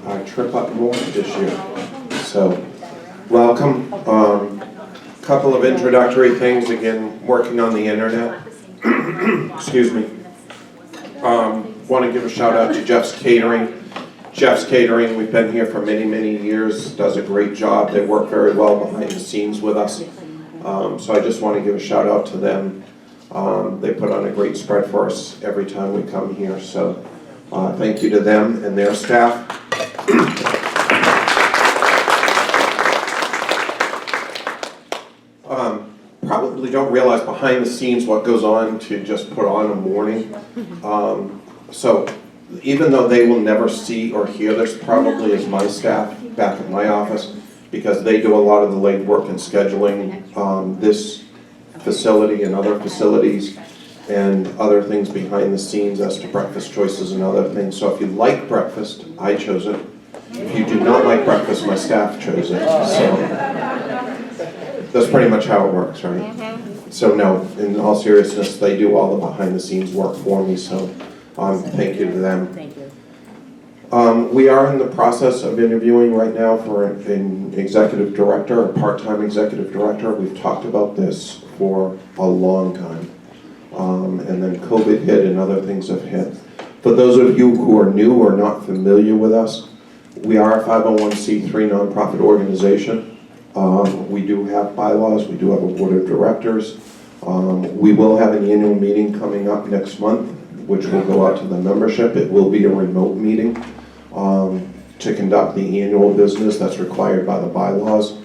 our trip up north this year. So, welcome. Couple of introductory things. Again, working on the internet. Excuse me. Want to give a shout out to Jeff's Catering. Jeff's Catering, we've been here for many, many years, does a great job. They work very well behind the scenes with us. So I just want to give a shout out to them. They put on a great spread for us every time we come here. So thank you to them and their staff. Probably don't realize behind the scenes what goes on to just put on a morning. So even though they will never see or hear this, probably as my staff back at my office, because they do a lot of the legwork and scheduling this facility and other facilities and other things behind the scenes as to breakfast choices and other things. So if you like breakfast, I chose it. If you do not like breakfast, my staff chose it. So that's pretty much how it works, right? So no, in all seriousness, they do all the behind the scenes work for me, so thank you to them. Thank you. We are in the process of interviewing right now for an executive director, a part-time executive director. We've talked about this for a long time. And then COVID hit and other things have hit. For those of you who are new or not familiar with us, we are a 501c3 nonprofit organization. We do have bylaws, we do have a board of directors. We will have an annual meeting coming up next month, which will go out to the membership. It will be a remote meeting to conduct the annual business that's required by the bylaws,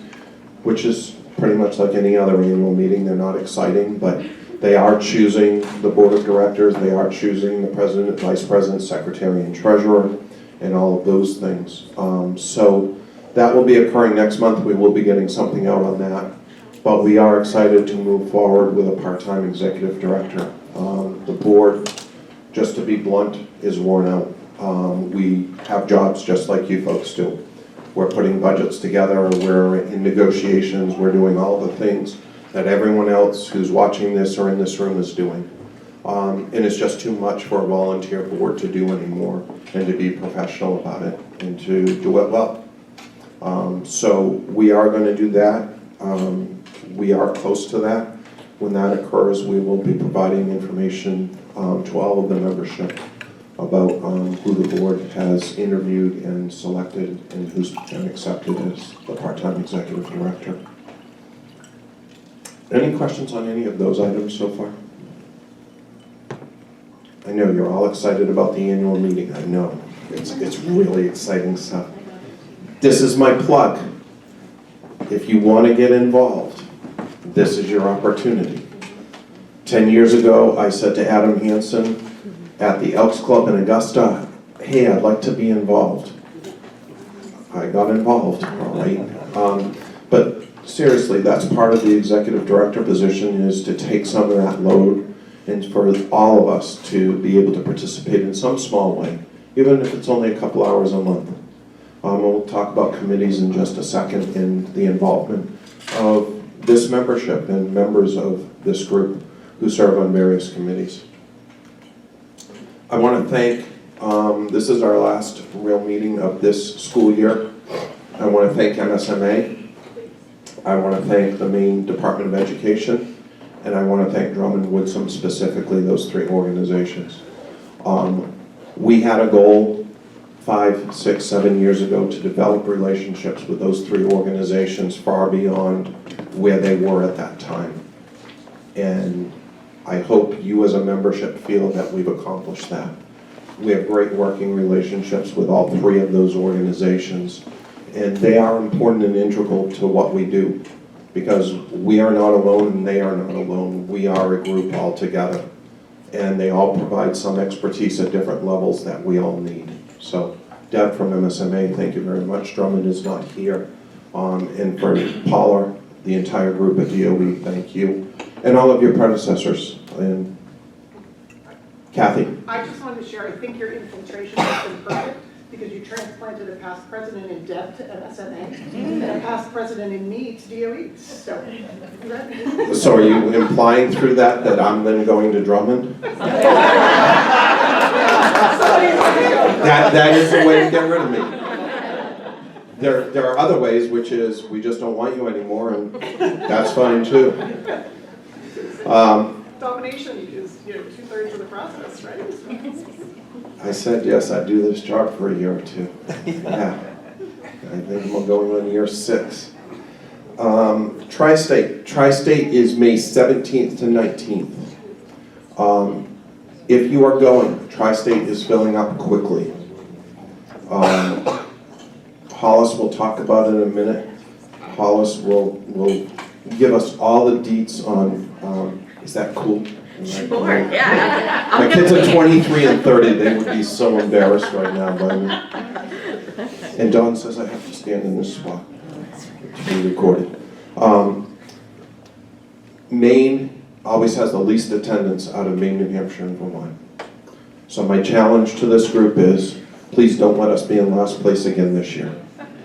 which is pretty much like any other annual meeting. They're not exciting, but they are choosing the board of directors, they are choosing the president, vice president, secretary, and treasurer, and all of those things. So that will be occurring next month. We will be getting something out on that. But we are excited to move forward with a part-time executive director. The board, just to be blunt, is worn out. We have jobs just like you folks do. We're putting budgets together, we're in negotiations, we're doing all the things that everyone else who's watching this or in this room is doing. And it's just too much for a volunteer board to do anymore and to be professional about it and to do it well. So we are going to do that. We are close to that. When that occurs, we will be providing information to all of the membership about who the board has interviewed and selected and who's been accepted as the part-time executive director. Any questions on any of those items so far? I know you're all excited about the annual meeting. I know. It's really exciting stuff. This is my plug. If you want to get involved, this is your opportunity. 10 years ago, I said to Adam Hansen at the Elks Club in Augusta, hey, I'd like to be involved. I got involved, all right? But seriously, that's part of the executive director position, is to take some of that load and for all of us to be able to participate in some small way, even if it's only a couple hours a month. We'll talk about committees in just a second and the involvement of this membership and members of this group who serve on various committees. I want to thank, this is our last real meeting of this school year. I want to thank MSMA. I want to thank the Maine Department of Education, and I want to thank Drummond Woodsum, specifically those three organizations. We had a goal 5, 6, 7 years ago to develop relationships with those three organizations far beyond where they were at that time. And I hope you as a membership feel that we've accomplished that. We have great working relationships with all three of those organizations, and they are important and integral to what we do, because we are not alone and they are not alone. We are a group all together, and they all provide some expertise at different levels that we all need. So Deb from MSMA, thank you very much. Drummond is not here. And for Paula, the entire group at DOE, thank you. And all of your predecessors. And Kathy. I just wanted to share, I think your infiltration has been perfect, because you transplanted a past president in Deb to MSMA and a past president in me to DOE. So are you implying through that I'm then going to Drummond? That is the way to get rid of me. There are other ways, which is we just don't want you anymore, and that's fine too. Domination is, 2/3 of the process, right? I said, yes, I'd do this job for a year or two. Yeah. I think I'm going on year 6. Tri-State. Tri-State is May 17th to 19th. If you are going, Tri-State is filling up quickly. Hollis will talk about it in a minute. Hollis will give us all the deets on, is that cool? Sure, yeah. My kids are 23 and 30, they would be so embarrassed right now by me. And Dawn says I have to stand in this spot to be recorded. Maine always has the least attendance out of Maine, New Hampshire, and Vermont. So my challenge to this group is, please don't let us be in last place again this year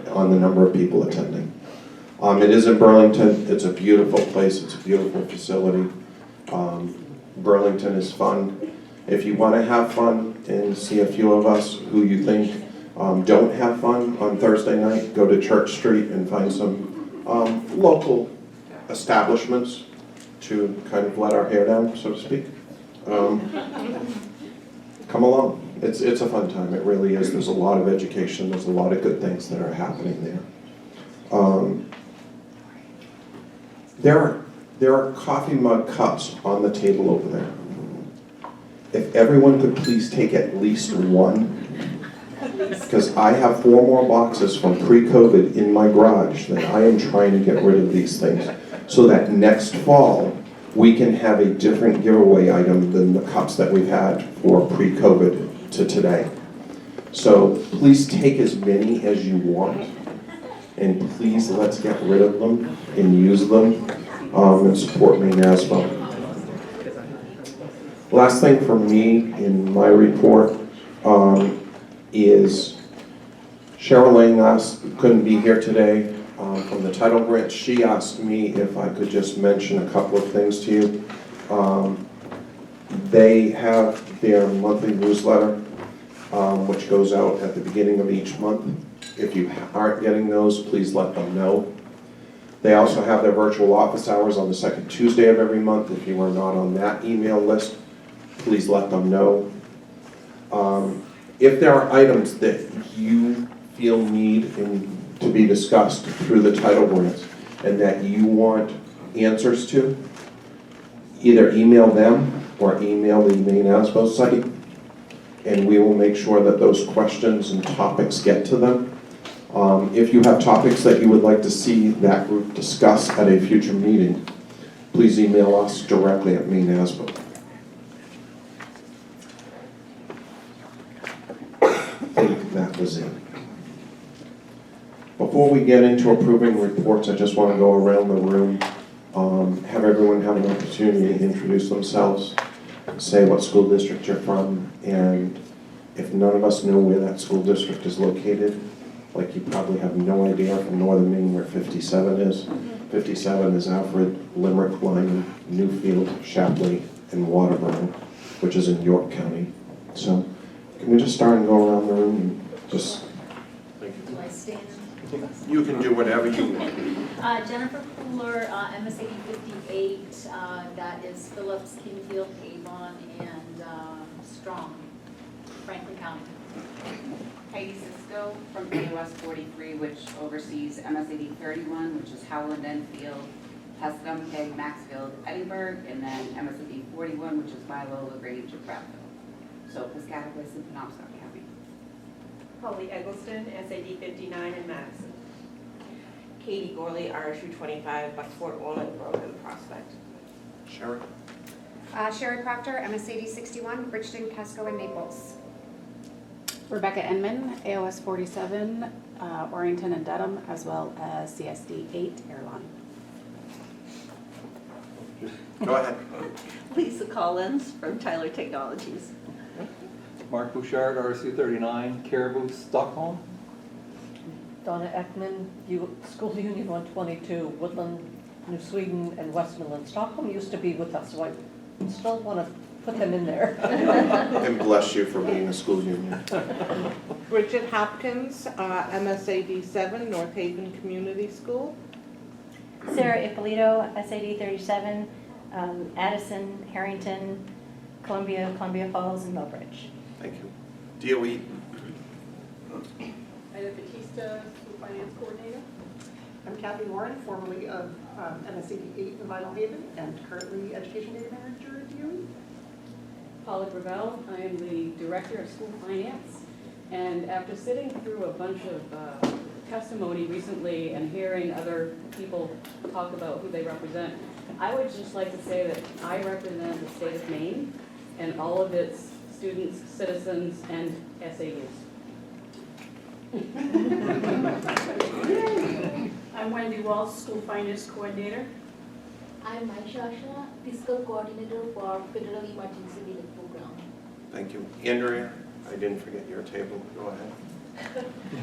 on the number of people attending. It is in Burlington. It's a beautiful place. It's a beautiful facility. Burlington is fun. If you want to have fun and see a few of us who you think don't have fun on Thursday night, go to Church Street and find some local establishments to kind of let our hair down, so to speak. Come along. It's a fun time. It really is. There's a lot of education. There's a lot of good things that are happening there. There are coffee mug cups on the table over there. If everyone could please take at least one, because I have 4 more boxes from pre-COVID in my garage that I am trying to get rid of these things, so that next fall we can have a different giveaway item than the cups that we've had for pre-COVID to today. So please take as many as you want, and please let's get rid of them and use them. And support MeASBO. Last thing for me in my report is Cheryl Lane couldn't be here today from the title grant. She asked me if I could just mention a couple of things to you. They have their monthly newsletter, which goes out at the beginning of each month. If you aren't getting those, please let them know. They also have their virtual office hours on the 2nd Tuesday of every month. If you are not on that email list, please let them know. If there are items that you feel need to be discussed through the title grants and that you want answers to, either email them or email the MeASBO site, and we will make sure that those questions and topics get to them. If you have topics that you would like to see that group discuss at a future meeting, please email us directly at MeASBO. I think that was it. Before we get into approving reports, I just want to go around the room, have everyone have an opportunity to introduce themselves, say what school district you're from, and if none of us know where that school district is located, like you probably have no idea from northern Maine where 57 is. 57 is Alfred, Limerick, Lyman, Newfield, Shapley, and Waterboro, which is in York County. So can we just start and go around the room and just... Do I stand? You can do whatever you want. Jennifer Pooler, MSAD 58, that is Phillips, Kingfield, Avon, and Strong, Franklin County. Heidi Cisco from AOS 43, which oversees MSAD 31, which is Howland, Enfield, Pascompag, Maxfield, Edinburgh, and then MSAD 41, which is Milo, LaGrange, and Prattville. So Piscataway and Penobscot County. Holly Eggleston, SAD 59 in Madison. Katie Gorley, RSU 25, Bucksport, Orland, Road, and Prospect. Sherry? Sherry Proctor, MSAD 61, Bridgeton, Casco, and Naples. Rebecca Enman, AOS 47, Orrington and Dedham, as well as CSD 8, Airline. Go ahead. Lisa Collins from Tyler Technologies. Mark Bouchard, RSU 39, Caribou, Stockholm. Donna Ekman, School Union 122, Woodland, New Sweden, and Westmoreland. Stockholm used to be with us, so I still want to put them in there. And bless you for being a school union. Bridget Hopkins, MSAD 7, North Haven Community School. Sarah Ippolito, SAD 37, Addison, Harrington, Columbia Falls, and Millbridge. Thank you. DOE. Ida Batista, School Finance Coordinator. I'm Kathy Warren, formerly of MSAD 8 in Vinyl Haven and currently Education Data Manager at DOE. Paula Gravel, I am the Director of School Finance, and after sitting through a bunch of testimony recently and hearing other people talk about who they represent, I would just like to say that I represent the state of Maine and all of its students, citizens, and SAUs. I'm Wendy Walsh, School Finance Coordinator. I'm Maisha Shah, Fiscal Coordinator for Federal Emergency Relief Program. Thank you. Andrea, I didn't forget your table. Go ahead.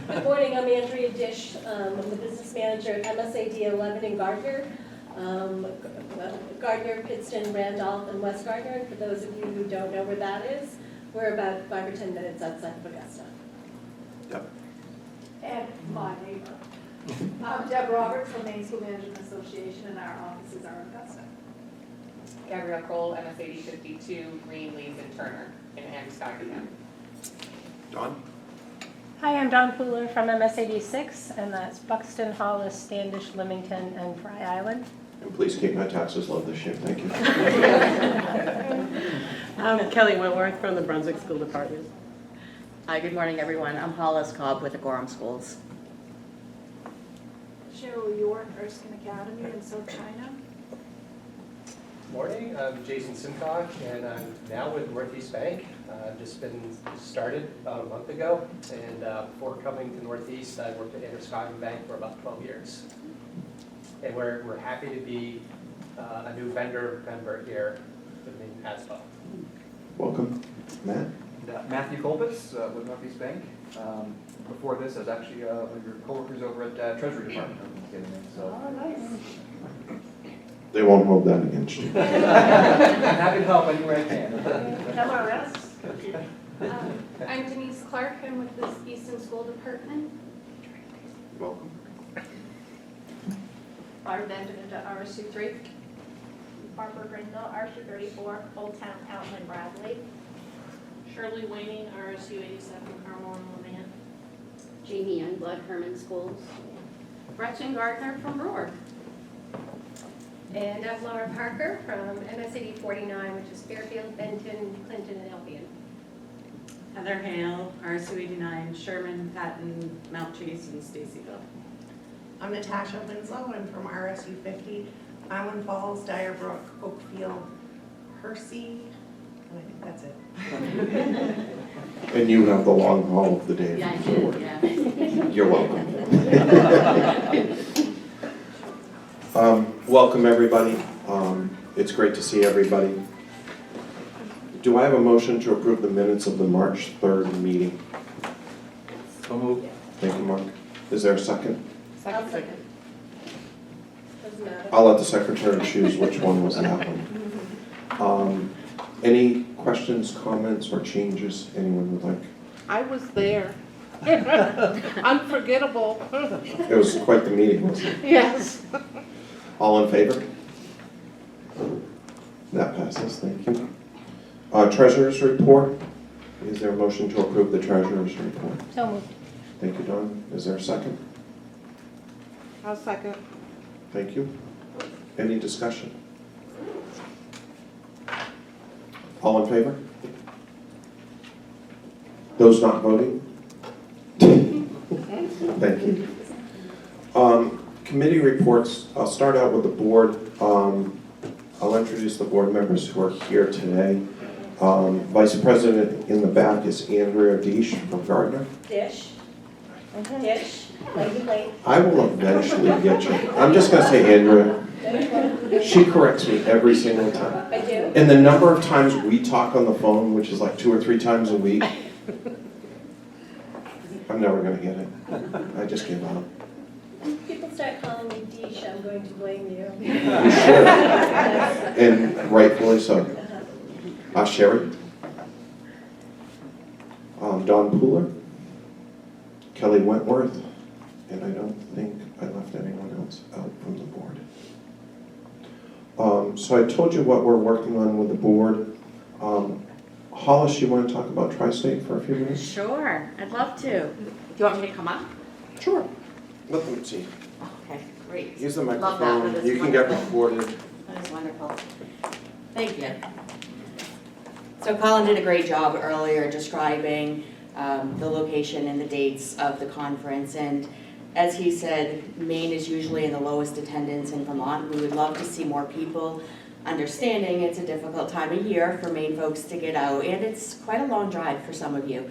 Good morning, I'm Andrea Dish. I'm the business manager at MSAD 11 in Gardner. Gardner, Pittston, Randolph, and West Gardner. And for those of you who don't know where that is, we're about 5 or 10 minutes outside of Augusta. Yep. And my neighbor. I'm Deb Roberts from Maine School Management Association, and our offices are in Augusta. Gabrielle Kroll, MSAD 52, Green, Leeds, and Turner in Androscoggin. Dawn? Hi, I'm Dawn Pooler from MSAD 6, and that's Buxton, Hollis, Standish, Leamington, and Fry Island. And please keep my taxes low this year. Thank you. I'm Kelly Wentworth from the Brunswick School Department. Hi, good morning, everyone. I'm Hollis Cobb with the Gorham Schools. Cheryl York, Erskine Academy in South China. Morning, I'm Jason Simcock, and I'm now with Northeast Bank. I've just been started about a month ago, and before coming to Northeast, I worked at Androscoggin Bank for about 12 years. And we're happy to be a new vendor member here with MeASBO. Welcome. Matt? Matthew Colbus with Northeast Bank. Before this, I was actually one of your coworkers over at Treasury Department. Oh, nice. They won't hold that against you. I'm happy to help anywhere I can. MRS. I'm Denise Clark. I'm with the Easton School Department. Welcome. Barb Benjamin to RSU 3. Barbara Grindle, RSU 34, Old Town, Outland, Bradley. Shirley Waning, RSU 87, Carmel and Levant. Jamie Youngblood, Herman Schools. Gretchen Gardner from Brewer. And I'm Laura Parker from MSAD 49, which is Fairfield, Benton, Clinton, and Albion. Heather Hale, RSU 89, Sherman, Patton, Mount Chase, and Stacyville. I'm Natasha Winslow. I'm from RSU 50, Island Falls, Dyer Brook, Oakfield, Hersey, and I think that's it. And you have the long haul of the day. Yeah, I did, yeah. You're welcome. Welcome, everybody. It's great to see everybody. Do I have a motion to approve the minutes of the March 3rd meeting? So moved. Thank you, Mark. Is there a second? Second. Doesn't matter. I'll let the secretary choose which one was that one. Any questions, comments, or changes anyone would like? I was there. Unforgettable. It was quite the meeting, wasn't it? Yes. All in favor? That passes, thank you. Treasurer's report. Is there a motion to approve the treasurer's report? So moved. Thank you, Dawn. Is there a second? I'll second. Thank you. Any discussion? All in favor? Those not voting? Thank you. Committee reports. I'll start out with the board. I'll introduce the board members who are here today. Vice President in the back is Andrea Dish from Gardner. Dish. Dish. Late. I will eventually get you. I'm just going to say Andrea. She corrects me every single time. I do. And the number of times we talk on the phone, which is like 2 or 3 times a week, I'm never going to get it. I just give up. If people start calling me Dish, I'm going to blame you. You should. And rightfully so. Sherry. Don Pooler. Kelly Wentworth. And I don't think I left anyone else out from the board. So I told you what we're working on with the board. Hollis, you want to talk about Tri-State for a few minutes? Sure, I'd love to. Do you want me to come up? Sure. Let them see. Okay, great. Use the Love that, microphone. that is You can get wonderful. recorded. That is wonderful. Thank you. So Colin did a great job earlier describing the location and the dates of the conference. And as he said, Maine is usually in the lowest attendance in Vermont. We would love to see more people, understanding it's a difficult time of year for Maine folks to get out, and it's quite a long drive for some of you.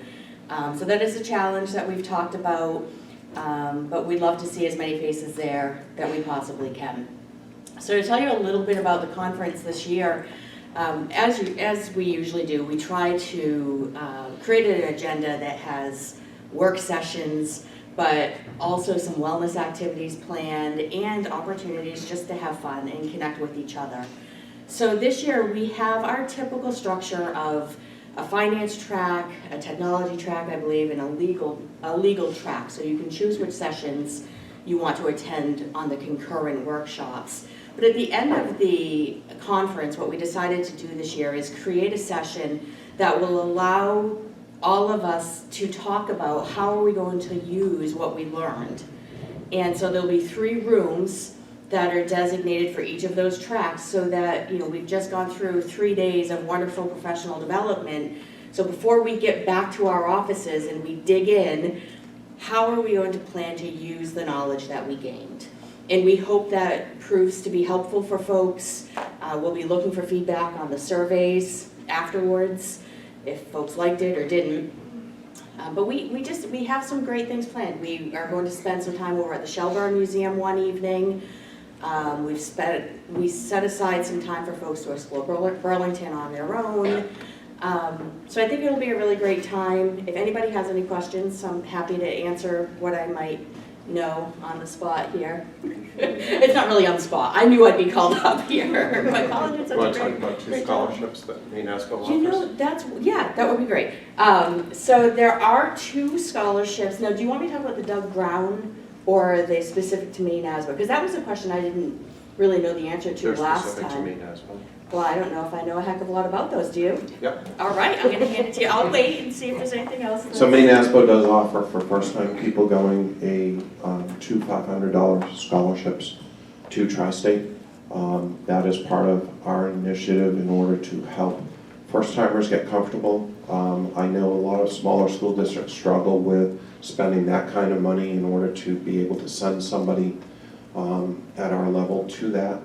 So that is a challenge that we've talked about, but we'd love to see as many faces there that we possibly can. So to tell you a little bit about the conference this year, as we usually do, we try to create an agenda that has work sessions, but also some wellness activities planned and opportunities just to have fun and connect with each other. So this year we have our typical structure of a finance track, a technology track, I believe, and a legal track. So you can choose which sessions you want to attend on the concurrent workshops. But at the end of the conference, what we decided to do this year is create a session that will allow all of us to talk about how are we going to use what we learned. And so there'll be 3 rooms that are designated for each of those tracks, so that, you know, we've just gone through 3 days of wonderful professional development. So before we get back to our offices and we dig in, how are we going to plan to use the knowledge that we gained? And we hope that proves to be helpful for folks. We'll be looking for feedback on the surveys afterwards, if folks liked it or didn't. But we have some great things planned. We are going to spend some time over at the Shelburne Museum one evening. We set aside some time for folks to explore Burlington on their own. So I think it'll be a really great time. If anybody has any questions, I'm happy to answer what I might know on the spot here. It's not really on the spot. I knew I'd be called up here. But Colin did such a Want to talk about great 2 scholarships that MeASBO offers? You know, that would be great. So there are 2 scholarships. Now, do you want me to talk about the Doug Brown, or are they specific to MeASBO? Because that was a question I didn't really know the answer to They're last specific time. to MeASBO. Well, I don't know if I know a heck of a lot about those. Do you? Yep. All right, I'm going to hand it to you. I'll wait and see if there's anything else. So MeASBO does offer for first-time people going 2 $500 scholarships to Tri-State. That is part of our initiative in order to help first-timers get comfortable. I know a lot of smaller school districts struggle with spending that kind of money in order to be able to send somebody at our level to that.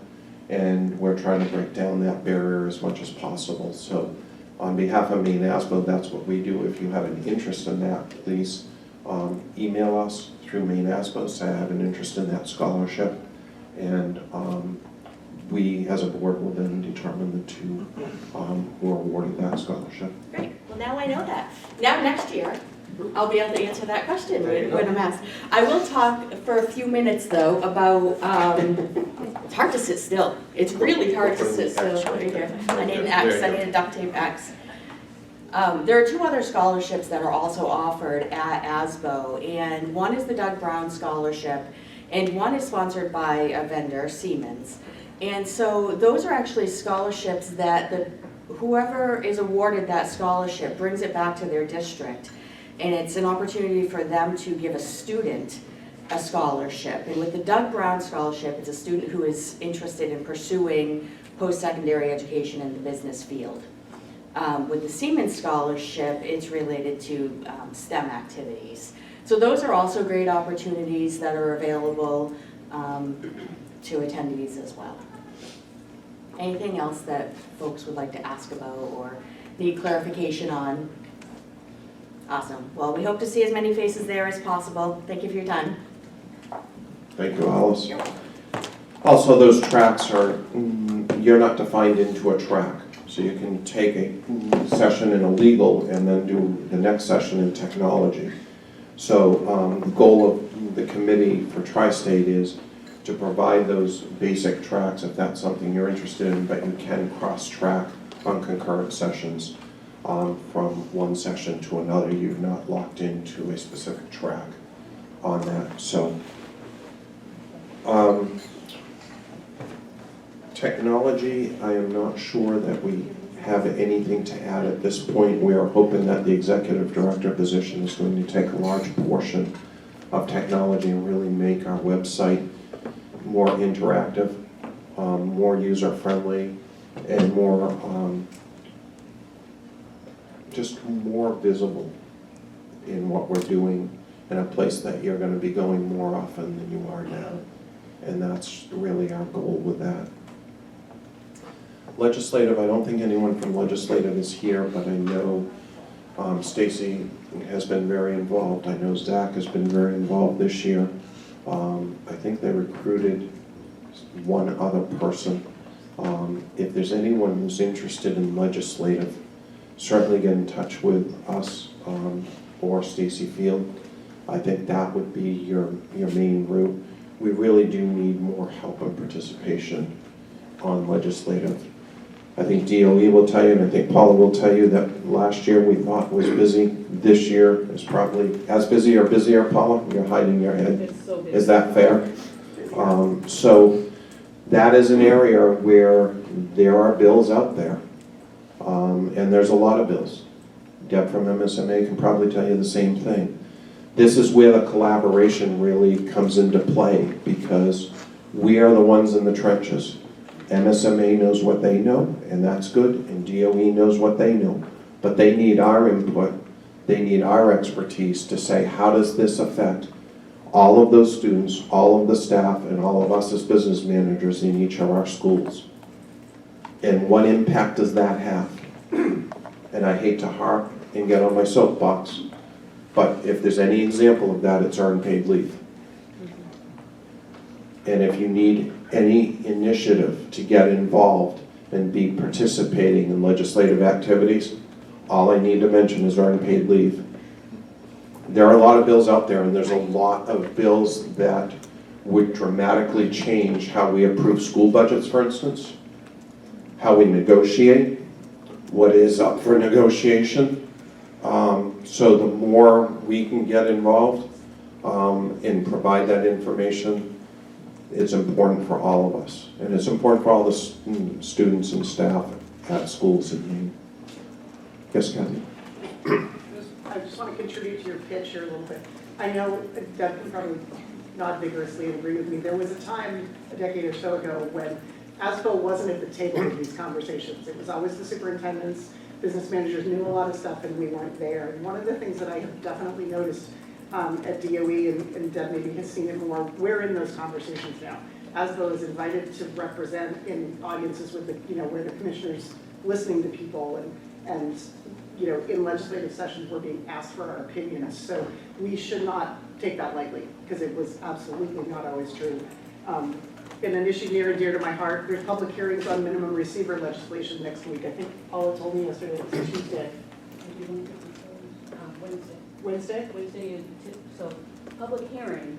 And we're trying to break down that barrier as much as possible. So on behalf of MeASBO, that's what we do. If you have an interest in that, please email us through MeASBO, say I have an interest in that scholarship. And we, as a board, will then determine the 2 who are awarded that scholarship. Great. Well, now I know that. Now next year, I'll be able to answer that question when I'm asked. I will talk for a few minutes, though, about, it's hard to sit still. It's really hard to sit still. Right here. I need an X, I need a duct tape X. There are 2 other scholarships that are also offered at ASBO, and one is the Doug Brown Scholarship, and one is sponsored by a vendor, Siemens. And so those are actually scholarships that whoever is awarded that scholarship brings it back to their district. And it's an opportunity for them to give a student a scholarship. And with the Doug Brown Scholarship, it's a student who is interested in pursuing post-secondary education in the business field. With the Siemens Scholarship, it's related to STEM activities. So those are also great opportunities that are available to attendees as well. Anything else that folks would like to ask about or need clarification on? Awesome. Well, we hope to see as many faces there as possible. Thank you for your time. Thank you, Alice. Also, those tracks are, you're not defined into a track. So you can take a session in a legal and then do the next session in technology. So the goal of the committee for Tri-State is to provide those basic tracks if that's something you're interested in, but you can cross-track on concurrent sessions from one session to another. You're not locked into a specific track on that. So technology, I am not sure that we have anything to add at this point. We are hoping that the executive director position is going to take a large portion of technology and really make our website more interactive, more user-friendly, and more, just more visible in what we're doing in a place that you're going to be going more often than you are now. And that's really our goal with that. Legislative, I don't think anyone from legislative is here, but I know Stacy has been very involved. I know Zach has been very involved this year. I think they recruited one other person. If there's anyone who's interested in legislative, certainly get in touch with us or Stacy Field. I think that would be your main route. We really do need more help and participation on legislative. I think DOE will tell you, and I think Paula will tell you, that last year we thought was busy. This year is probably as busy or busier, Paula? You're hiding your head. It's so busy. Is that fair? So that is an area where there are bills out there, and there's a lot of bills. Deb from MSMA can probably tell you the same thing. This is where the collaboration really comes into play, because we are the ones in the trenches. MSMA knows what they know, and that's good, and DOE knows what they know. But they need our input, they need our expertise to say, how does this affect all of those students, all of the staff, and all of us as business managers in each of our schools? And what impact does that have? And I hate to harp and get on my soapbox, but if there's any example of that, it's earned paid leave. And if you need any initiative to get involved and be participating in legislative activities, all I need to mention is earned paid leave. There are a lot of bills out there, and there's a lot of bills that would dramatically change how we approve school budgets, for instance, how we negotiate, what is up for negotiation. So the more we can get involved and provide that information, it's important for all of us. And it's important for all the students and staff at schools in Maine. Yes, Kathy? I just want to contribute to your pitch here a little bit. I know Deb can probably nod vigorously and agree with me. There was a time a decade or so ago when MeASBO wasn't at the table in these conversations. It was always the superintendents, business managers knew a lot of stuff, and we weren't there. And one of the things that I have definitely noticed at DOE, and Deb maybe has seen it more, we're in those conversations now. MeASBO is invited to represent in audiences with the, where the commissioners listening to people, and in legislative sessions, we're being asked for our opinions. So we should not take that lightly, because it was absolutely not always true. In an issue near and dear to my heart, there's public hearings on minimum receiver legislation next week. I think Paula told me yesterday it was Tuesday. Wednesday? Wednesday, so public hearing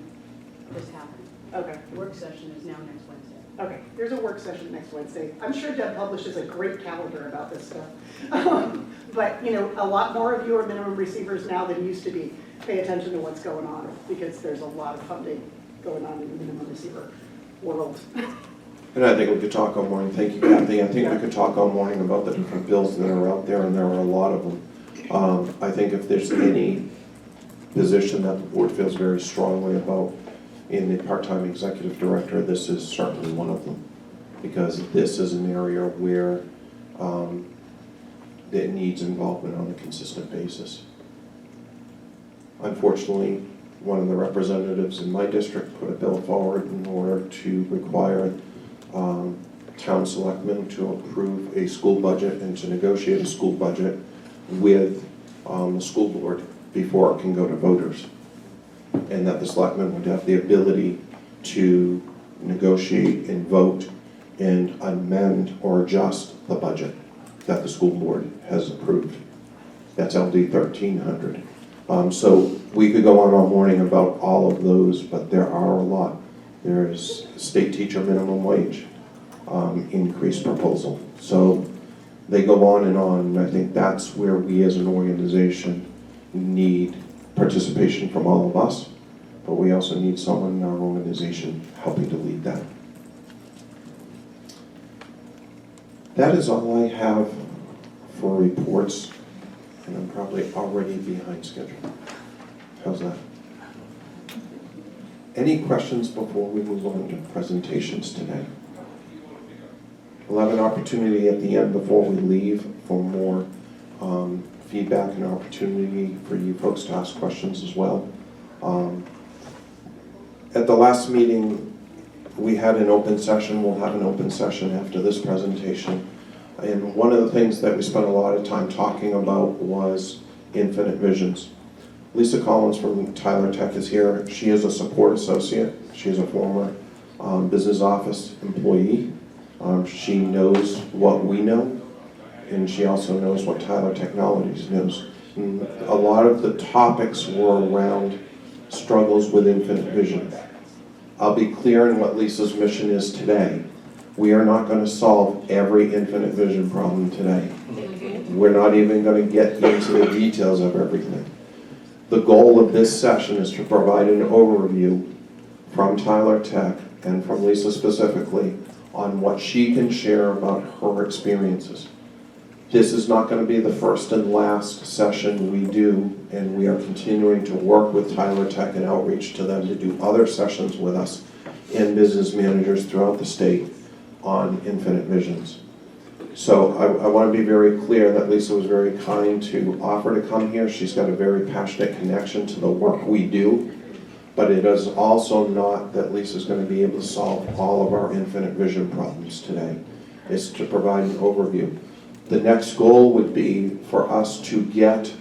just happened. Okay. Work session is now next Wednesday. Okay, there's a work session next Wednesday. I'm sure Deb publishes a great calendar about this stuff. But, a lot more of you are minimum receivers now than used to be. Pay attention to what's going on, because there's a lot of funding going on in the minimum receiver world. And I think we could talk all morning. Thank you, Kathy. I think we could talk all morning about the different bills that are out there, and there are a lot of them. I think if there's any position that the board feels very strongly about in the part-time executive director, this is certainly one of them, because this is an area where it needs involvement on a consistent basis. Unfortunately, one of the representatives in my district put a bill forward in order to require town selectmen to approve a school budget and to negotiate a school budget with the school board before it can go to voters. And that the selectmen would have the ability to negotiate and vote and amend or adjust the budget that the school board has approved. That's LD 1300. So we could go on all morning about all of those, but there are a lot. There's state teacher minimum wage increase proposal. So They go on, and I think that's where we as an organization need participation from all of us, but we also need someone in our organization helping to lead that. That is all I have for reports, and I'm probably already behind schedule. How's that? Any questions before we move on to presentations today? We'll have an opportunity at the end before we leave for more feedback and opportunity for you folks to ask questions as well. At the last meeting, we had an open session. We'll have an open session after this presentation. And one of the things that we spent a lot of time talking about was Infinite Visions. Lisa Collins from Tyler Tech is here. She is a support associate. She is a former business office employee. She knows what we know, and she also knows what Tyler Technologies knows. And a lot of the topics were around struggles with Infinite Vision. I'll be clear in what Lisa's mission is today. We are not going to solve every Infinite Vision problem today. We're not even going to get into the details of everything. The goal of this session is to provide an overview from Tyler Tech and from Lisa specifically on what she can share about her experiences. This is not going to be the first and last session we do, and we are continuing to work with Tyler Tech and outreach to them to do other sessions with us and business managers throughout the state on Infinite Visions. So I want to be very clear that Lisa was very kind to offer to come here. She's got a very passionate connection to the work we do, but it is also not that Lisa's going to be able to solve all of our Infinite Vision problems today. It's to provide an overview. The next goal would be for us to get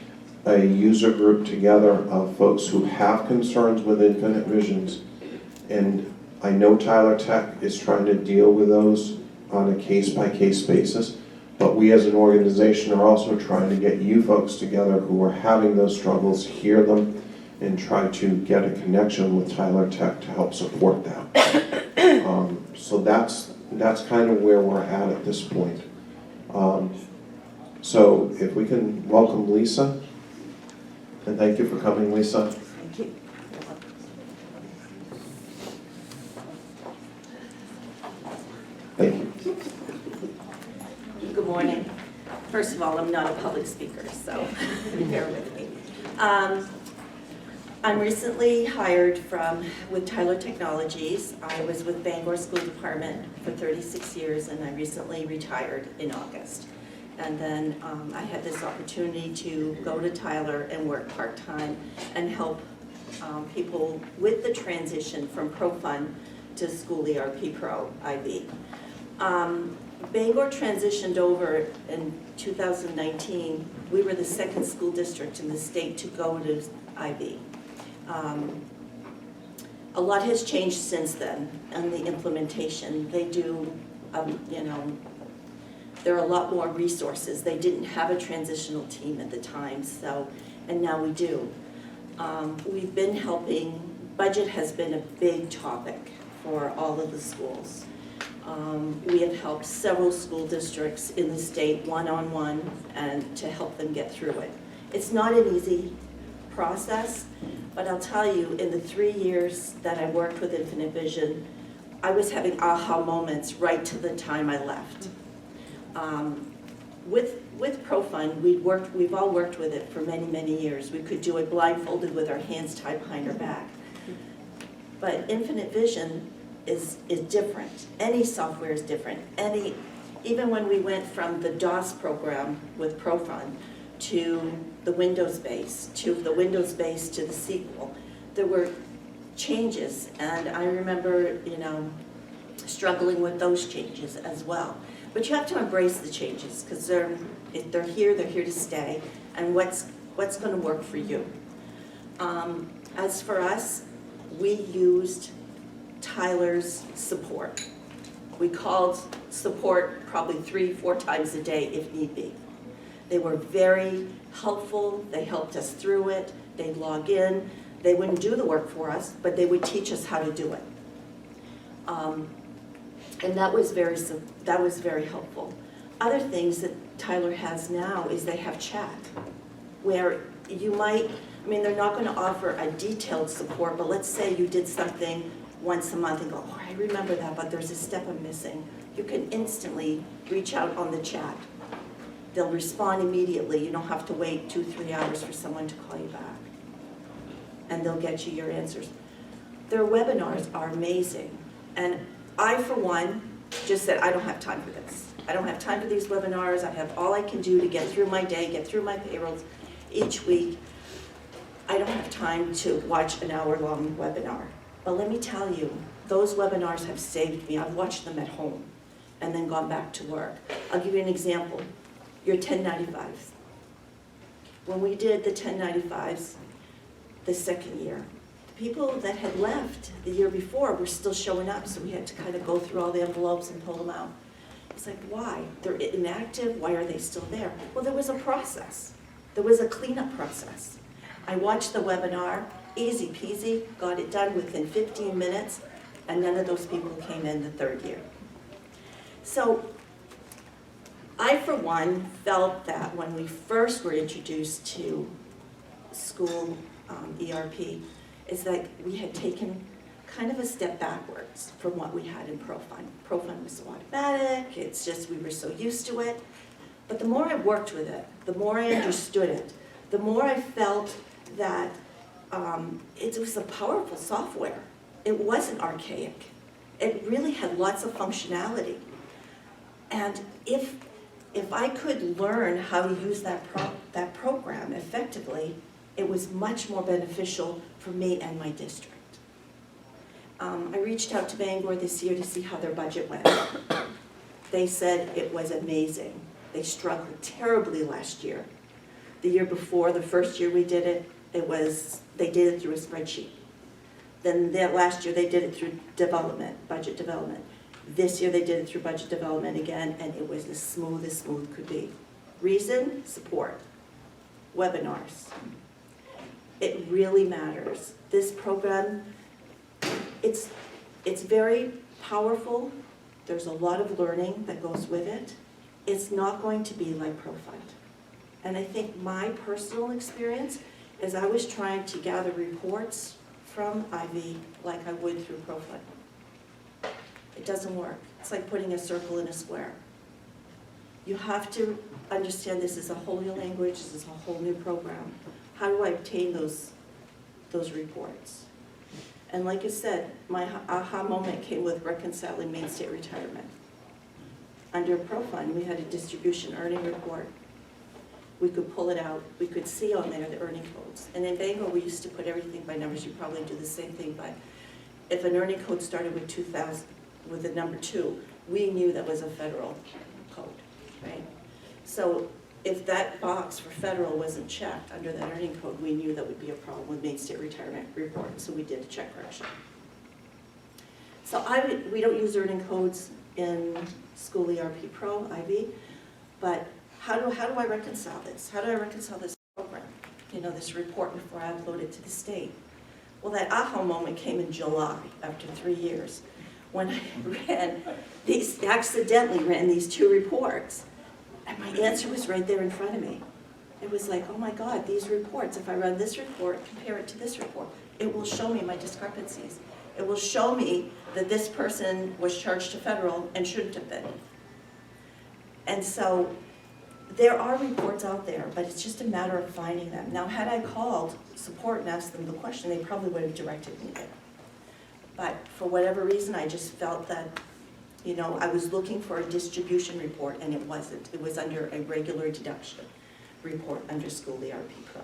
a user group together of folks who have concerns with Infinite Visions. And I know Tyler Tech is trying to deal with those on a case-by-case basis, but we as an organization are also trying to get you folks together who are having those struggles, hear them, and try to get a connection with Tyler Tech to help support that. So that's kind of where we're at this point. So if we can welcome Lisa, and thank you for coming, Lisa. Thank you. Thank you. Good morning. First of all, I'm not a public speaker, so bear with me. I'm recently hired with Tyler Technologies. I was with Bangor School Department for 36 years, and I recently retired in August. And then I had this opportunity to go to Tyler and work part-time and help people with the transition from ProFund to School ERP Pro IB. Bangor transitioned over in 2019. We were the second school district in the state to go to IB. A lot has changed since then and the implementation. They do, there are a lot more resources. They didn't have a transitional team at the time, and now we do. We've been helping, budget has been a big topic for all of the schools. We have helped several school districts in the state one-on-one and to help them get through it. It's not an easy process, but I'll tell you, in the 3 years that I worked with Infinite Vision, I was having aha moments right to the time I left. With ProFund, we've all worked with it for many, many years. We could do it blindfolded with our hands tied behind our back. But Infinite Vision is different. Any software is different. Even when we went from the DOS program with ProFund to the Windows base, to the SQL, there were changes, and I remember, struggling with those changes as well. But you have to embrace the changes because they're here to stay, and what's going to work for you. As for us, we used Tyler's support. We called support probably 3-4 times a day if need be. They were very helpful. They helped us through it. They'd log in. They wouldn't do the work for us, but they would teach us how to do it. And that was very helpful. Other things that Tyler has now is they have chat, where you might, I mean, they're not gonna offer a detailed support, but let's say you did something once a month and go, oh, I remember that, but there's a step I'm missing. You can instantly reach out on the chat. They'll respond immediately. You don't have to wait 2-3 hours for someone to call you back. And they'll get you your answers. Their webinars are amazing. And I, for one, just said, I don't have time for this. I don't have time for these webinars. I have all I can do to get through my day, get through my payrolls each week. I don't have time to watch an hour-long webinar. But let me tell you, those webinars have saved me. I've watched them at home and then gone back to work. I'll give you an example. Your 1095s. When we did the 1095s the second year, the people that had left the year before were still showing up, so we had to kind of go through all the envelopes and pull them out. It's like, why? They're inactive, why are they still there? Well, there was a process. There was a cleanup process. I watched the webinar, easy peasy, got it done within 15 minutes, and none of those people came in the third year. So I, for one, felt that when we first were introduced to school ERP, is that we had taken kind of a step backwards from what we had in ProFund. ProFund was so automatic, it's just we were so used to it. But the more I worked with it, the more I understood it, the more I felt that it was a powerful software. It wasn't archaic. It really had lots of functionality. And if I could learn how to use that program effectively, it was much more beneficial for me and my district. I reached out to Bangor this year to see how their budget went. They said it was amazing. They struggled terribly last year. The year before, the first year we did it, they did it through a spreadsheet. Then last year they did it through budget development. This year they did it through budget development again, and it was as smooth could be. Reason, support, webinars. It really matters. This program, it's very powerful. There's a lot of learning that goes with it. It's not going to be like ProFund. And I think my personal experience is I was trying to gather reports from Ivy like I would through ProFund. It doesn't work. It's like putting a circle in a square. You have to understand this is a whole new language, this is a whole new program. How do I obtain those reports? And like I said, my aha moment came with reconciling Maine State retirement. Under ProFund, we had a distribution earning report. We could pull it out. We could see on there the earning codes. And in Bangor, we used to put everything by numbers. You probably do the same thing, but if an earning code started with 2000, with the number 2, we knew that was a federal code, right? So if that box for federal wasn't checked under that earning code, we knew that would be a problem with Maine State retirement report, so we did a check correction. So we don't use earning codes in School ERP Pro, IB, but how do I reconcile this? How do I reconcile this program? You know, this report before I upload it to the state? Well, that aha moment came in July after 3 years when I accidentally ran these 2 reports. And my answer was right there in front of me. It was like, oh my God, these reports, if I run this report, compare it to this report, it will show me my discrepancies. It will show me that this person was charged to federal and shouldn't have been. And so there are reports out there, but it's just a matter of finding them. Now, had I called support and asked them the question, they probably would have directed me there. But for whatever reason, I just felt that, you know, I was looking for a distribution report, and it wasn't. It was under a regular deduction report under School ERP Pro.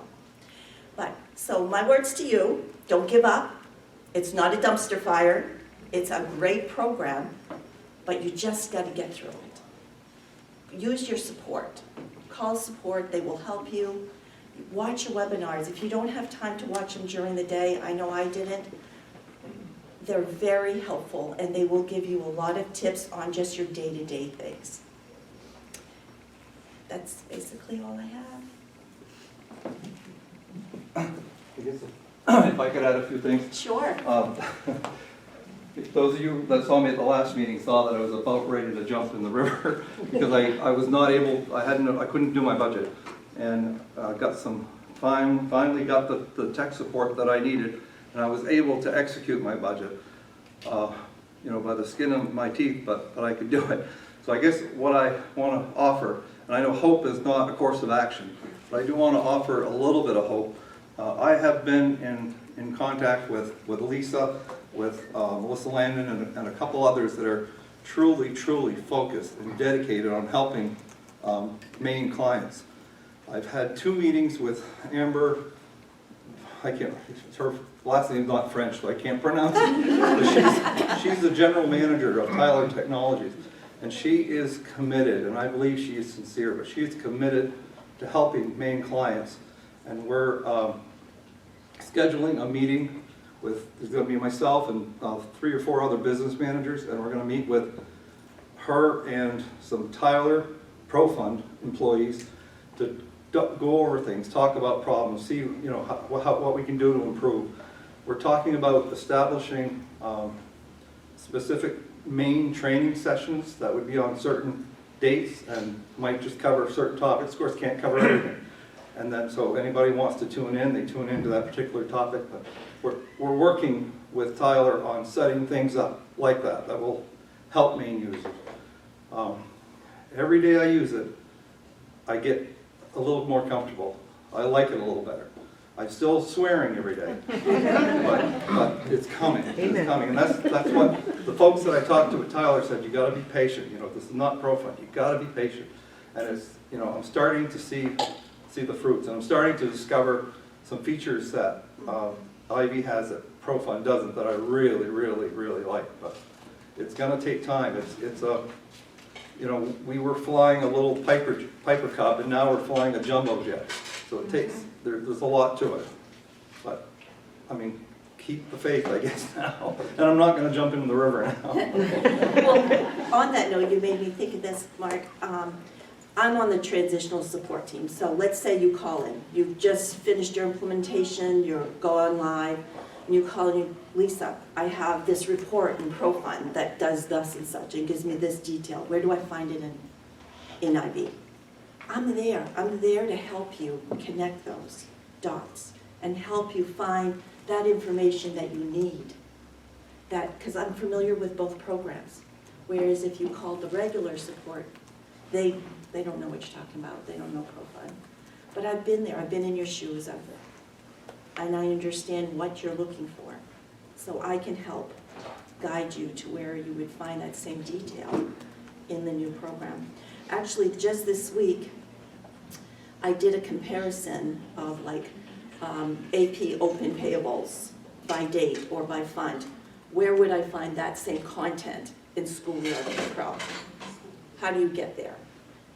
But, so my words to you, don't give up. It's not a dumpster fire. It's a great program, but you just got to get through it. Use your support. Call support, they will help you. Watch your webinars. If you don't have time to watch them during the day, I know I didn't, they're very helpful, and they will give you a lot of tips on just your day-to-day things. That's basically all I have. I guess if I could add a few things. Sure. those of you that saw me at the last meeting saw that I was about ready to jump in the river because I was not able, I couldn't do my budget. And got some, finally got the tech support that I needed, and I was able to execute my budget, you know, by the skin of my teeth, but I could do it. So I guess what I want to offer, and I know hope is not a course of action, but I do want to offer a little bit of hope. I have been in contact with Lisa, with Melissa Landon, and a couple others that are truly focused and dedicated on helping Maine clients. I've had 2 meetings with Amber. Her last name's not French, so I can't pronounce it. But she's the general manager of Tyler Technologies, and she is committed, and I believe she is sincere, but she is committed to helping Maine clients. And we're scheduling a meeting with, there's going to be myself and 3 or 4 other business managers, and we're going to meet with her and some Tyler Pro Fund employees to go over things, talk about problems, see, you know, what we can do to improve. We're talking about establishing specific Maine training sessions that would be on certain dates and might just cover certain topics. Of course, can't cover everything. And then, so anybody wants to tune in, they tune into that particular topic. But we're working with Tyler on setting things up like that will help Maine users. Every day I use it, I get a little more comfortable. I like it a little better. I'm still swearing every day, but it's coming. It's coming, and that's what the folks that I talked to at Tyler said. You got to be patient. You know, this is not Pro Fund. You got to be patient, and it's, you know, I'm starting to see the fruits, and I'm starting to discover some features that Ivy has that Pro Fund doesn't, that I really like. But it's going to take time. It's a you know, we were flying a little Piper Cub, and now we're flying a jumbo jet. So it takes, there's a lot to it. But, I mean, keep the faith, I guess, now. And I'm not going to jump into the river now. Well, on that note, you made me think of this, Mark. I'm on the transitional support team. So let's say you call in. You've just finished your implementation, you're going live, and you call in, you, Lisa, I have this report in Pro Fund that does thus and such and gives me this detail. Where do I find it in IB? I'm there to help you connect those dots and help you find that information that you need. Because I'm familiar with both programs. Whereas if you call the regular support, they don't know what you're talking about. They don't know Pro Fund. But I've been there. I've been in your shoes. And I understand what you're looking for. So I can help guide you to where you would find that same detail in the new program. Actually, just this week, I did a comparison of like AP open payables by date or by fund. Where would I find that same content in School Year Pro? How do you get there?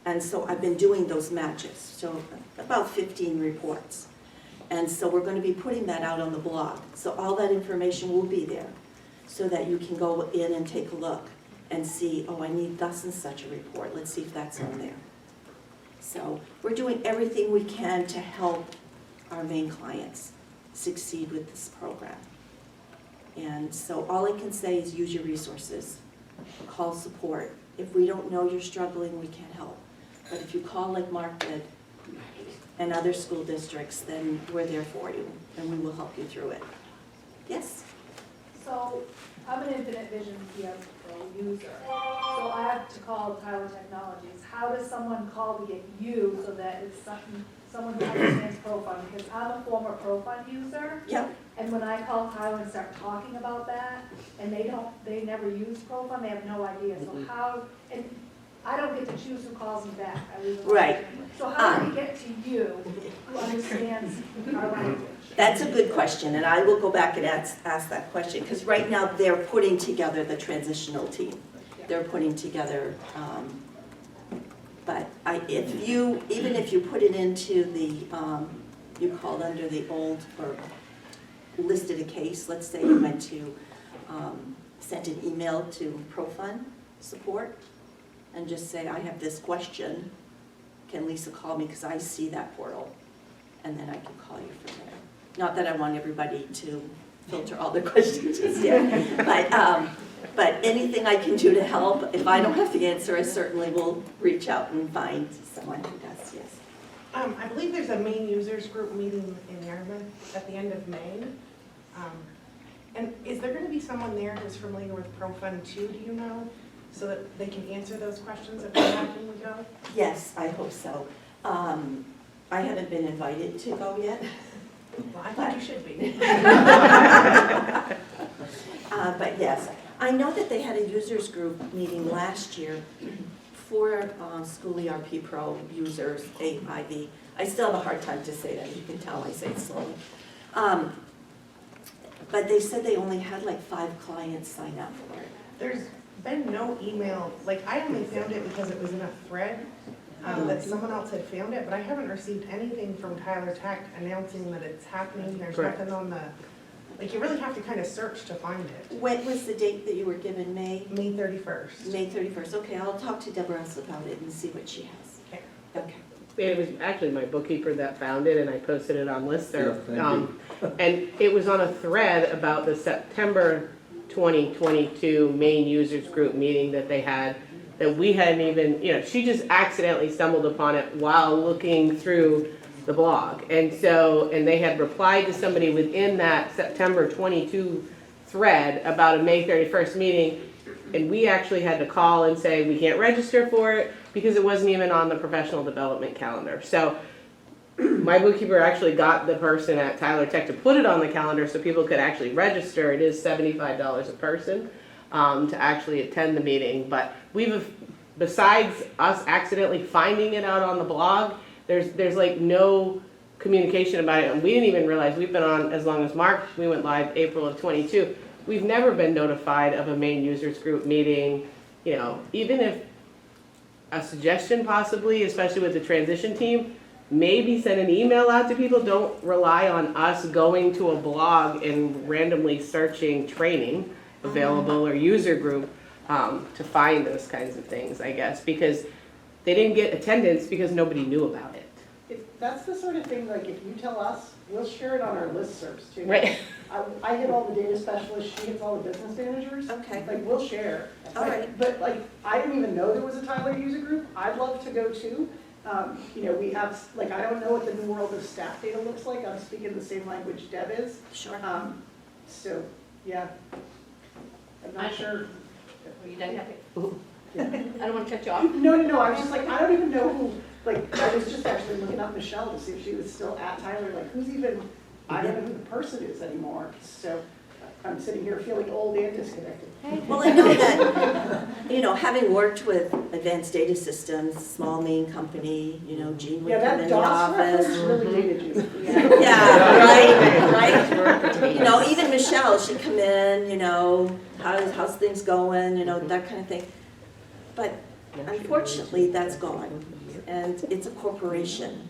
And so I've been doing those matches, so about 15 reports. And so we're going to be putting that out on the blog. So all that information will be there so that you can go in and take a look and see, oh, I need thus and such a report. Let's see if that's on there. So we're doing everything we can to help our Maine clients succeed with this program. And so all I can say is use your resources. Call support. If we don't know you're struggling, we can't help. But if you call like Mark did, and other school districts, then we're there for you, and we will help you through it. Yes? So, I'm an Infinite Vision MeASBO user, so I have to call Tyler Technologies. How does someone call to get you so that it's someone who understands Pro Fund? Because I'm a former Pro Fund user. Yep. And when I call Tyler and start talking about that, and they never use Pro Fund, they have no idea. So how, and I don't get to choose who calls me back. I leave a Right. So how do we get to you who understands our language? That's a good question, and I will go back and ask that question, because right now they're putting together the transitional team. They're putting together, but even if you put it into the, you called under the old, or listed a case, let's say you went to, sent an email to Pro Fund support, and just say, I have this question, can Lisa call me, because I see that portal, and then I can call you from there. Not that I want everybody to filter all the questions just yet, but But anything I can do to help, if I don't have the answer, I certainly will reach out and find someone who does, yes. I believe there's a Maine users group meeting in Yarmouth at the end of May. And is there going to be someone there who's familiar with ProFund too, do you know? So that they can answer those questions if they're having to go? Yes, I hope so. I haven't been invited to go yet. Well, I think you should be. But yes, I know that they had a users group meeting last year for School ERP Pro users, AIV. I still have a hard time to say that, you can tell I say it slowly. But they said they only had like 5 clients sign up for it. There's been no email, like I only found it because it was in a thread that someone else had found it, but I haven't received anything from Tyler Tech announcing that it's happening. There's nothing on the, like you really have to kind of search to find it. When was the date that you were given, May? May 31st. May 31st, okay, I'll talk to Deborah else about it and see what she has. Okay. Okay. It was actually my bookkeeper that found it, and I posted it on Listserv. Yeah, thank And it was on a thread about the September 2022 Maine Users Group meeting that they had, that we hadn't even, she just accidentally stumbled upon it while looking through the blog. And they had replied to somebody within that September 22 thread about a May 31st meeting, and we actually had to call and say we can't register for it because it wasn't even on the professional development calendar. So my bookkeeper actually got the person at Tyler Tech to put it on the calendar so people could actually register. It is $75 a person to actually attend the meeting. But besides us accidentally finding it out on the blog, there's like no communication about it. And we didn't even realize we've been on as long as March. We went live April of 22. We've never been notified of a Maine Users Group meeting, even if a suggestion possibly, especially with the transition team, maybe send an email out to people. Don't rely on us going to a blog and randomly searching training available or user group to find those kinds of things, I guess, because they didn't get attendance because nobody knew about it. That's the sort of thing, like, if you tell us, we'll share it on our listservs too. Right. I hit all the data specialists, she hits all the business managers. Okay. Like, we'll share. All right. But like, I didn't even know there was a Tyler user group. I'd love to go too. We have, like, I don't know what the new world of staff data looks like. I'm speaking the same language Deb is. Sure. So, yeah. I'm not sure. Were you done happy? I don't want to cut you off. No, I was just like, I don't even know who, like, I was just actually looking up Michelle to see if she was still at Tyler, like, who's even, I don't know who the person is anymore. So I'm sitting here feeling old and disconnected. Well, I know that, having worked with advanced data systems, small Maine company, Jean would come in the office. Really dated you. Yeah, right. Even Michelle, she'd come in, how's things going, that kind of thing. But unfortunately, that's gone. And it's a corporation.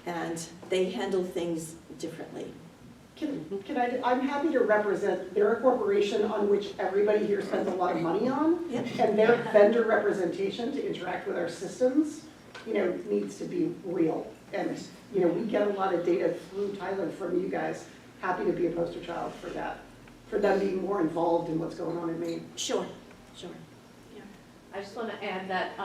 And they handle things differently. I'm happy to represent, they're a corporation on which everybody here spends a lot of money on. Yep. And their vendor representation to interact with our systems, needs to be real. And, we get a lot of data through Tyler from you guys. Happy to be a poster child for that, for them being more involved in what's going on in Maine. Sure. I just want to add that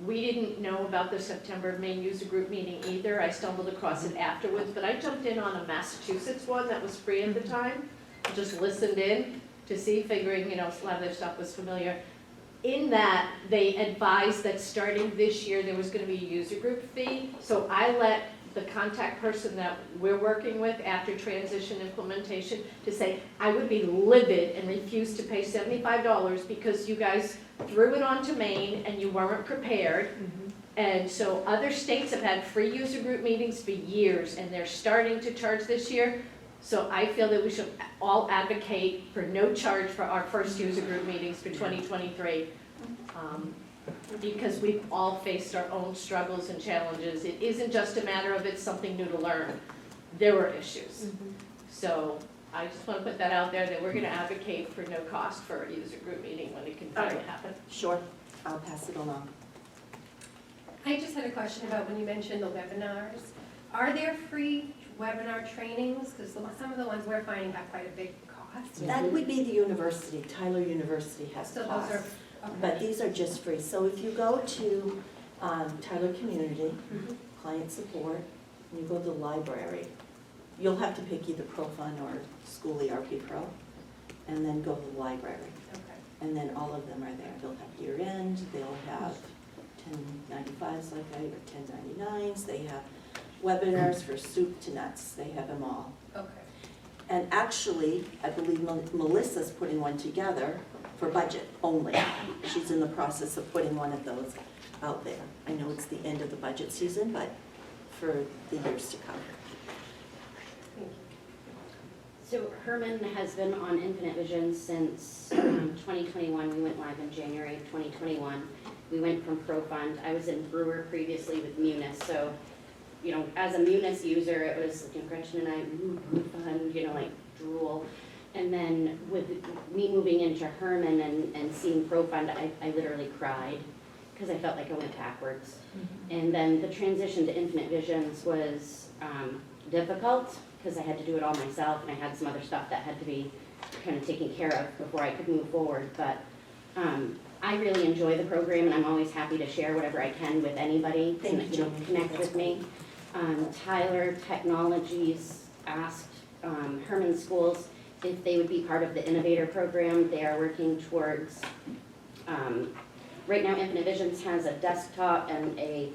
we didn't know about the September Maine User Group meeting either. I stumbled across it afterwards, but I jumped in on a Massachusetts one that was free at the time. Just listened in to see, figuring, a lot of their stuff was familiar. In that, they advised that starting this year, there was going to be a user group fee. So I let the contact person that we're working with after transition implementation to say, I would be livid and refuse to pay $75 because you guys threw it onto Maine and you weren't prepared. And so other states have had free user group meetings for years and they're starting to charge this year. So I feel that we should all advocate for no charge for our first user group meetings for 2023. Because we've all faced our own struggles and challenges. It isn't just a matter of it's something new to learn. There were issues. So I just want to put that out there that we're going to advocate for no cost for a user group meeting when it can finally happen. Sure. I'll pass it along. I just had a question about when you mentioned the webinars. Are there free webinar trainings? Because some of the ones we're finding have quite a big cost. cost? That would be the university, Tyler University has So those costs. are, okay. But these are just free. So if you go to Tyler Community, Mhm. Client Support, and you go to the library, you'll have to pick either Pro Fund or School ERP Pro, and then go to the library. Okay. And then all of them are there. They'll have year end, they'll have 1095s like I, or 1099s, they have webinars for soup to nuts, they have them all. Okay. And actually, I believe Melissa's putting one together for budget only. She's in the process of putting one of those out there. I know it's the end of the budget season, but for the years to come. So Herman has been on Infinite Vision since 2021. We went live in January of 2021. We went from ProFund. I was in Brewer previously with Munis. So, you know, as a Munis user, it was, you know, Gretchen and I, ProFund, you know, like drool. And then with me moving into Herman and seeing ProFund, I literally cried because I felt like I went backwards. And then the transition to Infinite Visions was difficult because I had to do it all myself, and I had some other stuff that had to be kind of taken care of before I could move forward. But I really enjoy the program, and I'm always happy to share whatever I can with anybody, Thank you. connect with me. Tyler Technologies asked Herman Schools if they would be part of the Innovator Program. They are working towards, right now Infinite Visions has a desktop and a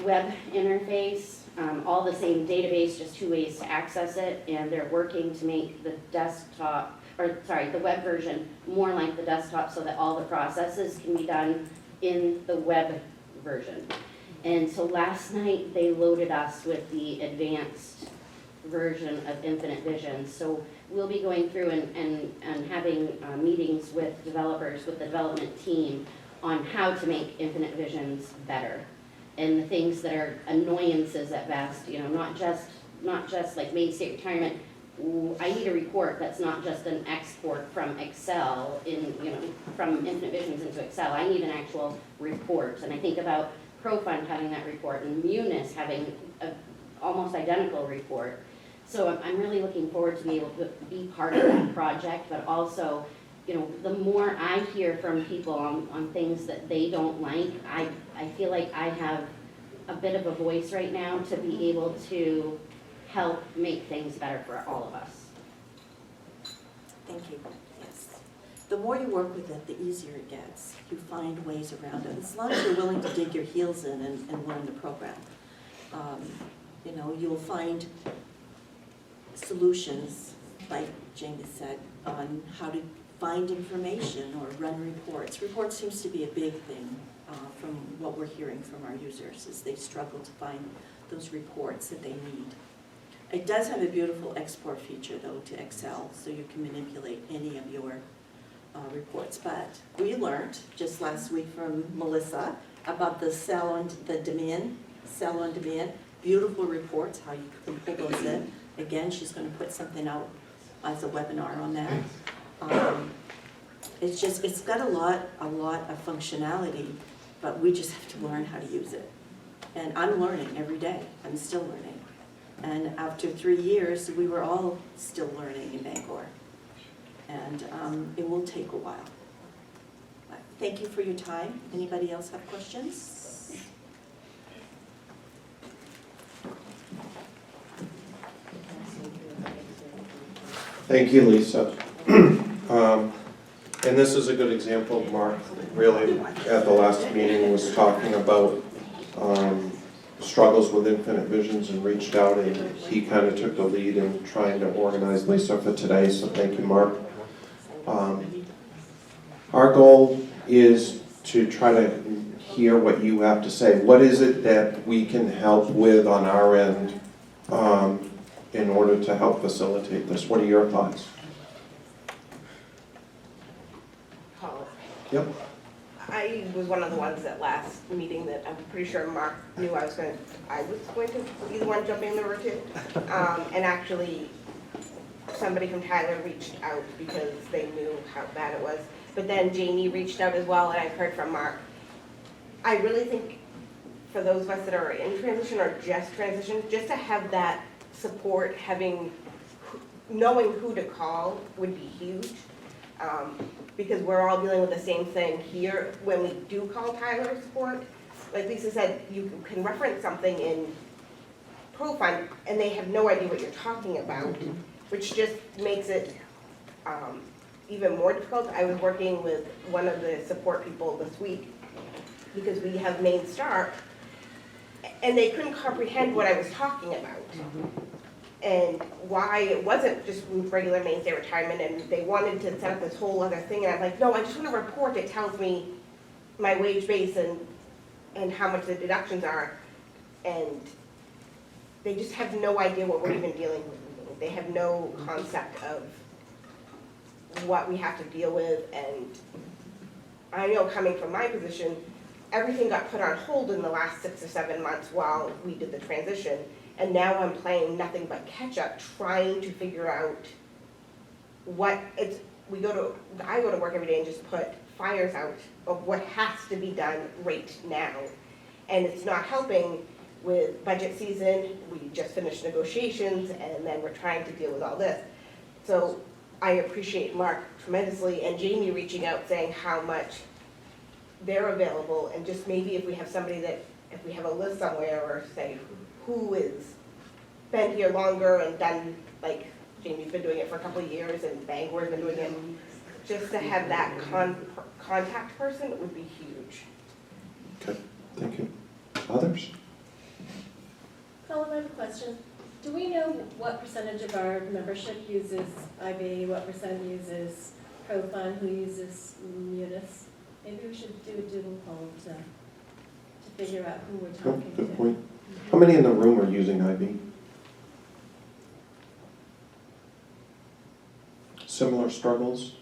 web interface. All the same database, just two ways to access it, and they're working to make the desktop, or sorry, the web version more like the desktop so that all the processes can be done in the web version. And so last night they loaded us with the advanced version of Infinite Vision. So we'll be going through and having meetings with developers, with the development team on how to make Infinite Visions better. And the things that are annoyances at best, you know, not just like Maine State Retirement. Ooh, I need a report that's not just an export from Excel from Infinite Visions into Excel. I need an actual report. And I think about ProFund having that report and Munis having a almost identical report. So I'm really looking forward to be able to be part of that project, but also, you know, the more I hear from people on things that they don't like, I feel like I have a bit of a voice right now to be able to help make things better for all of us. Thank you, yes. The more you work with it, the easier it gets. You find ways around it, as long as you're willing to dig your heels in and learn the program. You know, you'll find solutions, like Jamie said, on how to find information or run reports. Reports seems to be a big thing from what we're hearing from our users, is they struggle to find those reports that they need. It does have a beautiful export feature though to Excel, so you can manipulate any of your reports. But we learned just last week from Melissa about the sell on demand, beautiful reports, how you can pull those in. Again, she's going to put something out as a webinar on that. It's got a lot of functionality, but we just have to learn how to use it. And I'm learning every day. I'm still learning. And after 3 years, we were all still learning in Bangor. And it will take a while. But thank you for your time. Anybody else have questions? Thank you, Lisa. And this is a good example. Mark really, at the last meeting, was talking about struggles with Infinite Visions and reached out, and he kind of took the lead in trying to organize Lisa for today, so thank you, Mark. Our goal is to try to hear what you have to say. What is it that we can help with on our end in order to help facilitate this? What are your thoughts? Yep. I was one of the ones at last meeting that I'm pretty sure Mark knew I was going to be the one jumping in the river too. And actually, somebody from Tyler reached out because they knew how bad it was. But then Jamie reached out as well, and I've heard from Mark. I really think for those of us that are in transition or just transition, just to have that support, having knowing who to call would be huge. Because we're all dealing with the same thing here when we do call Tyler support. Like Lisa said, you can reference something in ProFund and they have no idea what you're talking about, which just makes it even more difficult. I was working with one of the support people this week because we have Maine Start, and they couldn't comprehend what I was talking about. And why it wasn't just regular Maine State retirement, and they wanted to set up this whole other thing, and I'm like, no, I just want a report that tells me my wage base and how much the deductions are. And they just have no idea what we're even dealing with. They have no concept of what we have to deal with, and I know coming from my position, everything got put on hold in the last 6 or 7 months while we did the transition. And now I'm playing nothing but catch up, trying to figure out what it's, I go to work every day and just put fires out of what has to be done right now. And it's not helping with budget season. We just finished negotiations and then we're trying to deal with all this. So I appreciate Mark tremendously and Jamie reaching out saying how much they're available, and just maybe if we have somebody that, if we have a list somewhere or say who has been here longer and done, like Jamie's been doing it for a couple of years and Bangor's been doing it, just to have that contact person would be huge. Okay, thank you. Others? Colin, I have a question. Do we know what percentage of our membership uses IB, what percent uses ProFund, who uses Munis? Maybe we should do a doodle poll to figure out who we're talking to. Good point. How many in the room are using IB? Similar struggles?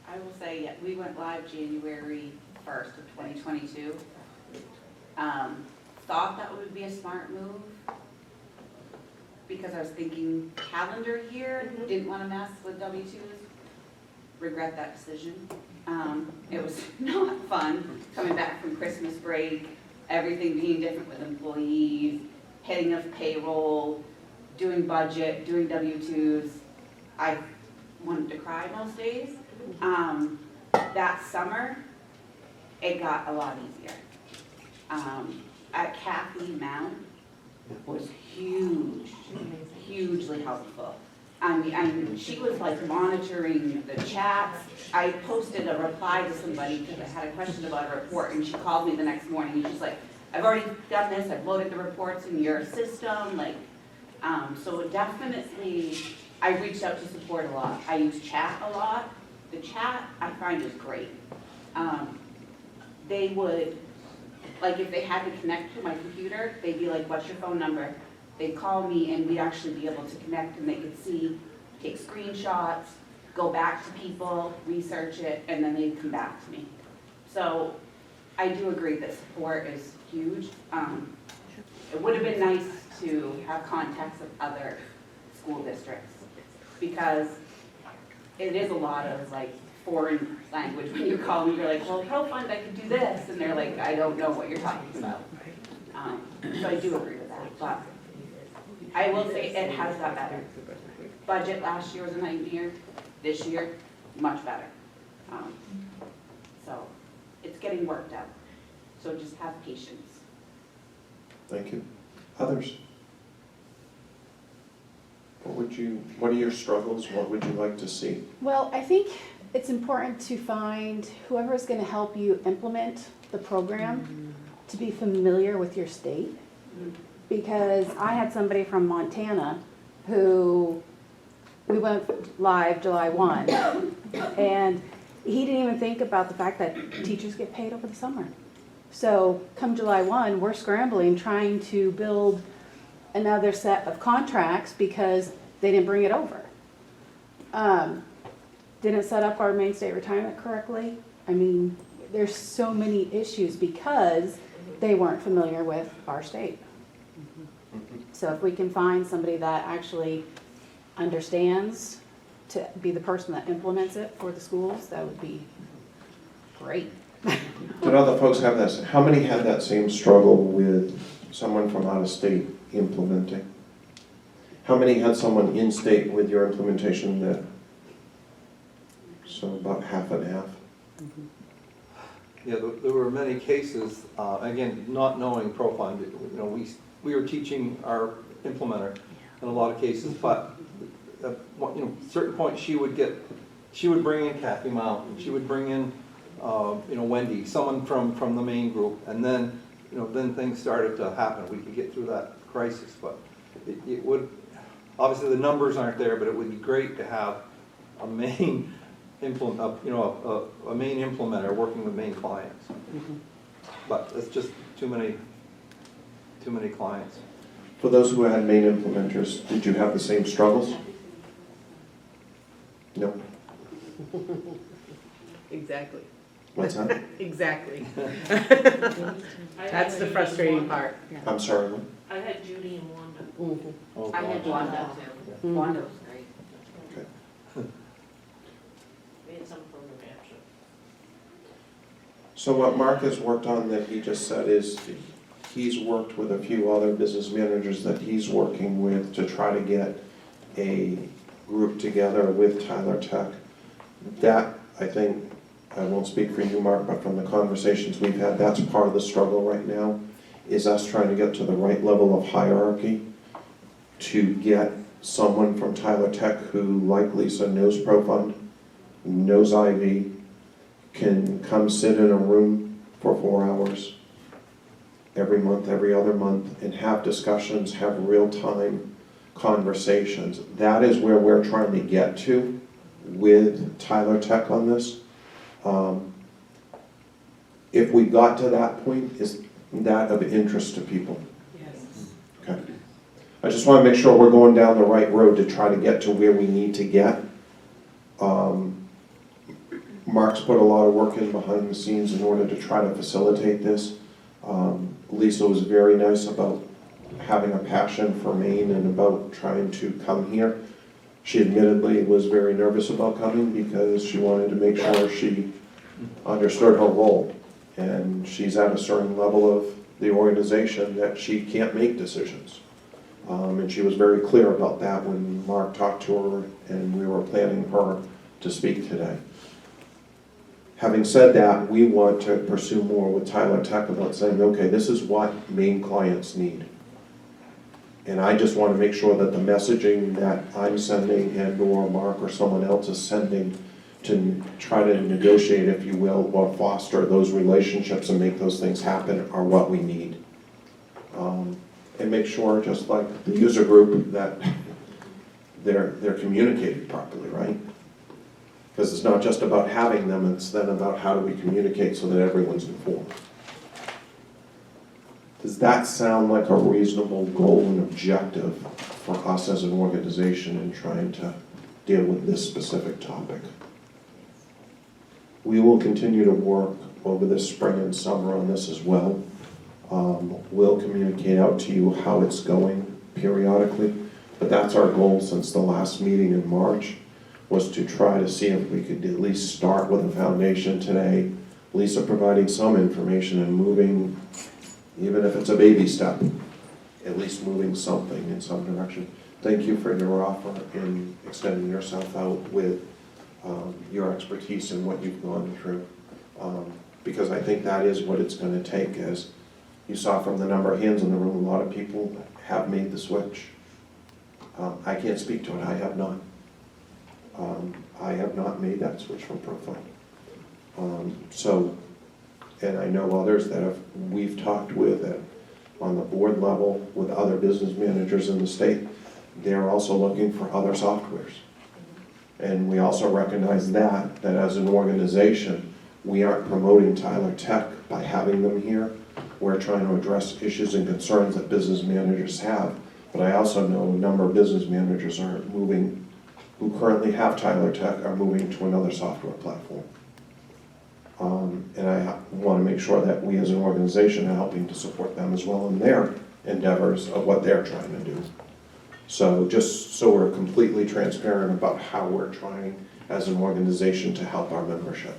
I will say, yeah, we went live January 1st of 2022. Thought that would be a smart move because I was thinking calendar year, didn't want to mess with W-2s. Regret that decision. It was not fun coming back from Christmas break, everything being different with employees, heading of payroll, doing budget, doing W-2s. I wanted to cry most days. That summer, it got a lot easier. At Kathy Mount was huge, hugely helpful. I mean, she was like monitoring the chats. I posted a reply to somebody because I had a question about a report, and she called me the next morning and she's like, I've already done this, I've loaded the reports in your system, like, so definitely, I reached out to support a lot. I use chat a lot. The chat I find is great. They would, like if they had to connect to my computer, they'd be like, what's your phone number? They'd call me and we'd actually be able to connect and they could see, take screenshots, go back to people, research it, and then they'd come back to me. So I do agree that support is huge. It would have been nice to have contacts of other school districts because it is a lot of like foreign language. When you call me, you're like, well, ProFund, I could do this. And they're like, I don't know what you're talking about. So I do agree with that. But I will say it has got better. Budget last year was a nightmare. This year, much better. So it's getting worked out. So just have patience. Thank you. Others? What are your struggles? What would you like to see? Well, I think it's important to find whoever is going to help you implement the program to be familiar with your state. Because I had somebody from Montana who, we went live July 1, and he didn't even think about the fact that teachers get paid over the summer. So come July 1, we're scrambling trying to build another set of contracts because they didn't bring it over. Didn't set up our Maine State retirement correctly. I mean, there's so many issues because they weren't familiar with our state. So if we can find somebody that actually understands to be the person that implements it for the schools, that would be great. Did other folks have that? How many had that same struggle with someone from out of state implementing? How many had someone in-state with your implementation that? So about half and half? Yeah, there were many cases, again, not knowing Profund, you know, we were teaching our implementer in a lot of cases, but at certain points she would bring in Kathy Mount, and she would bring in, Wendy, someone from the Maine group, and then, then things started to happen. We could get through that crisis, but it would, obviously the numbers aren't there, but it would be great to have a Maine a Maine implementer working with Maine clients. But it's just too many clients. For those who had Maine implementers, did you have the same struggles? No. Exactly. What's that? Exactly. That's the frustrating part. I'm sorry, what? I had Judy and Wanda. Oh, I had God. Wanda too. Wanda was great. Okay. We had some from New Hampshire. So what Mark has worked on that he just said is he's worked with a few other business managers that he's working with to try to get a group together with Tyler Tech. That, I think, I won't speak for you, Mark, but from the conversations we've had, that's part of the struggle right now, is us trying to get to the right level of hierarchy to get someone from Tyler Tech who, like Lisa, knows Profund, knows IV, can come sit in a room for 4 hours every month, every other month, and have discussions, have real-time conversations. That is where we're trying to get to with Tyler Tech on this. If we got to that point, is that of interest to people? Yes. Okay. I just want to make sure we're going down the right road to try to get to where we need to get. Mark's put a lot of work in behind the scenes in order to try to facilitate this. Lisa was very nice about having a passion for Maine and about trying to come here. She admittedly was very nervous about coming because she wanted to make sure she understood her role. And she's at a certain level of the organization that she can't make decisions. And she was very clear about that when Mark talked to her and we were planning her to speak today. Having said that, we want to pursue more with Tyler Tech about saying, okay, this is what Maine clients need. And I just want to make sure that the messaging that I'm sending and or Mark or someone else is sending to try to negotiate, if you will, or foster those relationships and make those things happen are what we need. And make sure, just like the user group, that they're communicated properly, right? Because it's not just about having them, it's then about how do we communicate so that everyone's informed. Does that sound like a reasonable goal and objective for us as an organization in trying to deal with this specific topic? We will continue to work over this spring and summer on this as well. We'll communicate out to you how it's going periodically, but that's our goal since the last meeting in March, was to try to see if we could at least start with a foundation today, Lisa providing some information and moving, even if it's a baby step, at least moving something in some direction. Thank you for your offer in extending yourself out with your expertise and what you've gone through. Because I think that is what it's going to take. As you saw from the number of hands in the room, a lot of people have made the switch. I can't speak to it, I have not. I have not made that switch from Profund. And I know others that we've talked with on the board level with other business managers in the state. They're also looking for other softwares. And we also recognize that as an organization, we aren't promoting Tyler Tech by having them here. We're trying to address issues and concerns that business managers have. But I also know a number of business managers are moving, who currently have Tyler Tech, are moving to another software platform. And I want to make sure that we as an organization are helping to support them as well in their endeavors of what they're trying to do. So just so we're completely transparent about how we're trying as an organization to help our membership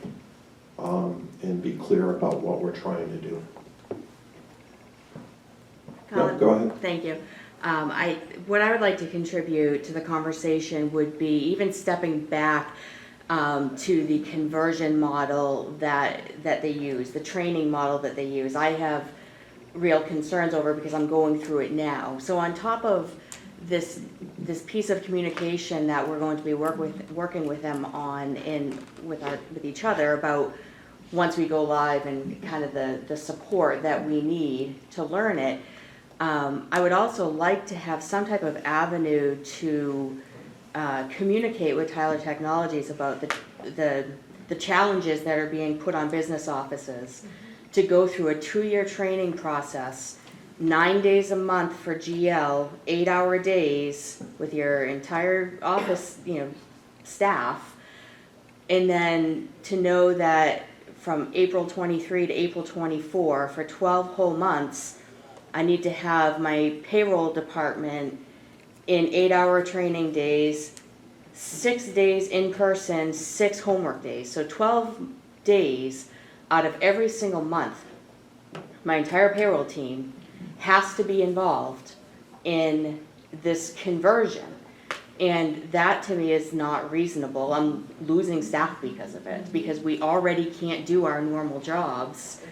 and be clear about what we're trying to do. Colin, No, go ahead. Thank you. What I would like to contribute to the conversation would be even stepping back to the conversion model that they use, the training model that they use. I have real concerns over because I'm going through it now. So on top of this piece of communication that we're going to be working with them on with each other about once we go live and kind of the support that we need to learn it, I would also like to have some type of avenue to communicate with Tyler Technologies about the challenges that are being put on business offices to go through a 2-year training process, 9 days a month for GL, 8-hour days with your entire office, staff, and then to know that from April 23 to April 24 for 12 whole months, I need to have my payroll department in 8-hour training days, 6 days in person, 6 homework days. So 12 days out of every single month, my entire payroll team has to be involved in this conversion. And that to me is not reasonable. I'm losing staff because of it, because we already can't do our normal jobs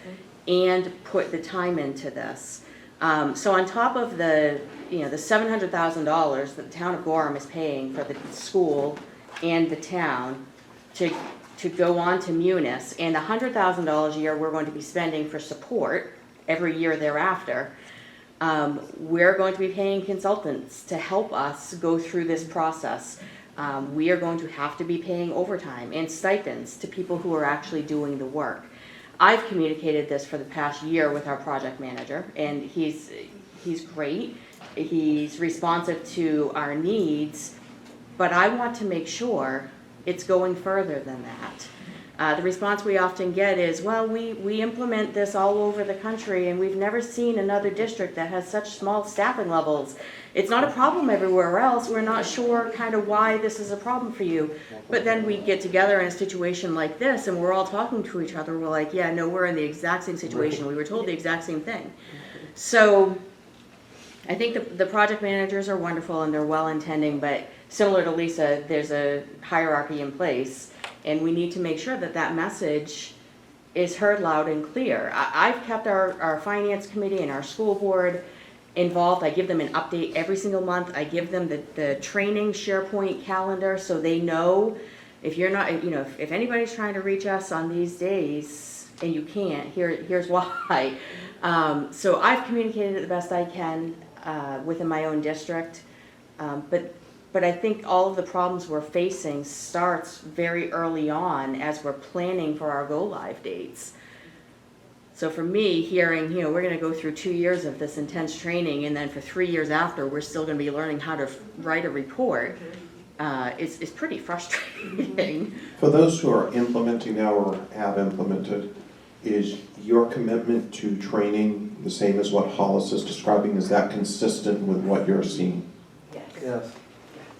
and put the time into this. So on top of the $700,000 that the town of Gorham is paying for the school and the town to go on to Munis, and $100,000 a year we're going to be spending for support every year thereafter, we're going to be paying consultants to help us go through this process. We are going to have to be paying overtime and stipends to people who are actually doing the work. I've communicated this for the past year with our project manager, and he's great. He's responsive to our needs, but I want to make sure it's going further than that. The response we often get is, well, we implement this all over the country and we've never seen another district that has such small staffing levels. It's not a problem everywhere else. We're not sure kind of why this is a problem for you. But then we get together in a situation like this and we're all talking to each other. We're like, yeah, no, we're in the exact same situation. We were told the exact same thing. So I think the project managers are wonderful and they're well-intending, but similar to Lisa, there's a hierarchy in place. And we need to make sure that that message is heard loud and clear. I've kept our finance committee and our school board involved. I give them an update every single month. I give them the training SharePoint calendar so they know if you're not, if anybody's trying to reach us on these days and you can't, here's why. So I've communicated it the best I can within my own district. But I think all of the problems we're facing starts very early on as we're planning for our go-live dates. So for me, hearing, we're going to go through 2 years of this intense training, and then for 3 years after, we're still going to be learning how to write a report, is pretty frustrating. For those who are implementing now or have implemented, is your commitment to training the same as what Hollis is describing? Is that consistent with what you're seeing? Yes.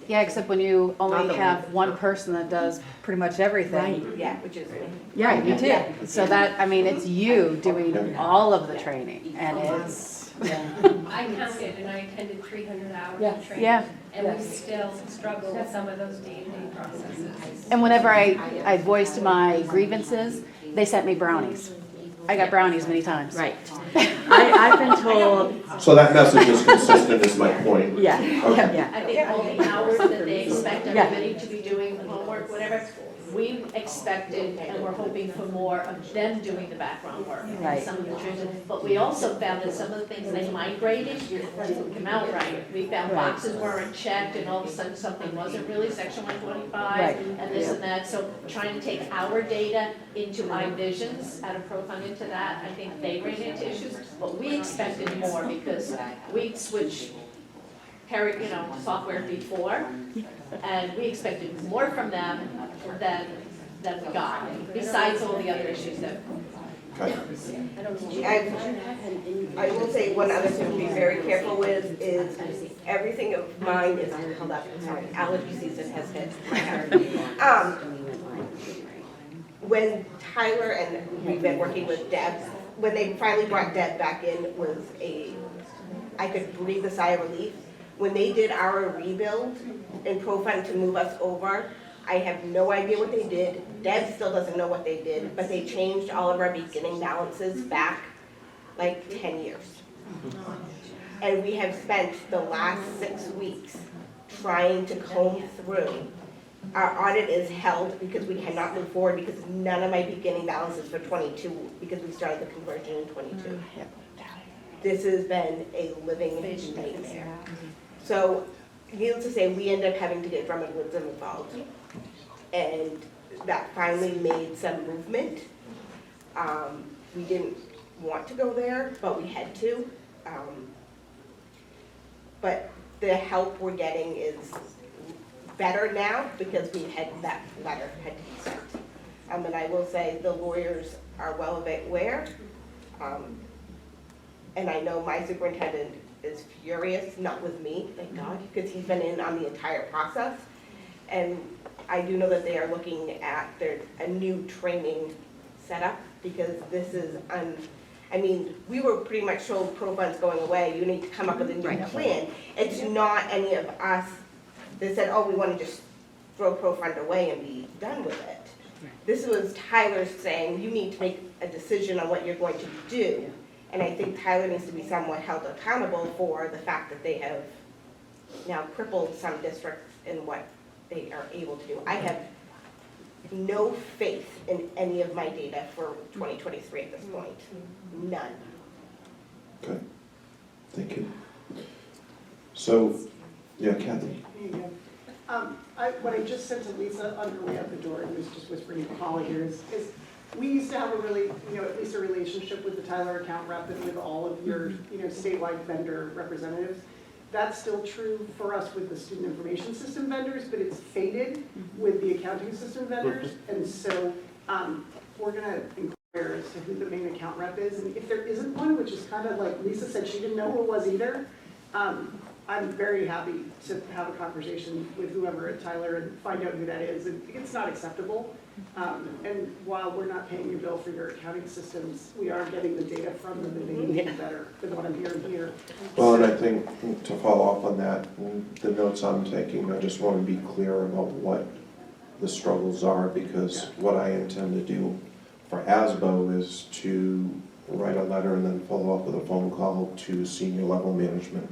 Yeah, except when you Not only the have one person that does pretty much everything. Right. Yeah, which is me. Yeah, you too. So that, it's you doing all of the training, and it's, I counted and I attended 300 hours of training. yeah. And we still struggle with some of those day-to-day processes. And whenever I voiced my grievances, they sent me brownies. I got brownies many times. Right. I've been told. So that message is consistent is my point. Yeah. Okay. Yeah. I think all the hours that they expect everybody to be doing the homework, whatever, we expected and we're hoping for more of them doing the background work. and Right. Some of the transition, but we also found that some of the things they migrated didn't come out right. We found boxes weren't checked and all of a sudden something wasn't really section 125 Right. and this and that. So trying to take our data into iVisions, add a profile into that, I think they ran into issues, but we expected more because we switched software before, and we expected more from them than we got, besides all the other issues that. And I will say one other thing to be very careful with is everything of mine is, hold up, sorry, allergy season has hit my heart. When Tyler and we've been working with Deb, when they finally brought Deb back in, was a I could breathe a sigh of relief. When they did our rebuild in ProFund to move us over, I have no idea what they did. Deb still doesn't know what they did, but they changed all of our beginning balances back like 10 years. And we have spent the last 6 weeks trying to comb through. Our audit is held because we cannot move forward because none of my beginning balances for 22, because we started the conversion in 22. This has been a living nightmare. So, needless to say, we end up having to get Drummond Woods involved. And that finally made some movement. We didn't want to go there, but we had to. But the help we're getting is better now because we had that letter had to be sent. And I will say the lawyers are well aware. And I know my superintendent is furious, not with me, thank God, because he's been in on the entire process. And I do know that they are looking at a new training setup because this is I mean, we were pretty much told ProFund's going away, you need to come up with a new plan. It's not any of us that said, oh, we want to just throw ProFund away and be done with it. This was Tyler saying, you need to make a decision on what you're going to do. And I think Tyler needs to be somewhat held accountable for the fact that they have now crippled some districts in what they are able to do. I have no faith in any of my data for 2023 at this point. None. Okay, thank you. So, yeah, Kathy. What I just said to Lisa on her way out the door, and was just whispering to Paula here, is we used to have a really, at least a relationship with the Tyler account rep and with all of your, statewide vendor representatives. That's still true for us with the student information system vendors, but it's faded with the accounting system vendors. And so we're gonna inquire as to who the main account rep is. And if there isn't one, which is kind of like Lisa said, she didn't know who it was either, I'm very happy to have a conversation with whoever at Tyler and find out who that is. It's not acceptable. And while we're not paying your bill for your accounting systems, we are getting the data from them and they need to be better than what I'm hearing here. Well, and I think to follow up on that, the notes I'm taking, I just want to be clear about what the struggles are, because what I intend to do for MeASBO is to write a letter and then follow up with a phone call to senior level management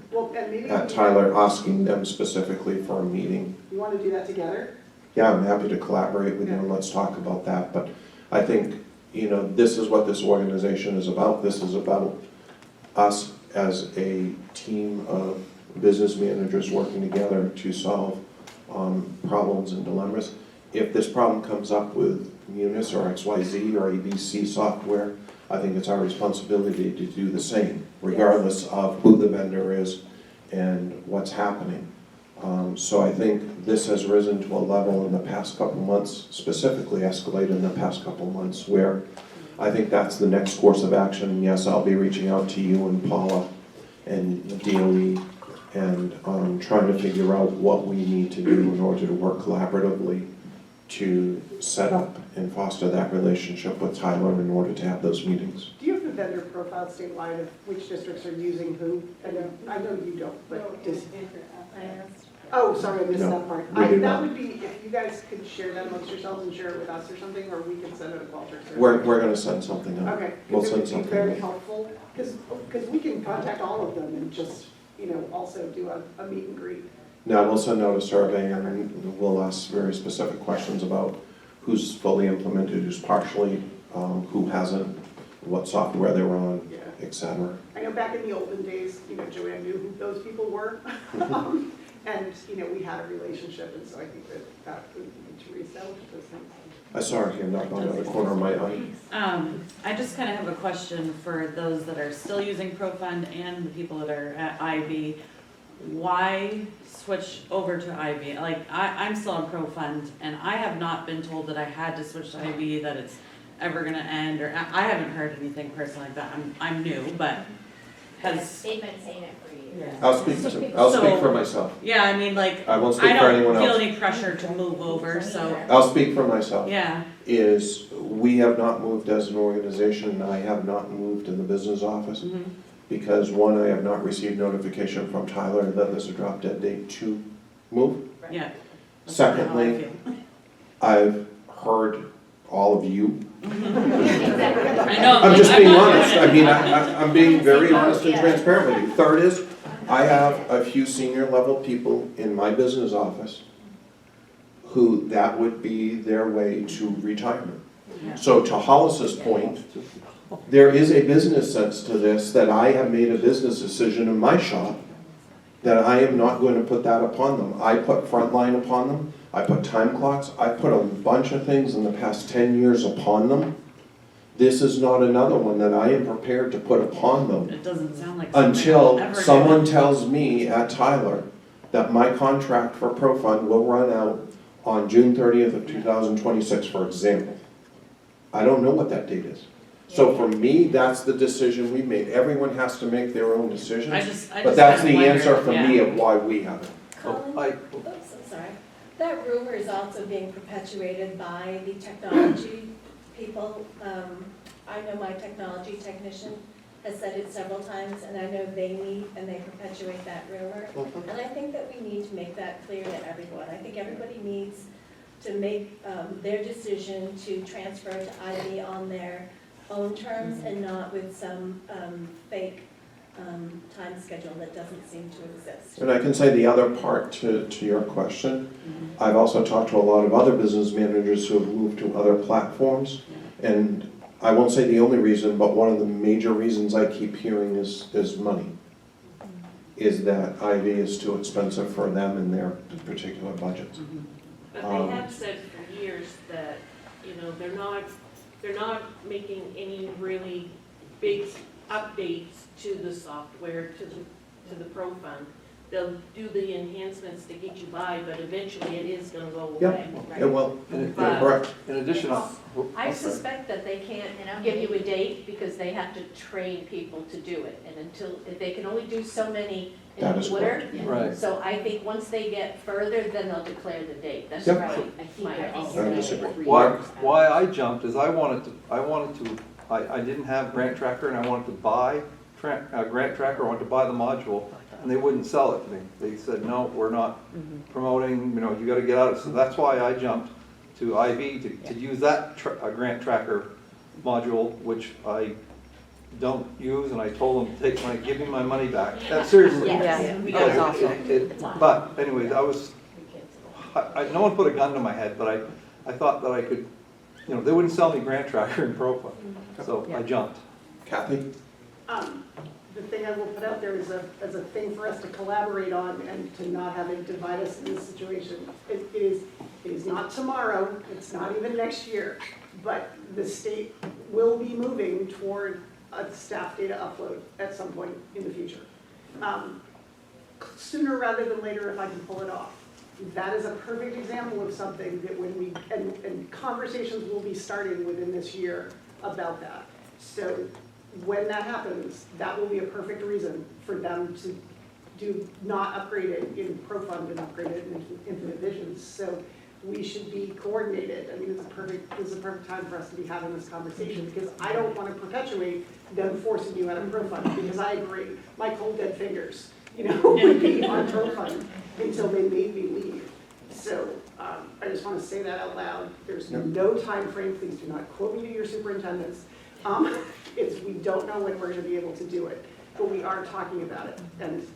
at Tyler, asking them specifically for a meeting. You want to do that together? Yeah, I'm happy to collaborate with you and let's talk about that. But I think, this is what this organization is about. This is about us as a team of business managers working together to solve problems and dilemmas. If this problem comes up with Munis or XYZ or ABC software, I think it's our responsibility to do the same, regardless of who the vendor is and what's happening. So I think this has risen to a level in the past couple months, specifically escalated in the past couple months, where I think that's the next course of action. Yes, I'll be reaching out to you and Paula and DOE and trying to figure out what we need to do in order to work collaboratively to set up and foster that relationship with Tyler in order to have those meetings. Do you have the vendor profile statewide of which districts are using who? I know you don't, but just. Oh, sorry, I missed that part. That would be, if you guys could share that amongst yourselves and share it with us or something, or we could send it to Walter. We're going to send something out. Okay. We'll send something. It would be very helpful, because we can contact all of them and just, also do a meet and greet. Now, we'll send out a survey and we'll ask very specific questions about who's fully implemented, who's partially, who hasn't, what software they're on, etc. I know back in the olden days, Joanne knew who those people were. And, we had a relationship, and so I think that would need to reestablish those things. I saw her hand up on the corner of my eye. I just kind of have a question for those that are still using ProFund and the people that are at IB. Why switch over to IB? Like, I'm still on ProFund, and I have not been told that I had to switch to IB, that it's ever going to end, or I haven't heard anything personally like that. I'm new, but they've been saying it for years. I'll speak for myself. Yeah, I mean, like, I won't speak for anyone else. I don't feel any pressure to move over, so. I'll speak for myself. Yeah. We have not moved as an organization, and I have not moved in the business office. because one, I have not received notification from Tyler that there's a drop dead date to move. Yeah. Secondly, I've heard all of you. I know. I'm just being honest. I mean, I I'm being very honest and transparent with you. Third is, I have a few senior level people in my business office who that would be their way to retirement. So to Hollis's point, there is a business sense to this, that I have made a business decision in my shop that I am not going to put that upon them. I put frontline upon them. I put time clocks. I put a bunch of things in the past 10 years upon them. This is not another one that I am prepared to put upon them It doesn't sound like something I'll until ever do. someone tells me at Tyler that my contract for ProFund will run out on June 30th of 2026, for example. I don't know what that date is. So for me, that's the decision we made. Everyone has to make their own decisions. But that's the answer for me of why we have it. Colin, oops, I'm sorry. That rumor is also being perpetuated by the technology people. I know my technology technician has said it several times, and I know they meet and they perpetuate that rumor. And I think that we need to make that clear to everyone. I think everybody needs to make their decision to transfer to IB on their own terms and not with some fake time schedule that doesn't seem to exist. And I can say the other part to your question, I've also talked to a lot of other business managers who have moved to other platforms. And I won't say the only reason, but one of the major reasons I keep hearing is money. Is that IV is too expensive for them and their particular budgets. But they have said for years that, you know, they're not making any really big updates to the software, to the Pro Fund. They'll do the enhancements to get you by, but eventually it is gonna go away. Yeah, well, But correct. In addition, I suspect that they can't give you a date because they have to train people to do it. And until, they can only do so many in That a is quarter. correct. Right. So I think once they get further, then they'll declare the date. That's Yep. right. I disagree. why I jumped is I didn't have Grant Tracker and I wanted to buy Grant Tracker, I wanted to buy the module, and they wouldn't sell it to me. They said, no, we're not promoting, you know, you gotta get out of it. So that's why I jumped to IV to use that Grant Tracker module, which I don't use, and I told them, give me my money back. Seriously. Yes. Because That was awesome. But anyways, no one put a gun to my head, but I thought that I could, you know, they wouldn't sell me Grant Tracker and ProFund, so I jumped. Kathy? The thing I will put out there as a thing for us to collaborate on and to not have it divide us in this situation. It is not tomorrow, it's not even next year, but the state will be moving toward a staff data upload at some point in the future. Sooner rather than later if I can pull it off. That is a perfect example of something that when we, and conversations will be starting within this year about that. So when that happens, that will be a perfect reason for them to not upgrade it in ProFund and upgrade it in Infinite Visions. So we should be coordinated. I mean, this is a perfect time for us to be having this conversation because I don't want to perpetuate them forcing you out of ProFund because I agree, my cold dead fingers, you know, would be on ProFund until they made me leave. So I just want to say that out loud. There's no time frame. Please do not quote me to your superintendents. We don't know when we're going to be able to do it, but we are talking about it. And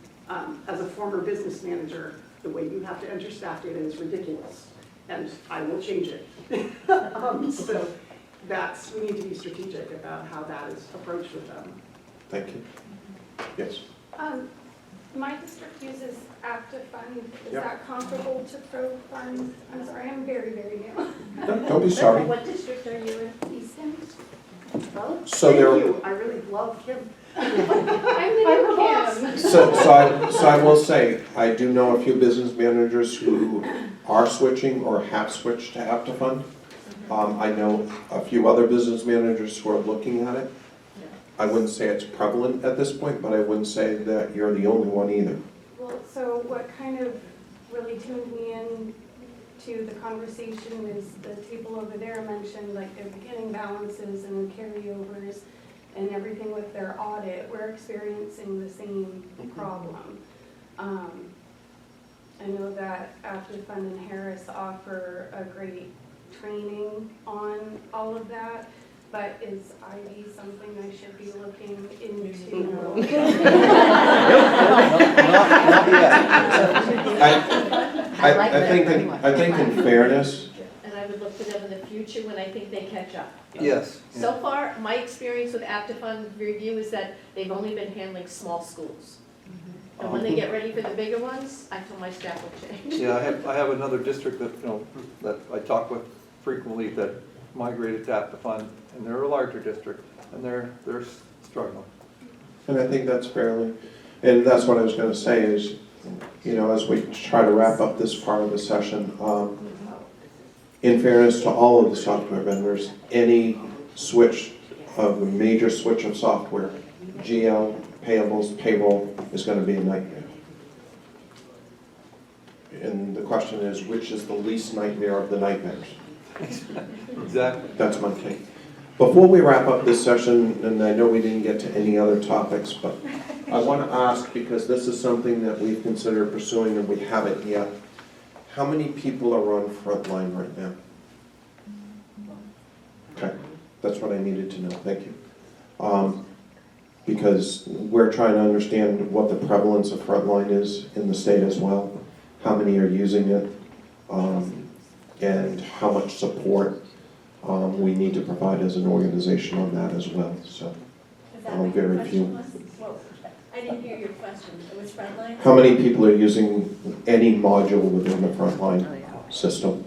as a former business manager, the way you have to enter staff data is ridiculous, and I will change it. So we need to be strategic about how that is approached with them. Thank you. Yes? My district uses ActiveFund. Is Yep. that comparable to ProFund? I'm sorry, I'm very, very new. Don't be sorry. What district are you in? Easton? Well, So thank there- you. I really love Kim. I'm the new Kim. So I will say, I do know a few business managers who are switching or have switched to AptiFund. I know a few other business managers who are looking at it. I wouldn't say it's prevalent at this point, but I wouldn't say that you're the only one either. Well, so what kind of really tuned me in to the conversation is the table over there mentioned like their beginning balances and carryovers. and everything with their audit, we're experiencing the same problem. I know that Active Fund and Harris offer a great training on all of that, but is ID something I should be looking into? Not yet. I think in fairness, And I would look to them in the future when I think they catch up. Yes. So far, my experience with Active Fund Review is that they've only been handling small schools. And when they get ready for the bigger ones, I tell my staff will change. Yeah, I have another district that, that I talk with frequently that migrated to Active Fund, and they're a larger district, and they're struggling. and I think that's fairly, and that's what I was gonna say is, as we try to wrap up this part of the session, in fairness to all of the software vendors, any switch of a major switch of software, GL, payables, payroll, is gonna be a nightmare. And the question is, which is the least nightmare of the nightmares? Exactly. That's my take. Before we wrap up this session, and I know we didn't get to any other topics, but I want to ask, because this is something that we've considered pursuing and we haven't yet, how many people are on Frontline right now? Okay, that's what I needed to know, thank you. Because we're trying to understand what the prevalence of Frontline is in the state as well, how many are using it, and how much support we need to provide as an organization on that as well, so. Is that what your Very question few. was? Whoa, I didn't hear your question. It was Frontline? How many people are using any module within the Frontline system?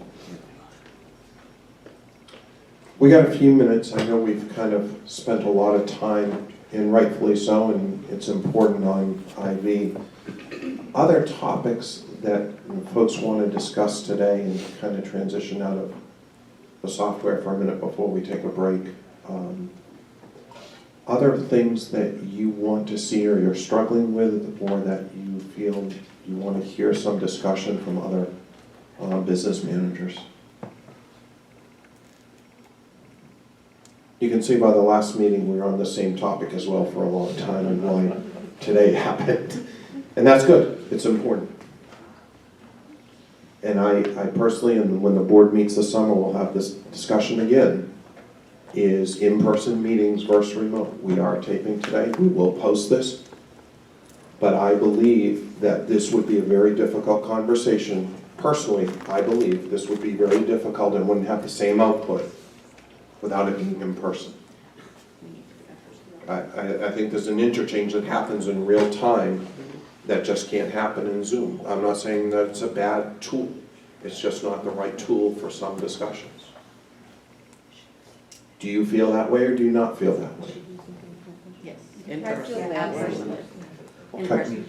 We got a few minutes. I know we've kind of spent a lot of time, and rightfully so, and it's important on IV. Other topics that folks want to discuss today and kind of transition out of the software for a minute before we take a break. Other things that you want to see or you're struggling with, or that you feel you want to hear some discussion from other business managers. You can see by the last meeting we were on the same topic as well for a long time and why today happened. And that's good, it's important. And I personally, and when the board meets this summer, we'll have this discussion again, is in-person meetings versus remote. We are taping today, we will post this. But I believe that this would be a very difficult conversation. Personally, I believe this would be very difficult and wouldn't have the same output without it being in person. I think there's an interchange that happens in real time that just can't happen in Zoom. I'm not saying that it's a bad tool. It's just not the right tool for some discussions. Do you feel that way or do you not feel that way? Yes. In person. Absolutely. In Okay. person.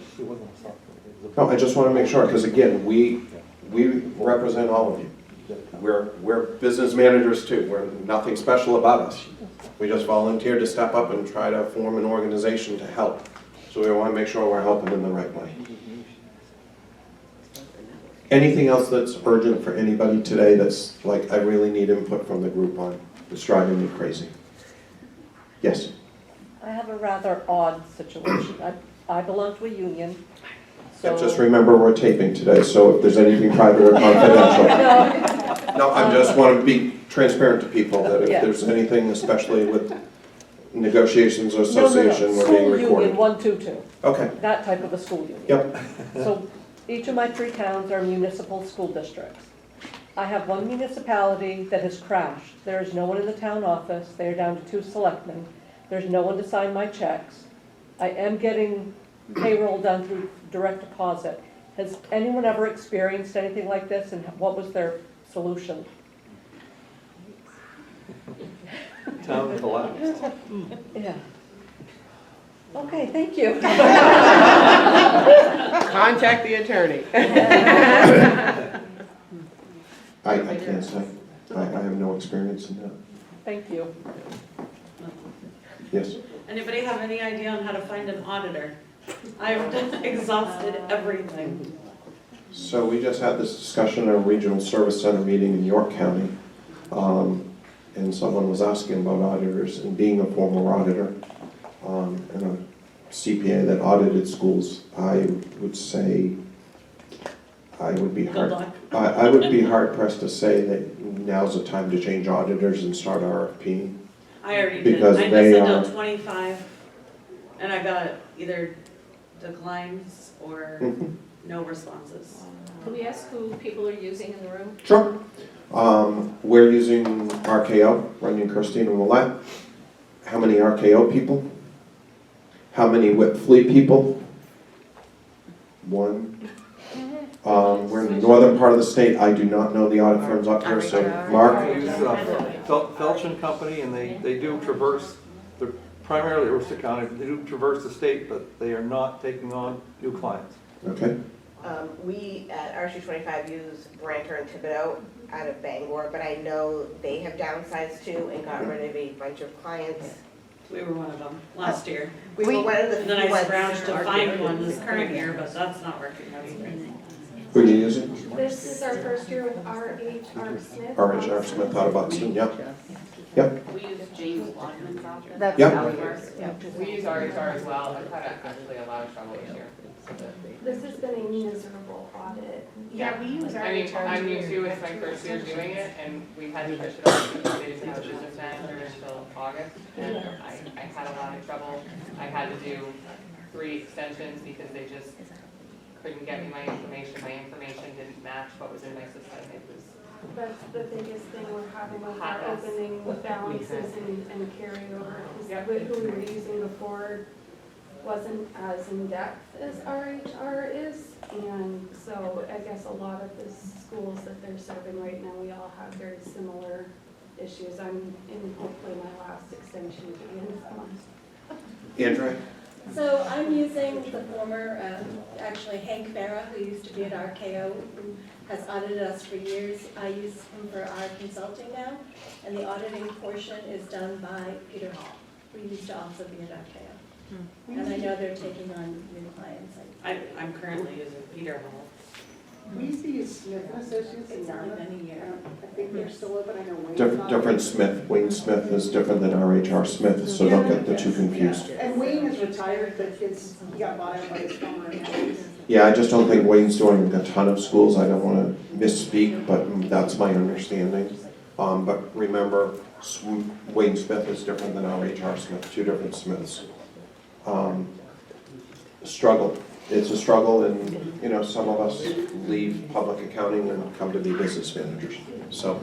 No, I just want to make sure, because again, we represent all of you. We're business managers too. We're nothing special about us. We just volunteered to step up and try to form an organization to help. So we want to make sure we're helping in the right way. Anything else that's urgent for anybody today that's like, I really need input from the group on, it's driving me crazy? Yes? I have a rather odd situation. I belong to a union, so. Just remember we're taping today, so if there's anything private or confidential. No, I just want to be transparent to people that if there's anything, especially with negotiations or association, we're being recorded. School union 122. Okay. That type of a school union. Yep. So each of my 3 towns are municipal school districts. I have one municipality that has crashed. There is no one in the town office. They are down to 2 selectmen. There's no one to sign my checks. I am getting payroll done through direct deposit. Has anyone ever experienced anything like this, and what was their solution? Town collapsed. Yeah. Okay, thank you. Contact the attorney. I can't say. I have no experience in that. Thank you. Yes? Anybody have any idea on how to find an auditor? I've exhausted everything. So we just had this discussion at a regional service center meeting in York County. And someone was asking about auditors and being a former auditor. and a CPA that audited schools, I would say I would be Good luck. I would be hard pressed to say that now's the time to change auditors and start RFPing. I already did. Because I just they sent are- out 25, and I got either declines or no responses. Can we ask who people are using in the room? Sure. We're using RKO, Runyon, Christine, and Willette. How many RKO people? How many Whip Fleet people? One. We're in the northern part of the state. I do not know the audit firms up here, so Mark? I use Felch and Company, and they do traverse, they're primarily Aroostook County, but they do traverse the state, but they are not taking on new clients. Okay. We at RC 25 use Branter and Thibodeau out of Bangor, but I know they have downsized too and got rid of a bunch of clients. We were one of them last year. We were one of the And then few I ones scrounged to that find are one this current year, but that's not working out either. Who are you using? This is our first year with R.H.R. Smith. R.H.R. Smith out of Buxton, yep. Yep. We use James Lockman's office. That's Yep. how it works. We use RHR as well. I've had actually a lot of trouble this year. This has been a miserable audit. Yeah, we use I mean, RHR. I'm new too, it's my first year doing it, and we had to push it off because they didn't have a business manager until August, and I had a lot of trouble. I had to do 3 extensions because they just couldn't get me my information. My information didn't match what was in my system. It was That's the biggest thing we're having with Hot our mess. opening balances and carryover. Yep. Who we were using before wasn't as in-depth as RHR is. And so I guess a lot of the schools that they're serving right now, we all have very similar issues. I'm in hopefully my last extension at the end of the month. Andrea? So I'm using the former, actually Hank Farah, who used to be at RKO, who has audited us for years. I use him for our consulting now, and the auditing portion is done by Peter Hall, who used to also be at RKO. And I know they're taking on new clients. I'm currently using Peter Hall. We used to use Smith and Associates in It's only Yarmouth. been a year. I think they're still open, I know Wayne's not. Different Smith. Wayne Smith is different than R.H.R. Smith, so don't get the two confused. And Wayne is retired, but he got bought out by his former employees. Yeah, I just don't think Wayne's doing a ton of schools. I don't want to misspeak, but that's my understanding. But remember, Wayne Smith is different than R.H.R. Smith, two different Smiths. Struggle. It's a struggle, and you know, some of us leave public accounting and come to be business managers. So,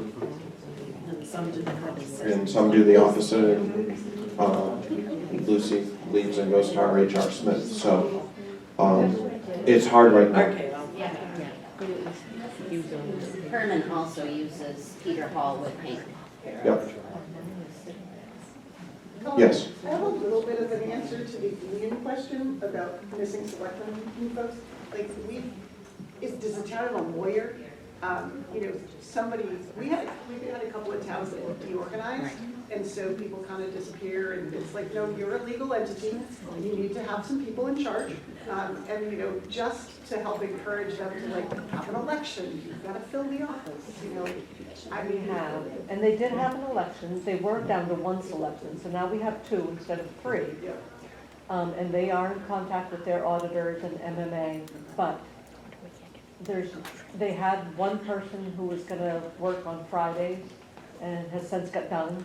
And some do the opposite. and some do the opposite. And Lucy leaves and goes to R.H.R. Smith. So, it's hard right now. Yeah. Herman also uses Peter Hall with Hank. Yep. Yes. I have a little bit of an answer to the union question about missing selectmen folks. Like, does the town have a lawyer? You know, we've had a couple of towns that were deorganized, and so people kind of disappear, and it's like, no, you're a legal entity, and you need to have some people in charge. And, you know, just to help encourage them to like have an election, you've got to fill the office, you know. We have, and they did have an election, they were down to 1 selection, so now we have 2 instead of 3. And they are in contact with their auditors and MMA, but they had one person who was gonna work on Fridays and has since got done.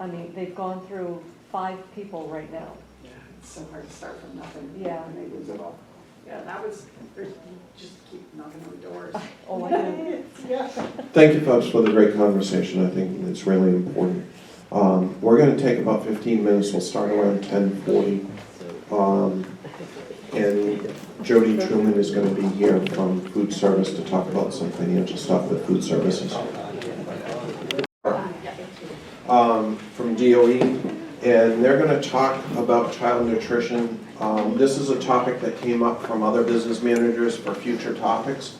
I mean, they've gone through 5 people right now. It's so hard to start from nothing. Yeah. And they lose it all. Yeah, just keep knocking on doors. Oh, I do. Yeah. Thank you, folks, for the great conversation. I think it's really important. We're going to take about 15 minutes. We'll start around 10:40. And Jody Truman is going to be here from food service to talk about some financial stuff with food services. From DOE, and they're going to talk about child nutrition. This is a topic that came up from other business managers for future topics.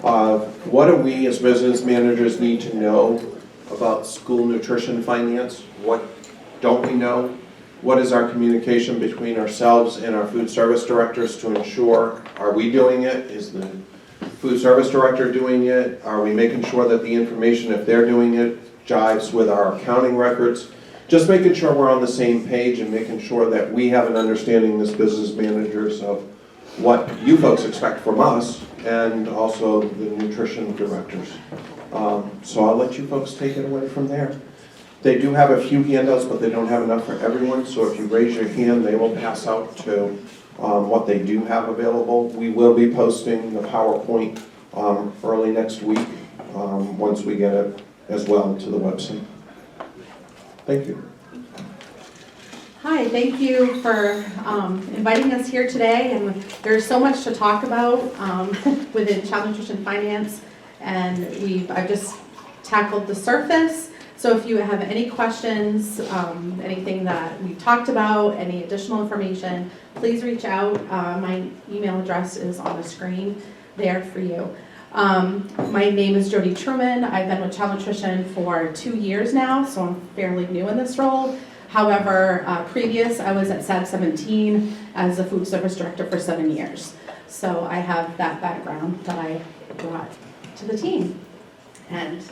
What do we as business managers need to know about school nutrition finance? What don't we know? What is our communication between ourselves and our food service directors to ensure, are we doing it? Is the food service director doing it? Are we making sure that the information, if they're doing it, jives with our accounting records? just making sure we're on the same page and making sure that we have an understanding as business managers of what you folks expect from us and also the nutrition directors. So I'll let you folks take it away from there. They do have a few handouts, but they don't have enough for everyone, so if you raise your hand, they will pass out to what they do have available. We will be posting the PowerPoint early next week, once we get it as well to the website. Thank you. Hi, thank you for inviting us here today, and there's so much to talk about within child nutrition finance, and I've just tackled the surface. So if you have any questions, anything that we talked about, any additional information, please reach out. My email address is on the screen there for you. My name is Jody Truman. I've been with Child Nutrition for 2 years now, so I'm fairly new in this role. However, previous, I was at SAD 17 as a food service director for 7 years. So I have that background that I brought to the team. And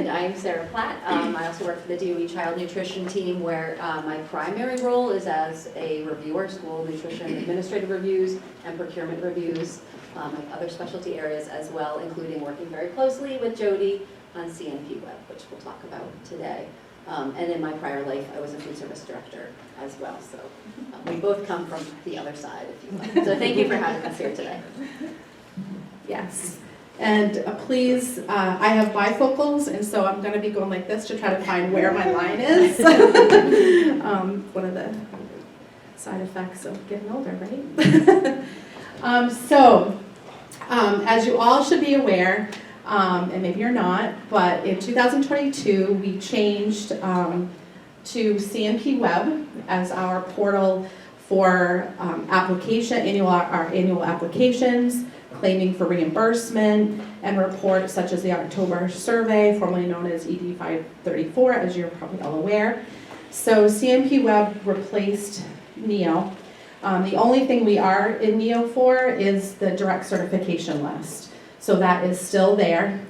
I'm Sarah Platt. I also work for the DOE Child Nutrition team, where my primary role is as a reviewer, school nutrition administrative reviews and procurement reviews. I have other specialty areas as well, including working very closely with Jody on CNP Web, which we'll talk about today. And in my prior life, I was a food service director as well. So we both come from the other side, if you will. So thank you for having us here today. yes. And please, I have bifocals, and so I'm going to be going like this to try to find where my line is. One of the side effects of getting older, right? As you all should be aware, and maybe you're not, but in 2022, we changed to CNP Web as our portal for our annual applications, claiming for reimbursement, and reports such as the October survey, formerly known as ED 534, as you're probably all aware. So CNP Web replaced NEO. The only thing we are in NEO for is the direct certification list. So that is still there.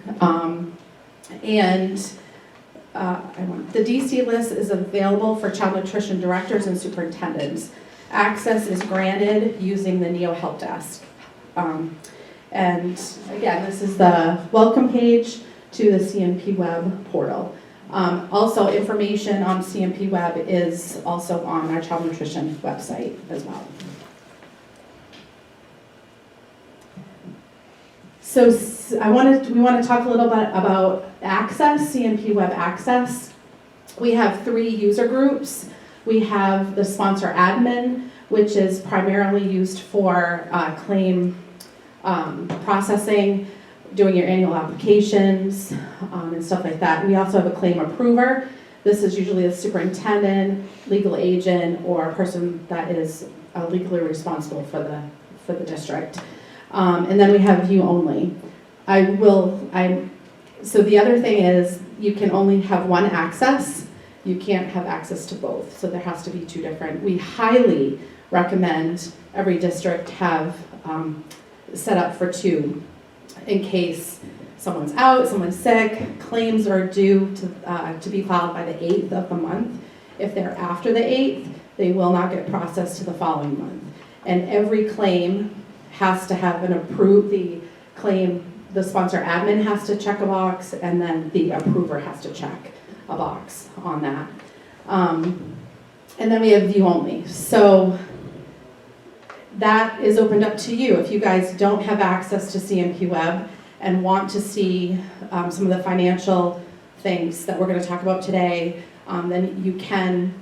The DC list is available for child nutrition directors and superintendents. Access is granted using the NEO help desk. And again, this is the welcome page to the CNP Web portal. Also, information on CNP Web is also on our child nutrition website as well. So we want to talk a little bit about access, CNP Web access. We have 3 user groups. We have the sponsor admin, which is primarily used for claim processing, doing your annual applications, and stuff like that. We also have a claim approver. This is usually a superintendent, legal agent, or a person that is legally responsible for the district. And then we have view only. So the other thing is you can only have one access. You can't have access to both. So there has to be 2 different. We highly recommend every district have set up for 2 in case someone's out, someone's sick, claims are due to be filed by the 8th of the month. If they're after the 8th, they will not get processed to the following month. And every claim has to have the sponsor admin has to check a box, and then the approver has to check a box on that. And then we have view only. So that is opened up to you. If you guys don't have access to CNP Web and want to see some of the financial things that we're going to talk about today, then you can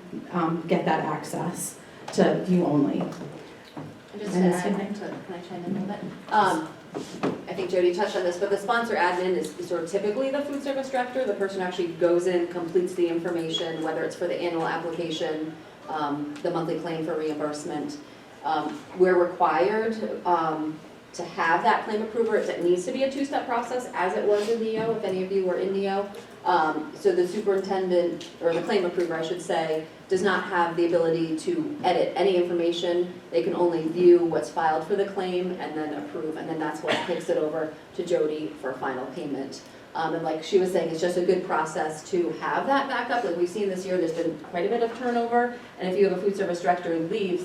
get that access to view only. Just to add, can I chime in a little bit? I think Jody touched on this, but the sponsor admin is sort of typically the food service director. The person who actually goes in, completes the information, whether it's for the annual application, the monthly claim for reimbursement. We're required to have that claim approver. It needs to be a 2-step process, as it was in NEO, if any of you were in NEO. So the superintendent, or the claim approver, I should say, does not have the ability to edit any information. They can only view what's filed for the claim and then approve, and then that's what kicks it over to Jody for final payment And like she was saying, it's just a good process to have that backup. Like we've seen this year, there's been quite a bit of turnover. And if you have a food service director who leaves,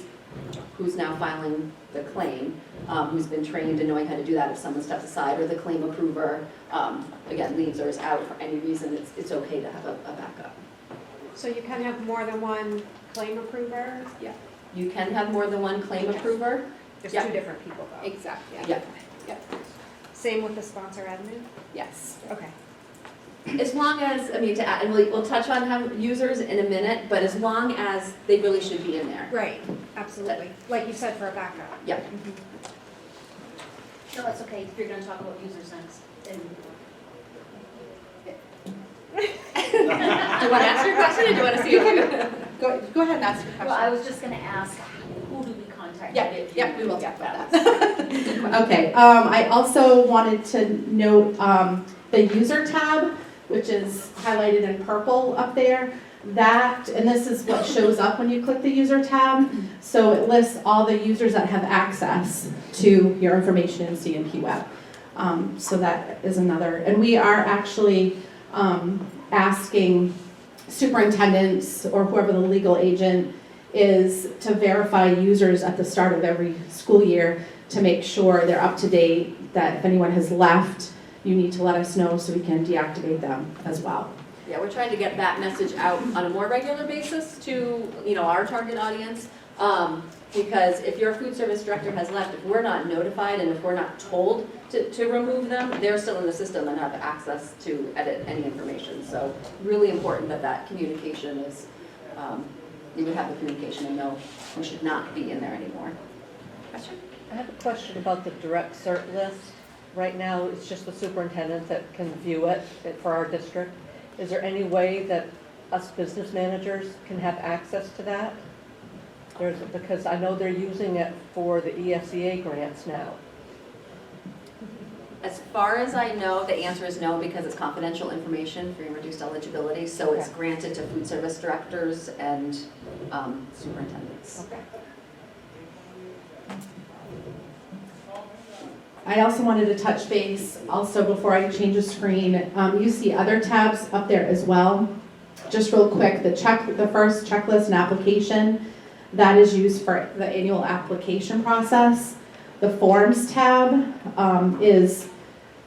who's now filing the claim, who's been trained in knowing how to do that if someone steps aside, or the claim approver, again, leaves or is out for any reason, it's okay to have a backup. So you can have more than one claim approver? Yeah. You can have more than one claim approver. There's Yeah. two different people though? Exactly, yeah. Yeah. Same with the sponsor admin? Yes. Okay. As long as, I mean, to add, and we'll touch on how users in a minute, but as long as they really should be in there. Right, absolutely. Like you said, for a backup. Yep. No, that's okay, if you're gonna talk about users next. Do you want to ask your question, or do you want to see if Go ahead and ask your question. Well, I was just gonna ask, who do we contact? Yeah, we will talk about that. Okay, I also wanted to note the user tab, which is highlighted in purple up there. That, and this is what shows up when you click the user tab. So it lists all the users that have access to your information in CNP Web. So that is another, and we are actually asking superintendents or whoever the legal agent is to verify users at the start of every school year to make sure they're up to date, that if anyone has left, you need to let us know so we can deactivate them as well. Yeah, we're trying to get that message out on a more regular basis to, our target audience. Because if your food service director has left, if we're not notified and if we're not told to remove them, they're still in the system and have access to edit any information. So really important that that communication is, you would have the communication and know we should not be in there anymore. Question? I have a question about the direct cert list. Right now, it's just the superintendent that can view it for our district. Is there any way that us business managers can have access to that? Because I know they're using it for the ESEA grants now. As far as I know, the answer is no, because it's confidential information for your reduced eligibility. So it's granted to food service directors and superintendents. Okay. I also wanted to touch base, also before I change the screen, you see other tabs up there as well. Just real quick, the first checklist and application, that is used for the annual application process. The forms tab is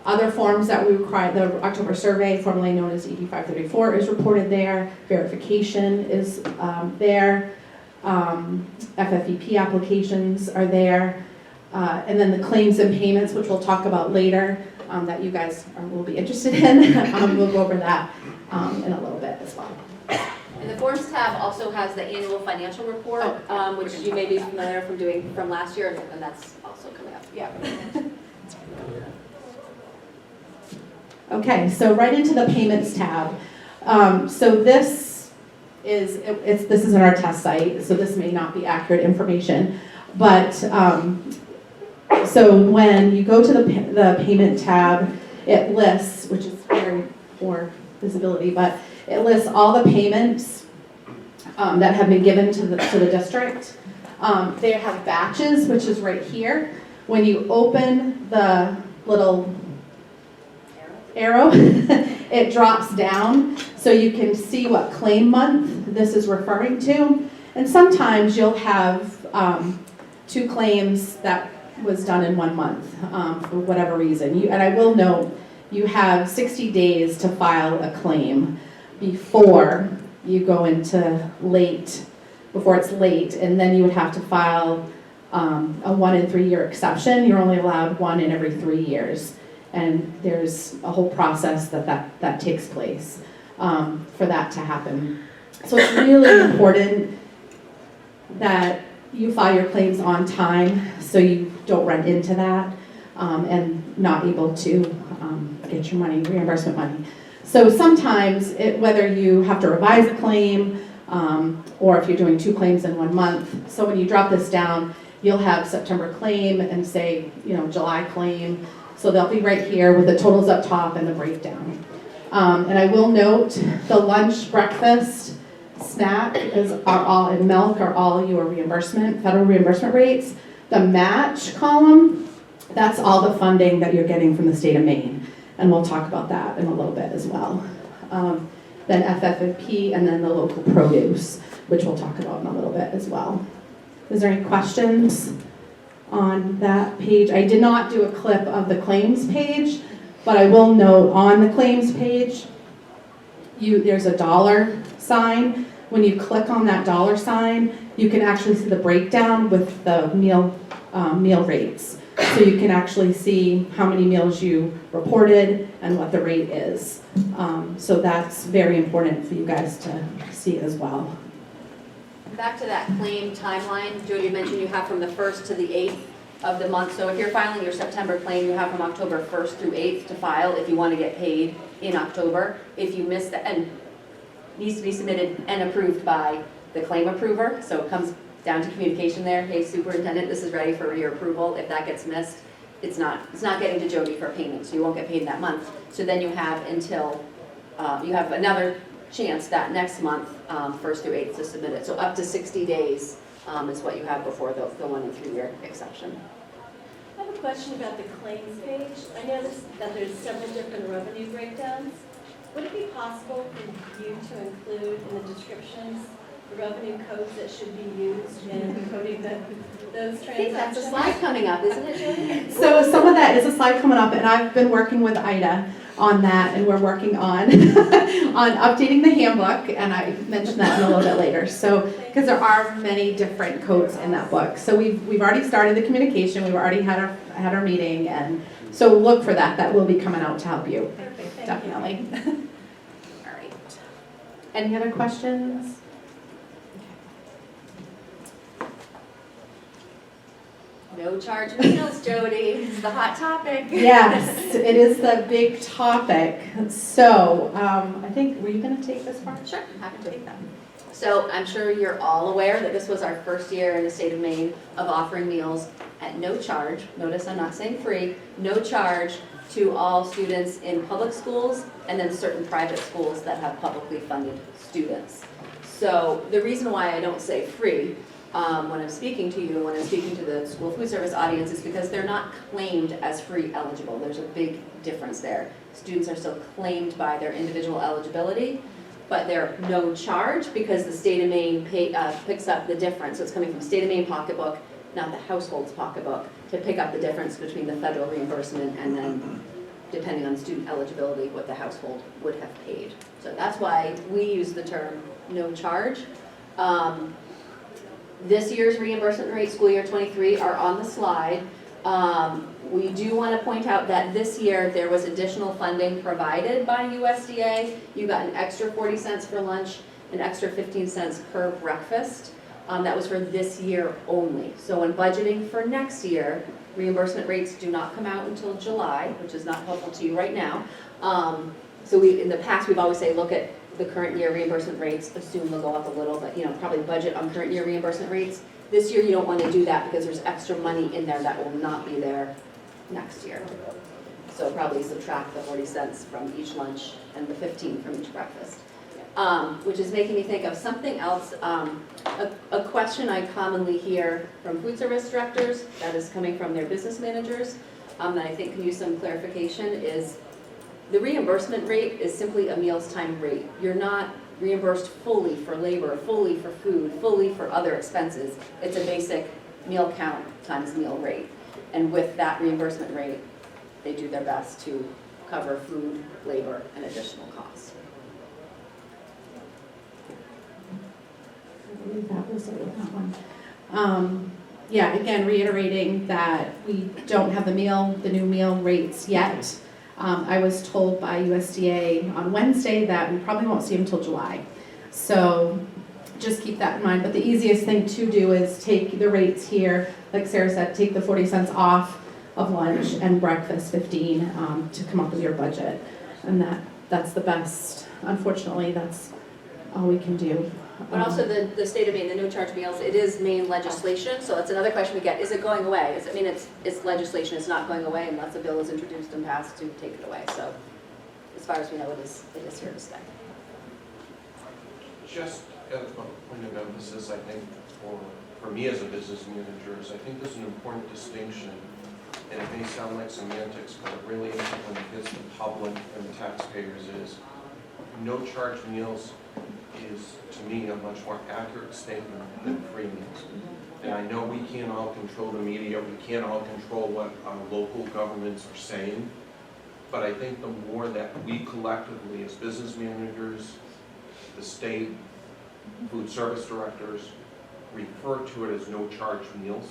other forms that we require. The October survey, formerly known as ED 534, is reported there. Verification is there. FFEP applications are there. And then the claims and payments, which we'll talk about later, that you guys will be interested in. We'll go over that in a little bit as well. And the Forms tab also has the annual financial report, which you may be familiar from last year, and that's also coming up. Yeah. Okay, so right into the payments tab. So this is in our test site, so this may not be accurate information, but so when you go to the payment tab, it lists, which is very poor visibility, but it lists all the payments that have been given to the district. They have batches, which is right here. When you open the little arrow, it drops down so you can see what claim month this is referring to. And sometimes you'll have 2 claims that was done in 1 month for whatever reason. And I will note, you have 60 days to file a claim before you go into before it's late, and then you would have to file a 1 in 3 year exception. You're only allowed 1 in every 3 years. And there's a whole process that takes place for that to happen. So it's really important that you file your claims on time so you don't run into that and not able to get your money, reimbursement money. So sometimes, whether you have to revise a claim or if you're doing 2 claims in 1 month, so when you drop this down, you'll have September claim and say, July claim. So they'll be right here with the totals up top and the breakdown. And I will note the lunch, breakfast, snack and milk are all your federal reimbursement rates. The match column, that's all the funding that you're getting from the state of Maine. and we'll talk about that in a little bit as well. Then FFP, and then the local produce, which we'll talk about in a little bit as well. Is there any questions on that page? I did not do a clip of the claims page, but I will note on the claims page, there's a dollar sign. When you click on that dollar sign, you can actually see the breakdown with the meal rates. So you can actually see how many meals you reported and what the rate is. So that's very important for you guys to see as well. Back to that claim timeline, Jody mentioned you have from the 1st to the 8th of the month. So if you're filing your September claim, you have from October 1st through 8th to file if you want to get paid in October. If you miss that, and needs to be submitted and approved by the claim approver. So it comes down to communication there. Hey, superintendent, this is ready for your approval. If that gets missed, it's not getting to Jody for payment, so you won't get paid that month. So then you have until, you have another chance that next month, 1st through 8th to submit it. So up to 60 days is what you have before the 1 and 3 year exception. I have a question about the claims page. I noticed that there's several different revenue breakdowns. Would it be possible for you to include in the descriptions the revenue codes that should be used in coding those transactions? I think that's a slide coming up, isn't it, Jody? So some of that is a slide coming up, and I've been working with Ida on that, and we're working on on updating the handbook, and I mentioned that in a little bit later. So because there are many different codes in that book, so we've already started the communication. We've already had our meeting, and so look for that. That will be coming out to help you. Perfect, Definitely. All right. Any other questions? No charge meals, Jody. It's the hot topic. Yes, it is the big topic. So I think, were you going to take this part? Sure, I'm happy to take that. So I'm sure you're all aware that this was our first year in the state of Maine of offering meals at no charge. Notice I'm not saying free, no charge to all students in public schools and then certain private schools that have publicly funded students. So the reason why I don't say free when I'm speaking to you, when I'm speaking to the school food service audience, is because they're not claimed as free eligible. There's a big difference there. Students are still claimed by their individual eligibility, but they're no charge because the state of Maine picks up the difference. So it's coming from state of Maine pocketbook, not the household's pocketbook, to pick up the difference between the federal reimbursement and then, depending on student eligibility, what the household would have paid. So that's why we use the term no charge. This year's reimbursement rate, school year 23, are on the slide. We do want to point out that this year there was additional funding provided by USDA. You got an extra 40 cents for lunch, an extra 15 cents per breakfast. That was for this year only. So when budgeting for next year, reimbursement rates do not come out until July, which is not helpful to you right now. So in the past, we've always say, look at the current year reimbursement rates, assume they'll go up a little, but probably budget on current year reimbursement rates. This year you don't want to do that because there's extra money in there that will not be there next year. So probably subtract the 40 cents from each lunch and the 15 from each breakfast. Which is making me think of something else. A question I commonly hear from food service directors that is coming from their business managers that I think can use some clarification is the reimbursement rate is simply a meals time rate. You're not reimbursed fully for labor, fully for food, fully for other expenses. It's a basic meal count times meal rate. And with that reimbursement rate, they do their best to cover food, labor, and additional costs. I believe that was it with that one. Yeah, again, reiterating that we don't have the new meal rates yet. I was told by USDA on Wednesday that we probably won't see them until July. So just keep that in mind. But the easiest thing to do is take the rates here, like Sarah said, take the 40 cents off of lunch and breakfast 15 to come up with your budget. And that's the best. Unfortunately, that's all we can do. But also the state of Maine, the no charge meals, it is Maine legislation, so that's another question we get. Is it going away? It's legislation, it's not going away unless a bill is introduced and passed to take it away. So as far as we know, it is here to stay. Just as a point of emphasis, I think, for me as a business manager, is I think there's an important distinction and it may sound like semantics, but it really isn't when it hits the public and the taxpayers is, no charge meals is, to me, a much more accurate statement than free meals. And I know we can't all control the media, we can't all control what our local governments are saying, but I think the more that we collectively, as business managers, the state, food service directors, refer to it as no charge meals,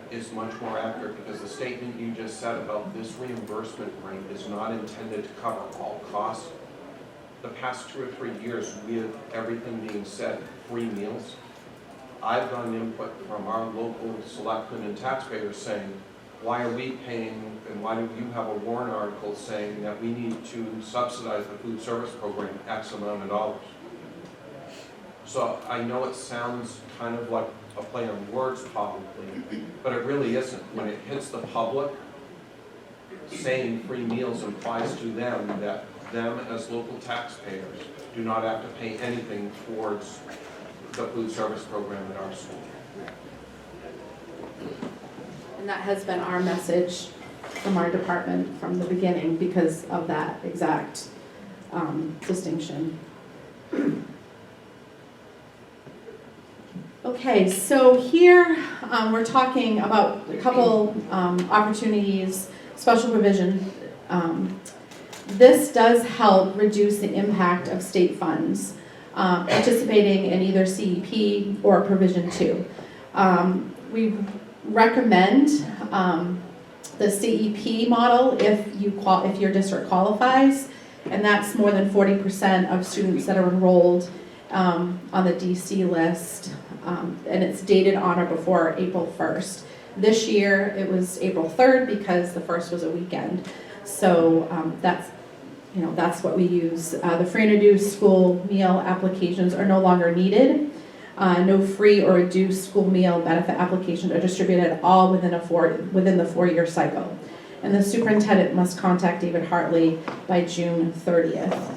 is much more accurate, because the statement you just said about this reimbursement rate is not intended to cover all costs. The past 2 or 3 years, with everything being said, free meals, I've gotten input from our local selectmen and taxpayers saying, why are we paying, and why do you have a warrant article saying that we need to subsidize the food service program X amount of dollars? So I know it sounds kind of like a play on words probably, but it really isn't. When it hits the public, saying free meals implies to them that them as local taxpayers do not have to pay anything towards the food service program at our school. And that has been our message from our department from the beginning because of that exact distinction. Okay, so here we're talking about a couple opportunities, special provision. This does help reduce the impact of state funds participating in either CEP or Provision 2. We recommend the CEP model if your district qualifies, and that's more than 40% of students that are enrolled on the DC list, and it's dated on or before April 1st. This year it was April 3rd because the 1st was a weekend. So that's what we use. The free and reduced school meal applications are no longer needed. No free or reduced school meal benefit applications are distributed at all within the 4-year cycle. And the superintendent must contact David Hartley by June 30th.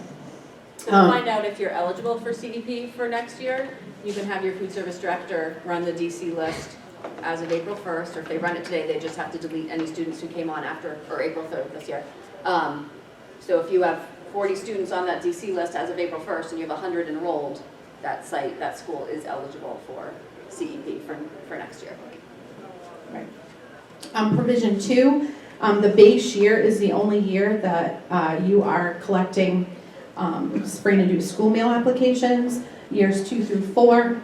To find out if you're eligible for CEP for next year, you can have your food service director run the DC list as of April 1st, or if they run it today, they just have to delete any students who came on after, or April 3rd this year. So if you have 40 students on that DC list as of April 1st and you have 100 enrolled, that school is eligible for CEP for next year. Right. Provision 2, the base year is the only year that you are collecting free and reduced school meal applications. Years 2 through 4,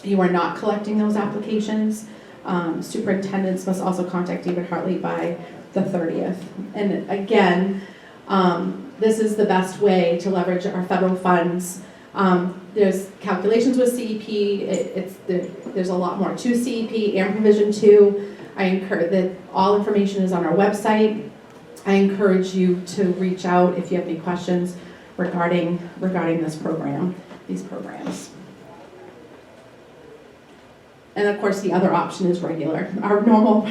you are not collecting those applications. Superintendents must also contact David Hartley by the 30th. And again, this is the best way to leverage our federal funds. There's calculations with CEP. There's a lot more to CEP and Provision 2. I encourage that all information is on our website. I encourage you to reach out if you have any questions regarding this program, these programs. And of course, the other option is regular. Our normal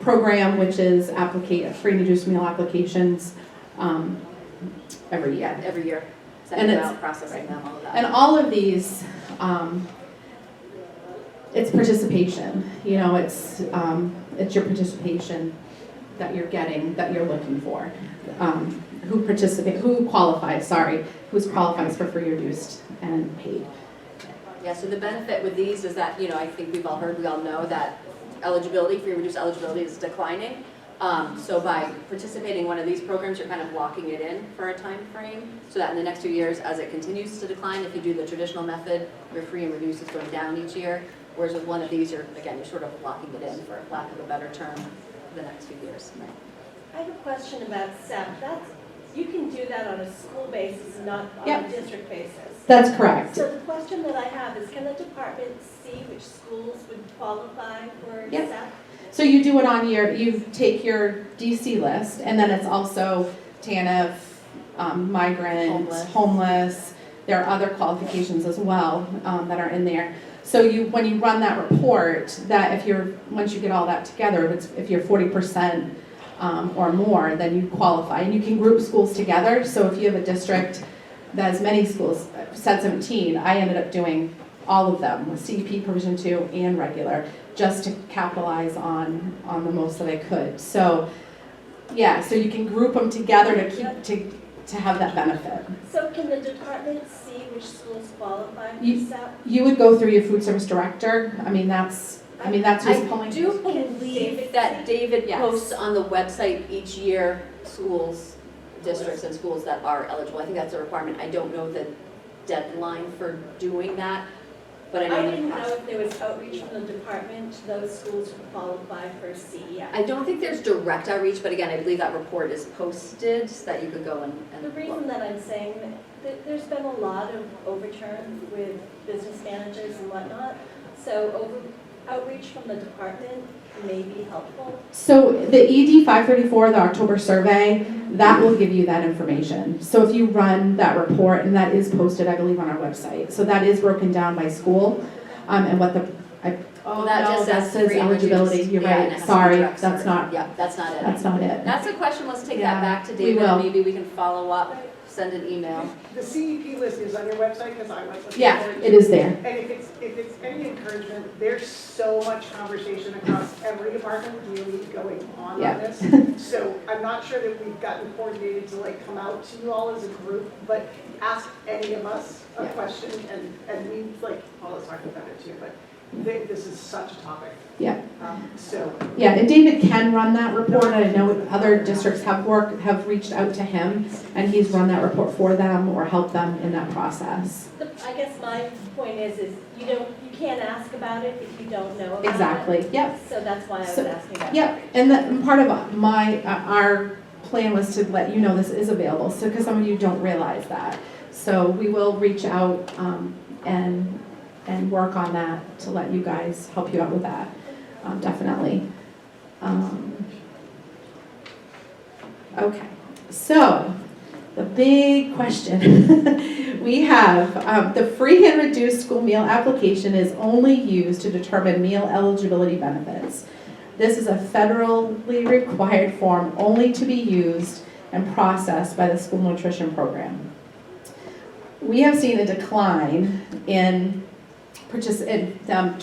program, which is free and reduced meal applications every year. Every year, sending them out, processing them, all of that. And all of these, it's participation. You know, it's your participation that you're getting, that you're looking for. Who qualifies for free, reduced, and paid. Yeah, so the benefit with these is that, I think we all know that eligibility, free and reduced eligibility is declining. So by participating in one of these programs, you're kind of locking it in for a time frame, so that in the next 2 years, as it continues to decline, if you do the traditional method, your free and reduced is going down each year. Whereas with one of these, you're sort of locking it in, for lack of a better term, for the next few years. Right. I have a question about SEP. You can do that on a school basis, not on a district basis. That's correct. So the question that I have is, can the department see which schools would qualify for SEP? So you do it you take your DC list, and then it's also TANF, migrant, homeless. There are other qualifications as well that are in there. So when you run that report, once you get all that together, if you're 40% or more, then you qualify. And you can group schools together. So if you have a district that has many schools, said 17, I ended up doing all of them, with CEP provision 2 and regular, just to capitalize on the most that I could. So, yeah, so you can group them together to keep, to have that benefit. So can the department see which schools qualify for SEP? You would go through your food service director. I mean, that's who's pulling. I do believe that David posts on the website each year schools, districts and schools that are eligible. I think that's a requirement. I don't know the deadline for doing that, but I know I in didn't the know past. if there was outreach from the department to those schools who qualify for CEF. I don't think there's direct outreach, but again, I believe that report is posted so that you could go and The reason look. that I'm saying that there's been a lot of overturn with business managers and whatnot, so outreach from the department may be helpful. So the ED 534, the October survey, that will give you that information. So if you run that report, and that is posted, I believe, on our website. So that is broken down by school, and what the, That just that says free eligibility, introduced- you're yeah, and right, it has to be sorry, direct that's survey. not, Yeah, that's not it. that's not it. That's a question, let's take Yeah, that back to we David, will. and maybe we can follow up, send an email. The CEP list is on your website, because I went looking Yeah, for it. it is there. And if it's any encouragement, there's so much conversation across every department really going on Yeah. this. So I'm not sure that we've gotten coordinated to like come out to you all as a group, but ask any of us a question, and we, like, Paula's talking about it too, but this is such a topic. Yeah. So. Yeah, and David can run that report, and I know other districts have reached out to him, and he's run that report for them or helped them in that process. I guess my point is you can't ask about it if you don't know about it. Exactly, yep. So that's why I was So, asking about it. yep, and part of our plan was to let you know this is available, so, because some of you don't realize that. So we will reach out and work on that to let you guys, help you out with that, definitely. Okay, so the big question we have, the free and reduced school meal application is only used to determine meal eligibility benefits. This is a federally required form only to be used and processed by the school nutrition program. We have seen a decline in them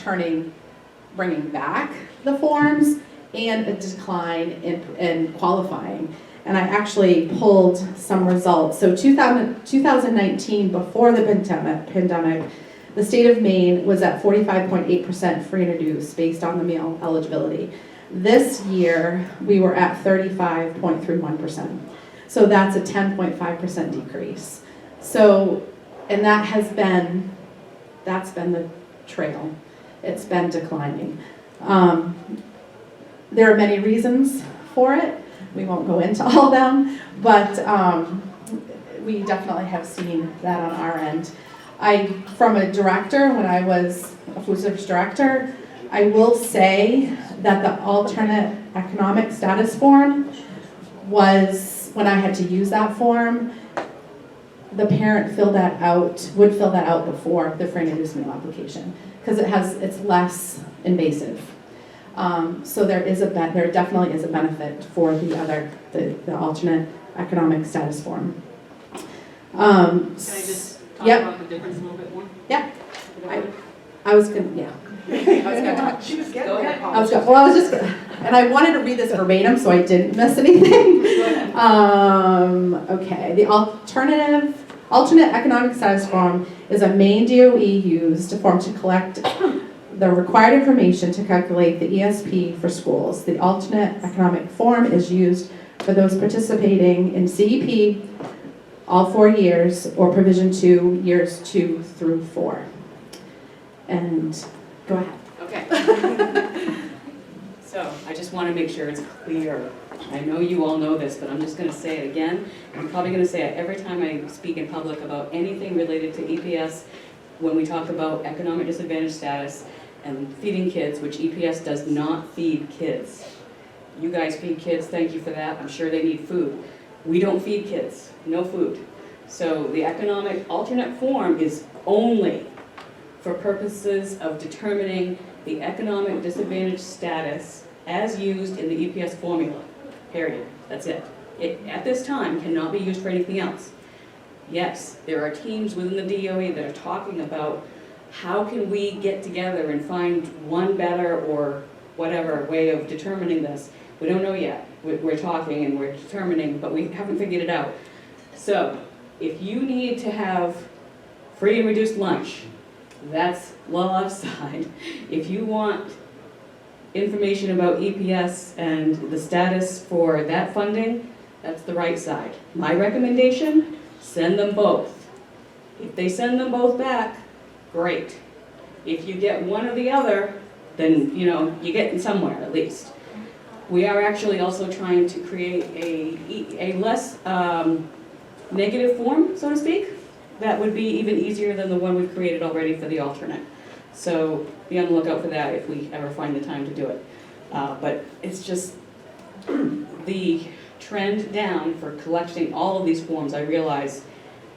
bringing back the forms, and a decline in qualifying. And I actually pulled some results. So 2019, before the pandemic, the state of Maine was at 45.8% free and reduced based on the meal eligibility. This year, we were at 35.31%. So that's a 10.5% decrease. So, and that's been the trail. It's been declining. There are many reasons for it. We won't go into all of them, but we definitely have seen that on our end. From a director, when I was a food service director, I will say that the alternate economic status form was, when I had to use that form, the parent would fill that out before the free and reduced meal application, because it's less invasive. So there definitely is a benefit for the alternate economic status form. Can I just talk about the difference a little bit more? Yeah. I was gonna, yeah. She was getting Go there. ahead. And I wanted to read this verbatim so I didn't miss anything. Okay, the alternate economic status form is a Maine DOE used form to collect the required information to calculate the ESP for schools. The alternate economic form is used for those participating in CEP all 4 years or provision 2, years 2 through 4. And go ahead. Okay. So I just want to make sure it's clear. I know you all know this, but I'm just going to say it again. I'm probably going to say it every time I speak in public about anything related to EPS when we talk about economic disadvantage status and feeding kids, which EPS does not feed kids. You guys feed kids, thank you for that. I'm sure they need food. We don't feed kids, no food. So the economic alternate form is only for purposes of determining the economic disadvantage status as used in the EPS formula, period. That's it. It, at this time, cannot be used for anything else. Yes, there are teams within the DOE that are talking about how can we get together and find one better or whatever way of determining this? We don't know yet. We're talking and we're determining, but we haven't figured it out. So if you need to have free and reduced lunch, that's law offside. If you want information about EPS and the status for that funding, that's the right side. My recommendation, send them both. If they send them both back, great. If you get one or the other, then you're getting somewhere at least. We are actually also trying to create a less negative form, so to speak, that would be even easier than the one we've created already for the alternate. So be on the lookout for that if we ever find the time to do it. But it's just the trend down for collecting all of these forms, I realize,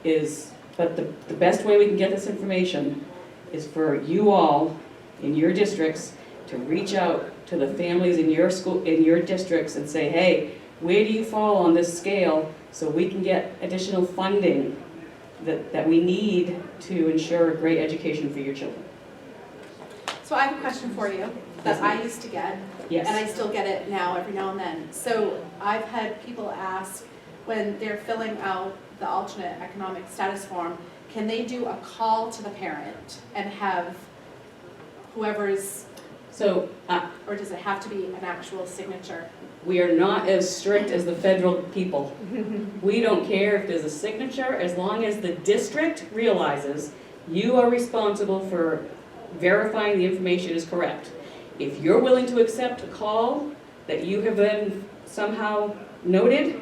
but the best way we can get this information is for you all in your districts to reach out to the families in your school, in your districts and say, hey, where do you fall on this scale so we can get additional funding that we need to ensure a great education for your children. So I have a question for you that I used to get, Yes. and I still get it now every now and then. So I've had people ask when they're filling out the alternate economic status form, can they do a call to the parent and have whoever's, or does it have to be an actual signature? We are not as strict as the federal people. We don't care if there's a signature, as long as the district realizes you are responsible for verifying the information is correct. If you're willing to accept a call that you have been somehow noted,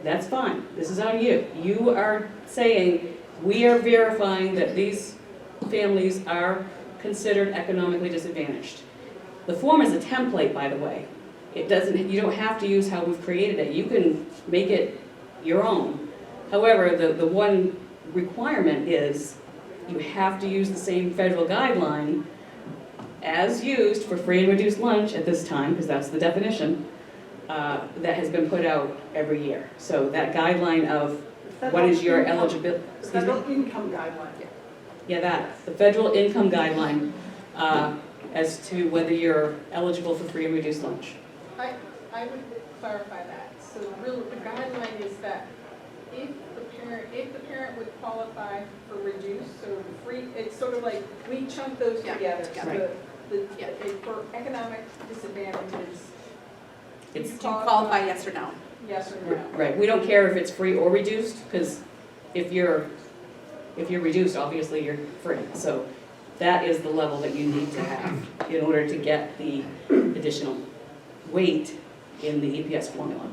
that's fine. This is on you. You are saying, we are verifying that these families are considered economically disadvantaged. The form is a template, by the way. It doesn't, you don't have to use how we've created it. You can make it your own. However, the one requirement is you have to use the same federal guideline as used for free and reduced lunch at this time, because that's the definition, that has been put out every year. So that guideline of what is your eligibility. The federal income guideline. Yeah, the federal income guideline as to whether you're eligible for free and reduced lunch. I would clarify that. So the guideline is that if the parent would qualify for reduced, so the free, it's sort of like we chunk those together. Right. For economic disadvantages. Do you qualify, yes or no? Yes or no. Right, we don't care if it's free or reduced, because if you're reduced, obviously you're free. So that is the level that you need to have in order to get the additional weight in the EPS formula.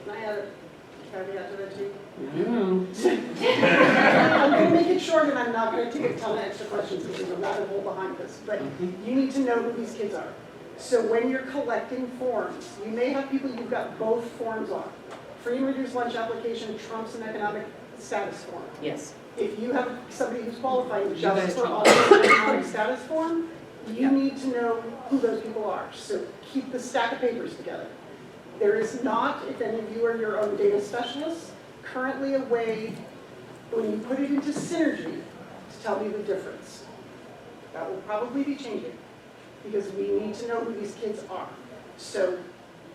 Can I add a caveat to that too? I don't know. I'm going to make it short, and I'm not going to take a ton of extra questions because I'm not a whole behind this. But you need to know who these kids are. So when you're collecting forms, you may have people you've got both forms on. Free and reduced lunch application trumps an economic status form. Yes. If you have somebody who's qualifying just for alternate economic status form, you need to know who those people are. So keep the stack of papers together. There is not, if any of you are your own data specialists, currently a way, when you put it into Synergy, to tell me the difference. That will probably be changing, because we need to know who these kids are. So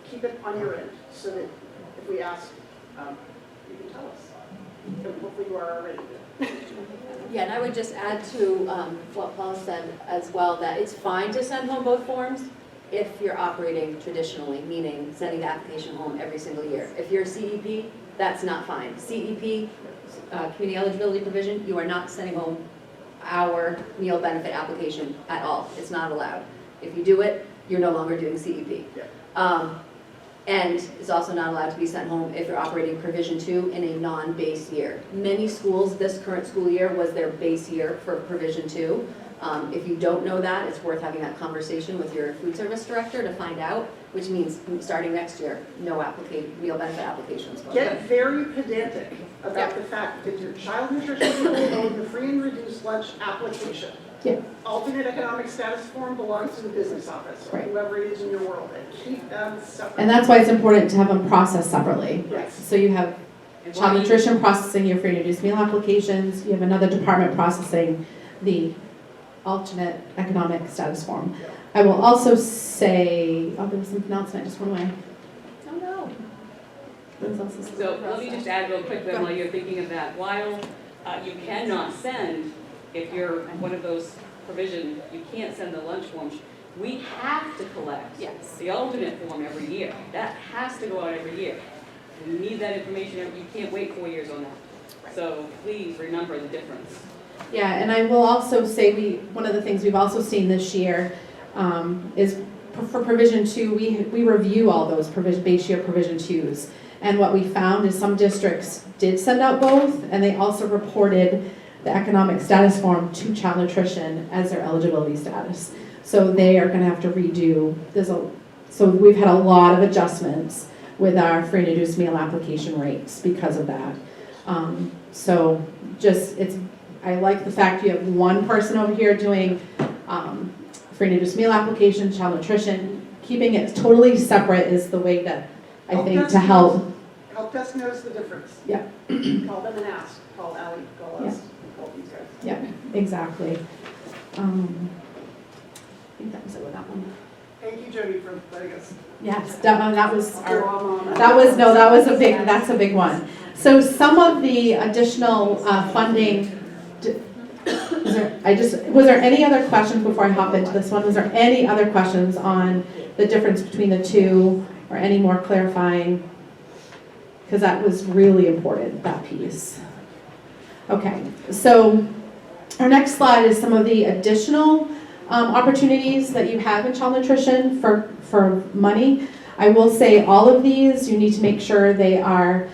keep it on your end, so that if we ask, you can tell us. And hopefully you are already. Yeah, and I would just add to what Paul said as well, that it's fine to send home both forms if you're operating traditionally, meaning sending the application home every single year. If you're a CEP, that's not fine. CEP, community eligibility provision, you are not sending home our meal benefit application at all. It's not allowed. If you do it, you're no longer doing CEP. And it's also not allowed to be sent home if you're operating Provision 2 in a non-base year. Many schools, this current school year was their base year for Provision 2. If you don't know that, it's worth having that conversation with your food service director to find out, which means starting next year, no meal benefit applications. Get very pedantic about the fact that your child nutrition people own the free and reduced lunch application. Alternate economic status form belongs to the business office, or whoever it is in your world, and keep them separate. And that's why it's important to have them processed separately. Yes. So you have child nutrition processing your free and reduced meal applications, you have another department processing the alternate economic status form. I will also say, oh, there was something else and I just went away. Oh, no. There was also something So let me else. just add real quick then while you're thinking of that. While you cannot send, if you're one of those provision, you can't send the lunch forms, we have to collect the alternate form every year. That has to go out every year. We need that information, you can't wait 4 years on that. So please remember the difference. Yeah, and I will also say one of the things we've also seen this year is for provision 2, we review all those base year provision 2s. And what we found is some districts did send out both, and they also reported the economic status form to child nutrition as their eligibility status. So they are gonna have to redo, so we've had a lot of adjustments with our free and reduced meal application rates because of that. So I like the fact you have one person over here doing free and reduced meal application, child nutrition. Keeping it totally separate is the way that I think to help. Help desk knows the difference. Yeah. Call them and ask, call Ally, call us, call these guys. Yeah, exactly. I think that was it with that one. Thank you, Jody, for letting us. Yes, that's a big one. So some of the additional funding, was there any other questions before I hop into this one? Was there any other questions on the difference between the two or any more clarifying? Because that was really important, that piece. Okay, so our next slide is some of the additional opportunities that you have in child nutrition for money. I will say all of these, you need to make sure they are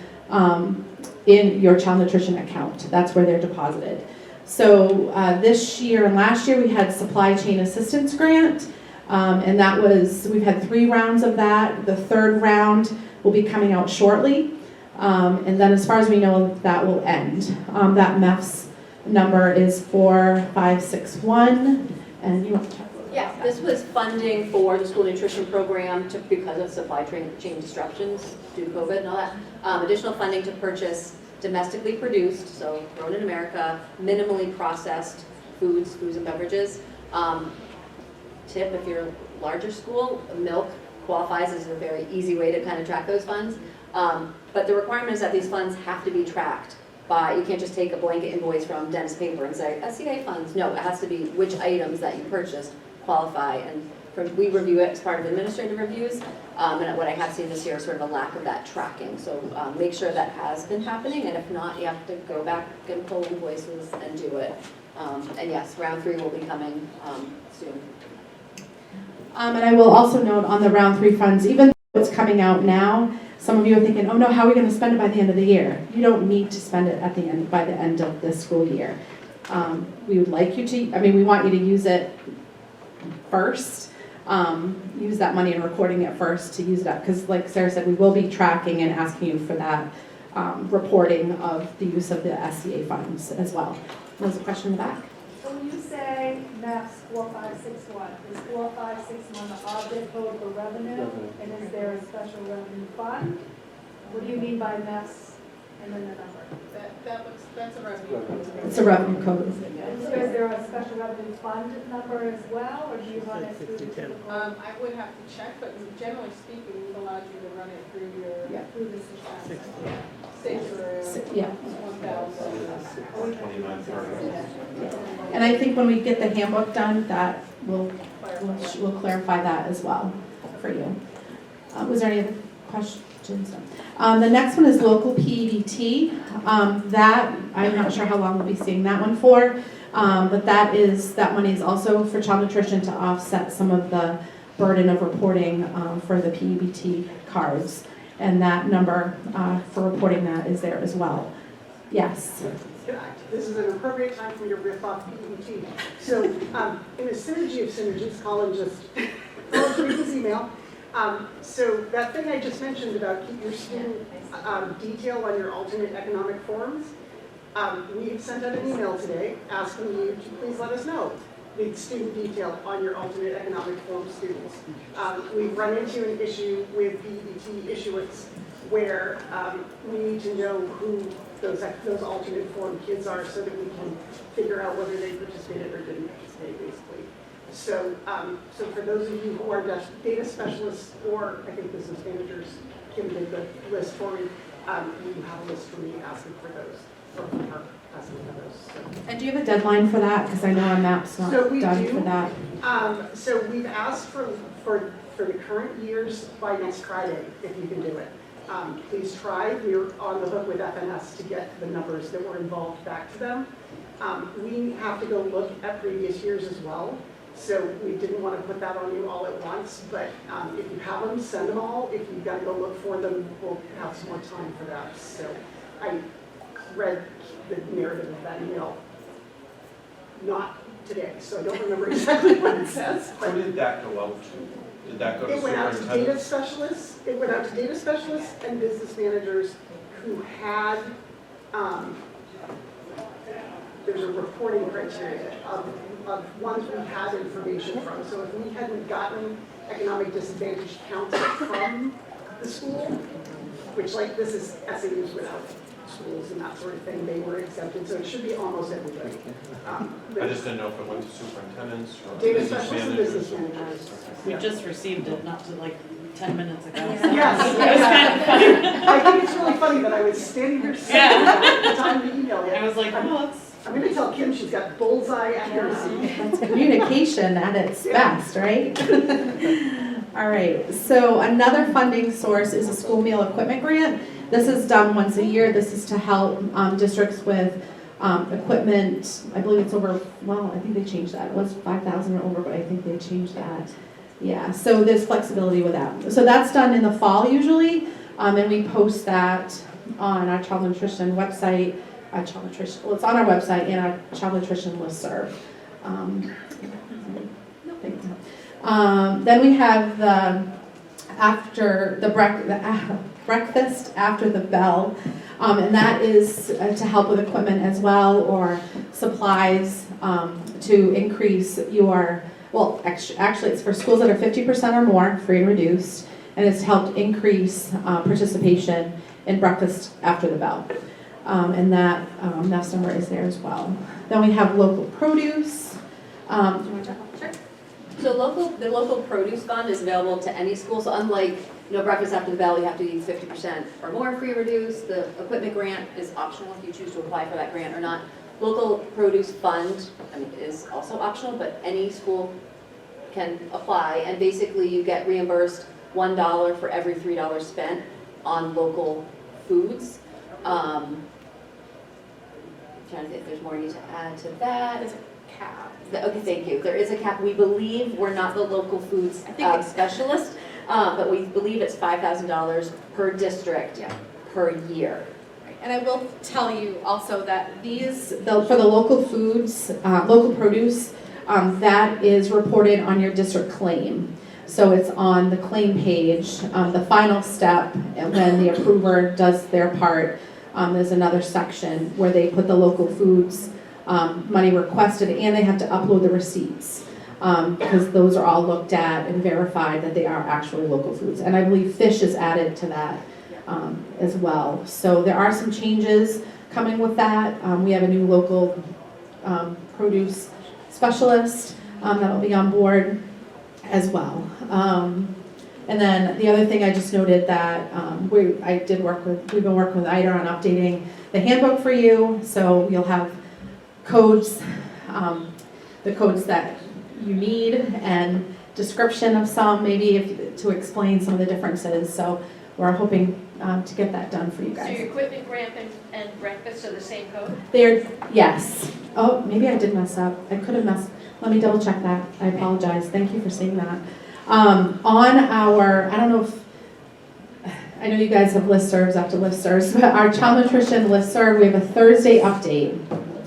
in your child nutrition account. That's where they're deposited. So this year and last year we had supply chain assistance grant, and that was, we've had 3 rounds of that. The 3rd round will be coming out shortly. And then as far as we know, that will end. That MEFS number is 4561. And you want to talk about that? Yeah, this was funding for the school nutrition program because of supply chain disruptions due to COVID and all that. Additional funding to purchase domestically produced, so grown in America, minimally processed foods and beverages. Tip, if you're a larger school, milk qualifies as a very easy way to kind of track those funds. But the requirement is that these funds have to be tracked by, you can't just take a blanket invoice from Dennis Paper and say, SCA funds. No, it has to be which items that you purchased qualify. And we review it as part of administrative reviews. And what I have seen this year is sort of a lack of that tracking. So make sure that has been happening. And if not, you have to go back and pull invoices and do it. And yes, round 3 will be coming soon. And I will also note on the round 3 funds, even though it's coming out now, some of you are thinking, oh no, how are we going to spend it by the end of the year? You don't need to spend it by the end of this school year. We would like you to, we want you to use it first. Use that money and recording it first to use that, because like Sarah said, we will be tracking and asking you for that reporting of the use of the SCA funds as well. There's a question in the back. So when you say MAPS 4561, is 4561 the object code for revenue? And is there a special revenue fund? What do you mean by MAPS and then the number? That's a revenue code. It's a revenue code. So is there a special revenue fund number as well, or do you run it through the typical? I would have to check, but generally speaking, we've allowed you to run it through your, through the system? Yeah. 1,000. And I think when we get the handbook done, that we'll clarify that as well for you. Was there any other questions? The next one is local PEBT. That, I'm not sure how long we'll be seeing that one for, but that money is also for child nutrition to offset some of the burden of reporting for the PEBT cards. And that number for reporting that is there as well. Yes. This is an appropriate time for me to riff off PEBT. So in a synergy of synergies, Colin just read his email. So that thing I just mentioned about keep your student detail on your alternate economic forms, we sent out an email today asking you to please let us know the student detail on your alternate economic form students. We've run into an issue with PEBT issuance where we need to know who those alternate form kids are so that we can figure out whether they participated or didn't participate, basically. So, so for those of you who are data specialists or I think business managers, Kim did the list for me, you have a list for me asking for those, or from her asking for those. So. And do you have a deadline for that? Because I know our map's not done for that. So we've asked for the current years by next Friday, if you can do it. Please try. We're on the hook with FNS to get the numbers that were involved back to them. We have to go look at previous years as well. So we didn't want to put that on you all at once, but if you have them, send them all. If you've got to go look for them, we'll have some more time for that. So I read the narrative of that email, not today, so I don't remember exactly what it says. Who did that go out to? Did that go to It went out to superintendent? data specialists. It went out to data specialists and business managers who had, there's a reporting criteria of ones we had information from. So if we hadn't gotten economic disadvantage counts from the school, which like this is SAUs without schools and that sort of thing, they were exempted. So it should be almost everybody. I just didn't know if it went to superintendents or Data business specialists and managers. business managers. We just received it, not to like 10 minutes ago. Yes, so yes. It was kind of funny. I think it's really funny that I was standing here saying that at the time of the email. I was like, oh, that's. I'm going to tell Kim she's got bullseye accuracy. That's communication at its best, right? All right, so another funding source is a school meal equipment grant. This is done once a year. This is to help districts with equipment. I believe it's over, well, I think they changed that. It was 5,000 or over, but I think they changed that. Yeah, so there's flexibility with that. So that's done in the fall usually, and we post that on our child nutrition website. Well, it's on our website and our child nutrition listserv. Then we have breakfast after the bell, and that is to help with equipment as well, or supplies to increase your, well, actually it's for schools that are 50% or more, free and reduced, and it's to help increase participation in breakfast after the bell. And that NEFS number is there as well. Then we have local produce. Do you want to talk about that? So the local produce fund is available to any school. So unlike, breakfast after the bell, you have to eat 50% or more free or reduced. The equipment grant is optional if you choose to apply for that grant or not. Local produce fund, is also optional, but any school can apply. And basically you get reimbursed $1 for every $3 spent on local foods. Trying to think if there's more I need to add to that. There's a cap. Okay, thank you. There is a cap. We believe, we're not the local foods specialist, but we believe it's $5,000 per district per year. And I will tell you also that for the local foods, local produce, that is reported on your district claim. So it's on the claim page, the final step, and when the approver does their part, there's another section where they put the local foods money requested, and they have to upload the receipts because those are all looked at and verified that they are actually local foods. And I believe fish is added to that as well. So there are some changes coming with that. We have a new local produce specialist that will be on board as well. And then the other thing I just noted that we've been working with IDA on updating the handbook for you, so you'll have codes, the codes that you need, and description of some, maybe to explain some of the differences. So we're hoping to get that done for you guys. So your equipment grant and breakfast are the same code? Yes. Oh, maybe I did mess up. I could have messed. Let me double check that. I apologize. Thank you for saying that. On our, I don't know if, I know you guys have listservs after listservs, but our child nutrition listserv, we have a Thursday update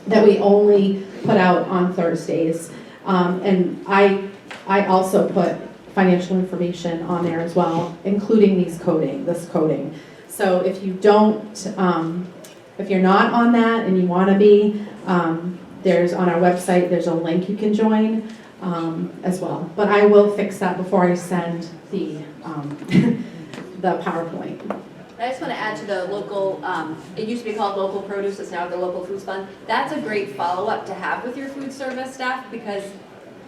that we only put out on Thursdays. And I also put financial information on there as well, including this coding. So if you don't, if you're not on that and you want to be, there's on our website, there's a link you can join as well. But I will fix that before I send the the PowerPoint. I just want to add to the local, it used to be called local produce, it's now the local foods fund. That's a great follow-up to have with your food service staff, because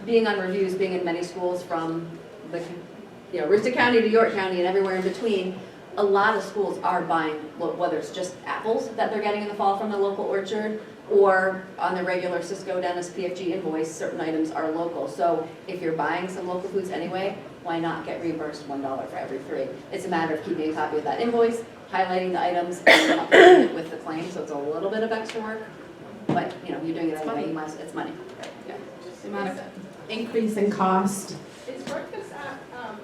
being on reviews, being in many schools from the, Aroostook County to York County and everywhere in between, a lot of schools are buying, whether it's just apples that they're getting in the fall from the local orchard, or on the regular Cisco, Dennis, PFG invoice, certain items are local. So if you're buying some local foods anyway, why not get reimbursed $1 for every 3? It's a matter of keeping a copy of that invoice, highlighting the items, and uploading it with the claim, so it's a little bit of extra work. But, you're doing it anyway, it's money. Yeah. The amount of increase in cost. Is breakfast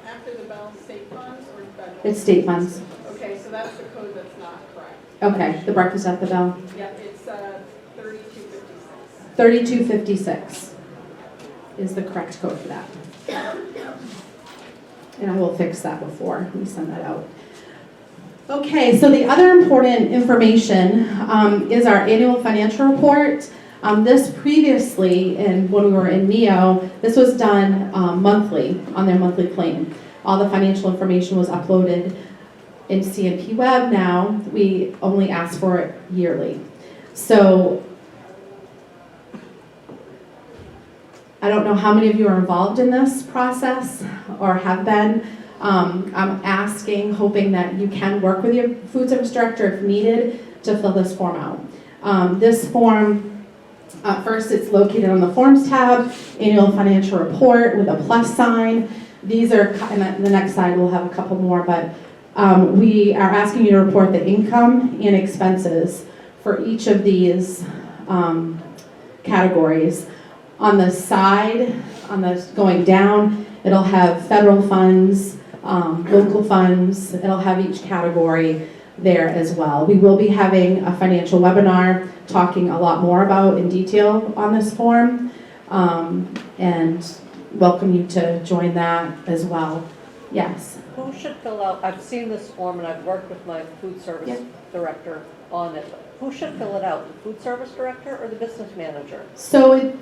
after the bell state funds or federal? It's state funds. Okay, so that's the code that's not correct. Okay, the breakfast at the bell. Yep, it's 3256. 3256 is the correct code for that. And I will fix that before we send that out. Okay, so the other important information is our annual financial report. This previously, when we were in NEO, this was done monthly on their monthly claim. All the financial information was uploaded in CNP Web. Now we only ask for it yearly. So I don't know how many of you are involved in this process or have been. I'm asking, hoping that you can work with your food service director if needed to fill this form out. This form, first it's located on the Forms tab, Annual Financial Report with a plus sign. These are, and the next slide we'll have a couple more, but we are asking you to report the income and expenses for each of these categories. On the side, going down, it'll have federal funds, local funds, it'll have each category there as well. We will be having a financial webinar talking a lot more about in detail on this form, and welcome you to join that as well. Yes? Who should fill out, I've seen this form and I've worked with my food service director on it. Who should fill it out, the food service director or the business manager? So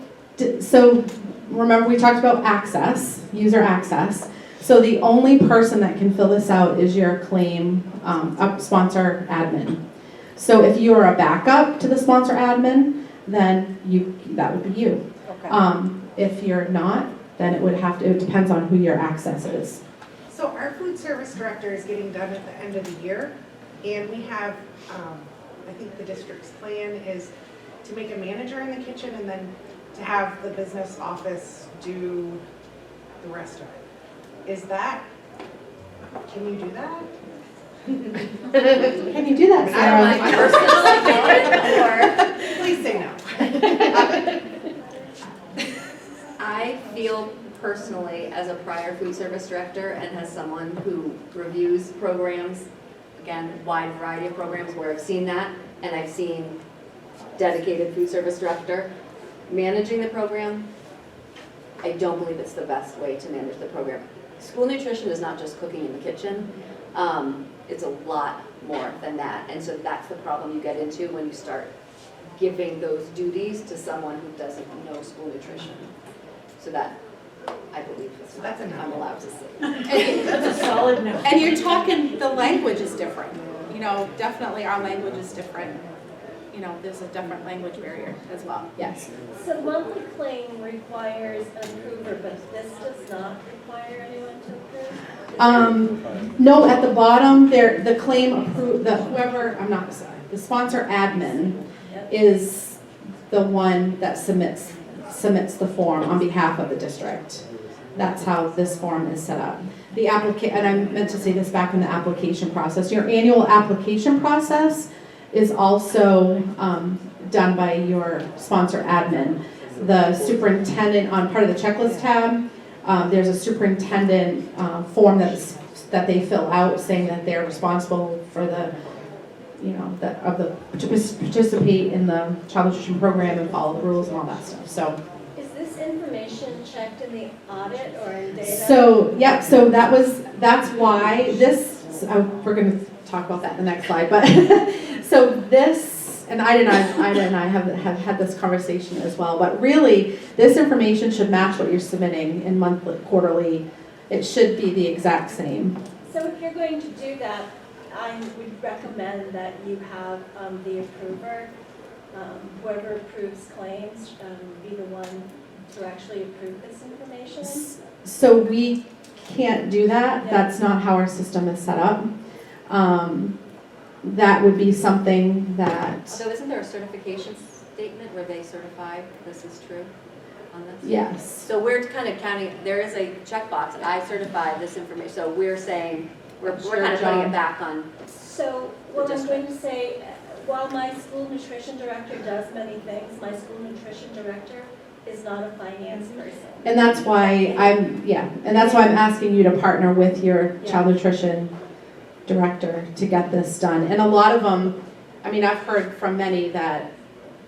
remember we talked about access, user access. So the only person that can fill this out is your claim sponsor admin. So if you are a backup to the sponsor admin, then that would be you. Okay. If you're not, then it depends on who your access is. So our food service director is getting done at the end of the year, and we have, I think the district's plan is to make a manager in the kitchen and then to have the business office do the rest of it. Can you do that? Can you do that, Sarah? Please say no. I feel personally, as a prior food service director and as someone who reviews programs, again, wide variety of programs where I've seen that, and I've seen dedicated food service director managing the program, I don't believe it's the best way to manage the program. School nutrition is not just cooking in the kitchen. It's a lot more than that. And so that's the problem you get into when you start giving those duties to someone who doesn't know school nutrition. So that, I believe, that's what I'm allowed to say. That's a solid no. And you're talking, the language is different. Definitely our language is different. There's a different language barrier as well. Yes. So monthly claim requires an approver, but this does not require anyone to approve? No, at the bottom there, the claim the sponsor admin is the one that submits the form on behalf of the district. That's how this form is set up. And I meant to say this back in the application process. Your annual application process is also done by your sponsor admin. The superintendent, on part of the checklist tab, there's a superintendent form that they fill out saying that they're responsible for to participate in the child nutrition program and follow the rules and all that stuff. So. Is this information checked in the audit or in data? So that's why this, we're going to talk about that in the next slide, but so this, and Ida and I have had this conversation as well, but really this information should match what you're submitting in monthly, quarterly. It should be the exact same. So if you're going to do that, I would recommend that you have the approver, whoever approves claims, be the one to actually approve this information. So we can't do that. Yeah. That's not how our system is set up. That would be something that, So isn't there a certification statement where they certify this is true on this? yes. So we're kind of counting, there is a checkbox, that I certify this information, so we're saying, we're That's kind your of putting job. it back on. So what I'm going to say, while my school nutrition director does many things, my school nutrition director is not a finance person. And that's why I'm asking you to partner with your child nutrition director to get this done. And a lot of them, I mean, I've heard from many that,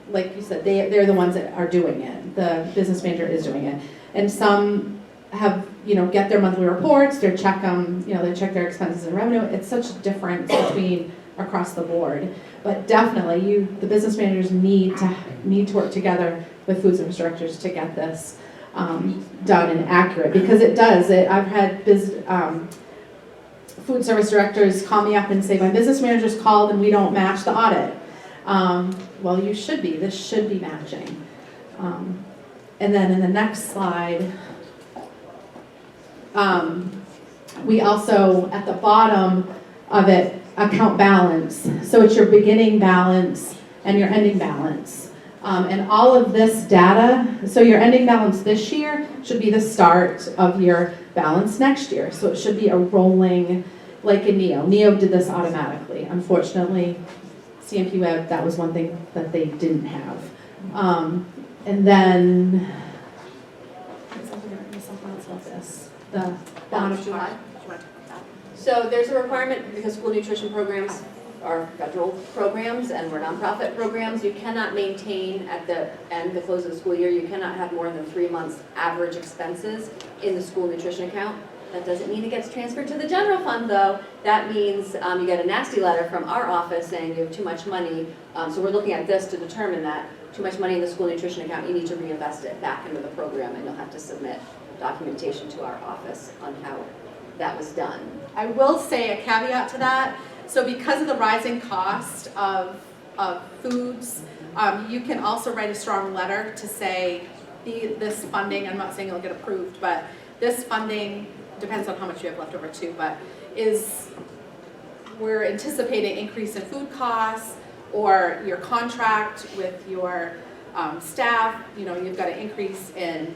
like you said, they're the ones that are doing it. The business manager is doing it. And some have, get their monthly reports, they check them, they check their expenses and revenue. It's such a difference between across the board. But definitely, the business managers need to work together with food service directors to get this done and accurate, because it does. I've had food service directors call me up and say, my business manager's called and we don't match the audit. Well, you should be. This should be matching. And then in the next slide, we also, at the bottom of it, account balance. So it's your beginning balance and your ending balance. And all of this data, so your ending balance this year should be the start of your balance next year. So it should be a rolling, like in NEO. NEO did this automatically. Unfortunately, CMP Web, that was one thing that they didn't have. And then, something else like this, the Balance too high? So there's a requirement, because school nutrition programs are federal programs and we're nonprofit programs, you cannot maintain at the end, the close of the school year, you cannot have more than 3 months average expenses in the school nutrition account. That doesn't mean it gets transferred to the general fund though. That means you get a nasty letter from our office saying you have too much money. So we're looking at this to determine that too much money in the school nutrition account, you need to reinvest it back into the program, and you'll have to submit documentation to our office on how that was done. I will say a caveat to that. So because of the rising cost of foods, you can also write a strong letter to say this funding, I'm not saying it'll get approved, but this funding, depends on how much you have left over too, but we're anticipating increase in food costs, or your contract with your staff, you've got an increase in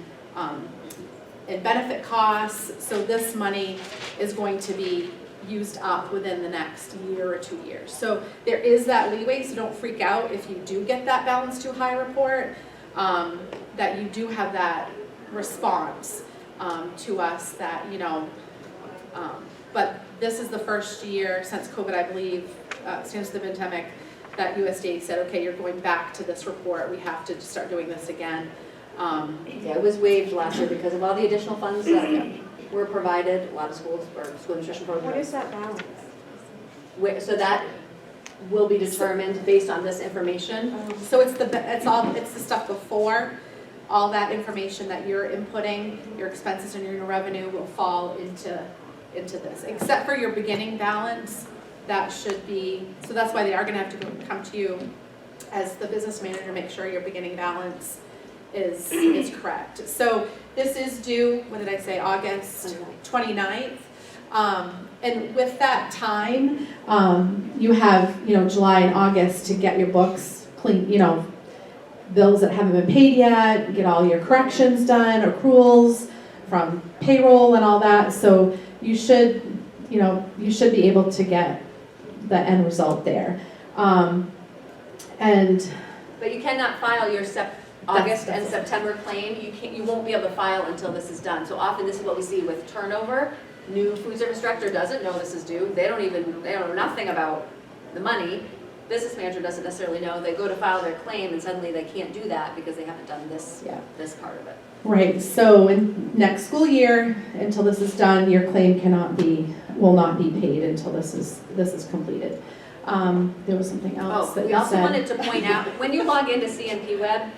benefit costs. So this money is going to be used up within the next year or 2 years. So there is that leeway, so don't freak out if you do get that balance too high report, that you do have that response to us that, but this is the first year since COVID, I believe, since the pandemic, that USDA said, okay, you're going back to this report, we have to start doing this again. Yeah, it was waived last year because of all the additional funds that were provided, a lot of schools, or school nutrition programs. What is that balance? So that will be determined based on this information. So it's the stuff before, all that information that you're inputting, your expenses and your revenue will fall into this, except for your beginning balance. That should be, so that's why they are gonna have to come to you as the business manager, make sure your beginning balance is correct. So this is due, what did I say, August 29th. And with that time, you have, July and August to get your books clean, bills that haven't been paid yet, get all your corrections done, accruals from payroll and all that. So you should be able to get the end result there. But you cannot file your August and September claim. You won't be able to file until this is done. So often this is what we see with turnover. New food service director doesn't know this is due. They don't know nothing about the money. Business manager doesn't necessarily know. They go to file their claim and suddenly they can't do that because they haven't done this part of it. Right, so in next school year, until this is done, your claim will not be paid until this is completed. There was something else that we you also said. wanted to point out, when you log into CNP Web,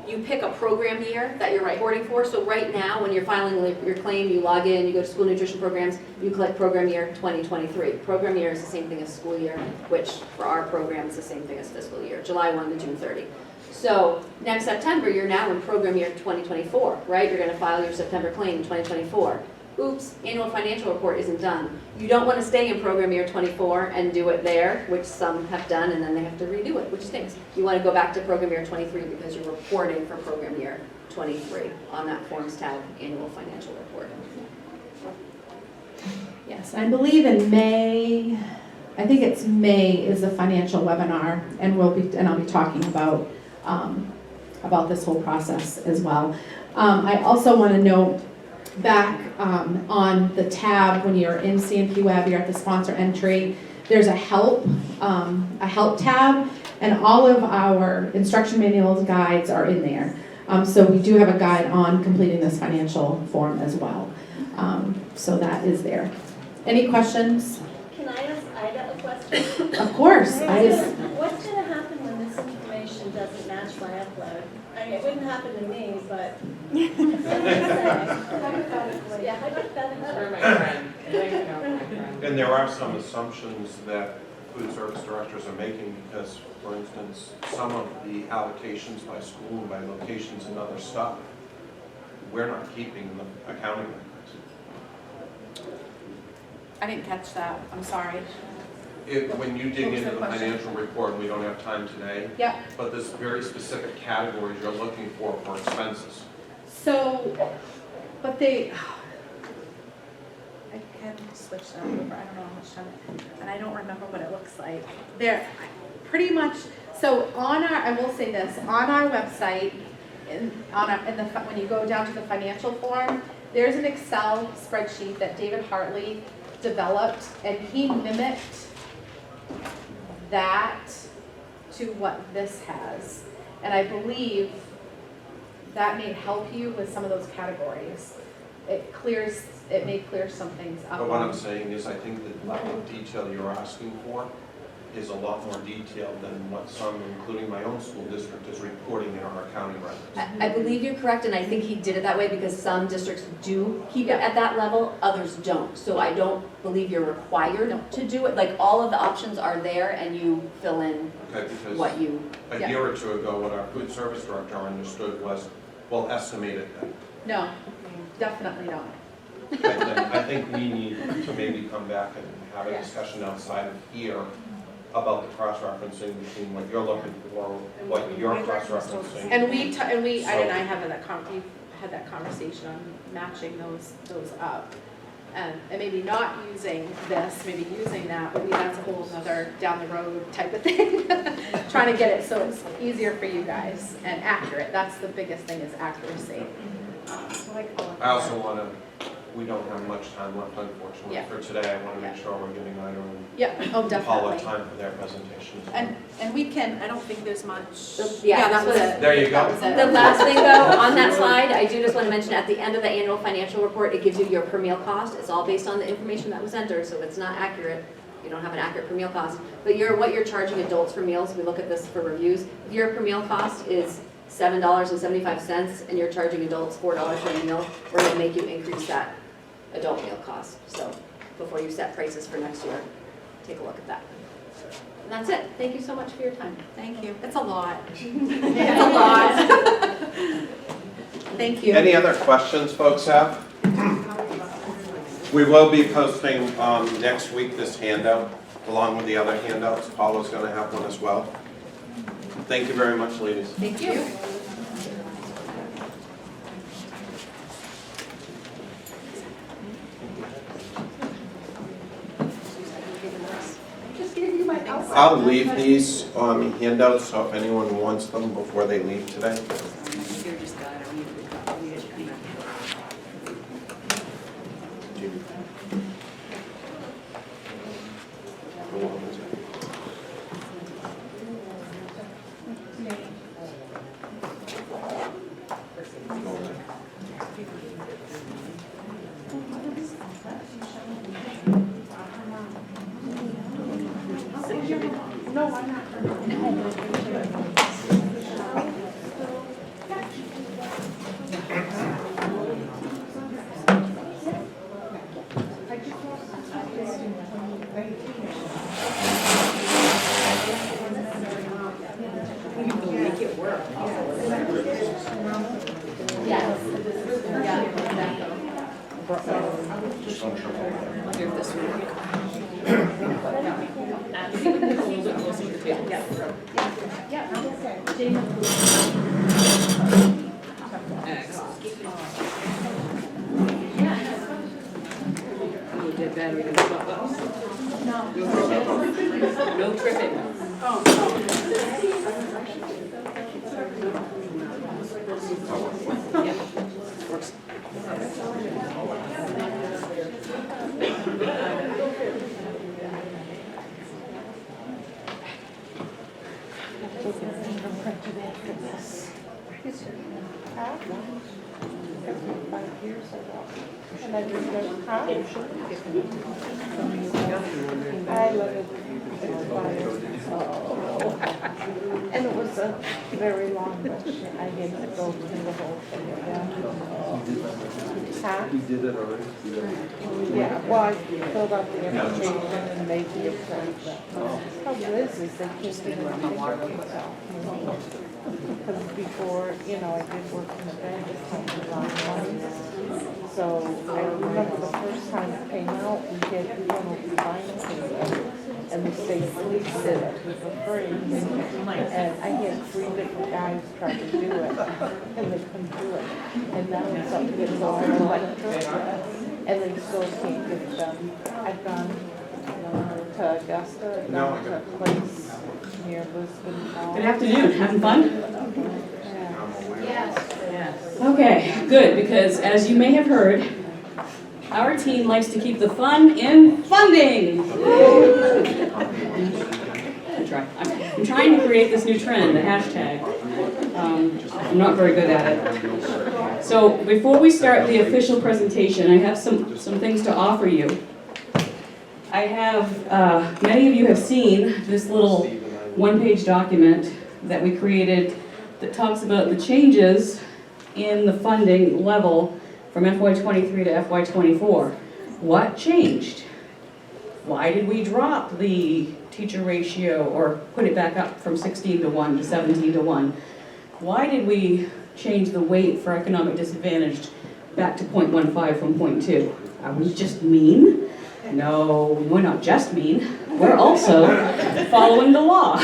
you pick a program year that you're reporting for. So right now, when you're filing your claim, you log in, you go to school nutrition programs, you click program year 2023. Program year is the same thing as school year, which for our program is the same thing as fiscal year, July 1 to June 30. So next September, you're now in program year 2024, right? You're gonna file your September claim in 2024. Oops, annual financial report isn't done. You don't want to stay in program year 24 and do it there, which some have done, and then they have to redo it, which stinks. You want to go back to program year 23 because you're reporting for program year 23 on that Forms tab, annual financial report. Yes, I believe in May, I think it's May is the financial webinar, and I'll be talking about this whole process as well. I also want to note back on the tab when you're in CNP Web, you're at the sponsor entry, there's a help tab, and all of our instruction manuals, guides are in there. So we do have a guide on completing this financial form as well. So that is there. Any questions? Can I ask Ida a question? Of course. What's going to happen when this information doesn't match my upload? I mean, it wouldn't happen to me, but. Yeah, hypothetically. And there are some assumptions that food service directors are making because, for instance, some of the allocations by school and by locations and other stuff, we're not keeping the accounting records. I didn't catch that, I'm sorry. When you dig into the financial report, and we don't have time today, Yep. but there's very specific categories you're looking for expenses. So, but I can switch that over, I don't know how much time, and I don't remember what it looks like. There, pretty much, so I will say this, on our website, when you go down to the financial form, there's an Excel spreadsheet that David Hartley developed, and he mimicked that to what this has. And I believe that may help you with some of those categories. It may clear some things up. But what I'm saying is I think the level of detail you're asking for is a lot more detailed than what some, including my own school district, is reporting in our accounting records. I believe you're correct, and I think he did it that way because some districts do keep it at that level, others don't. So I don't believe you're required to do it. Like, all of the options are there, and you fill in what you. A year or two ago, what our food service director understood was, well, estimate it then. No, definitely not. I think we need to maybe come back and have a discussion outside of here about the cross-referencing between what you're looking for, what you're cross-referencing. And Ida and I have we've had that conversation on matching those up. And maybe not using this, maybe using that, but that's a whole other down the road type of thing. Trying to get it so it's easier for you guys and accurate. That's the biggest thing, is accuracy. I also want to, we don't have much time left, unfortunately, for today. I want to make sure we're giving Ida and Paula time for their presentations. And we can, I don't think there's much. Yeah, that was it. There you go. The last thing though, on that slide, I do just want to mention at the end of the annual financial report, it gives you your per meal cost. It's all based on the information that was entered, so it's not accurate. You don't have an accurate per meal cost. But what you're charging adults for meals, we look at this for reviews. If your per meal cost is $7.75 and you're charging adults $4 for a meal, we're going to make you increase that adult meal cost. So before you set prices for next year, take a look at that. And that's it. Thank you so much for your time. Thank you. It's a lot. It's a lot. Thank you. Any other questions folks have? We will be posting next week this handout along with the other handouts. Paula's going to have one as well. Thank you very much, ladies. Thank you. I'll leave these handouts, so if anyone wants them before they leave today. No tripping. I love it. And it was a very long lecture. I had to go through the whole thing again. Huh? You did it already? Yeah, well, I filled out the application and made the appointment. How Liz is, they can't even think of themselves. Because before, I did work in the bank, it's a lot of money. So I remember the first time it came out, we had to finance and the state police did it for free. And I had 3 different guys try to do it, and they couldn't do it. And now it's up to it's all electric, and they still can't get it done. I've gone to Augusta, I've gone to a place near Lisbon. Good afternoon, having fun? Yes. Okay, good, because as you may have heard, our team likes to keep the fun in funding. I'm trying to create this new trend, the hashtag. I'm not very good at it. So before we start the official presentation, I have some things to offer you. I have, many of you have seen this little one-page document that we created that talks about the changes in the funding level from FY23 to FY24. What changed? Why did we drop the teacher ratio or put it back up from 16 to 1 to 17 to 1? Why did we change the weight for economic disadvantaged back to 0.15 from 0.2? Are we just mean? No, we're not just mean. We're also following the law.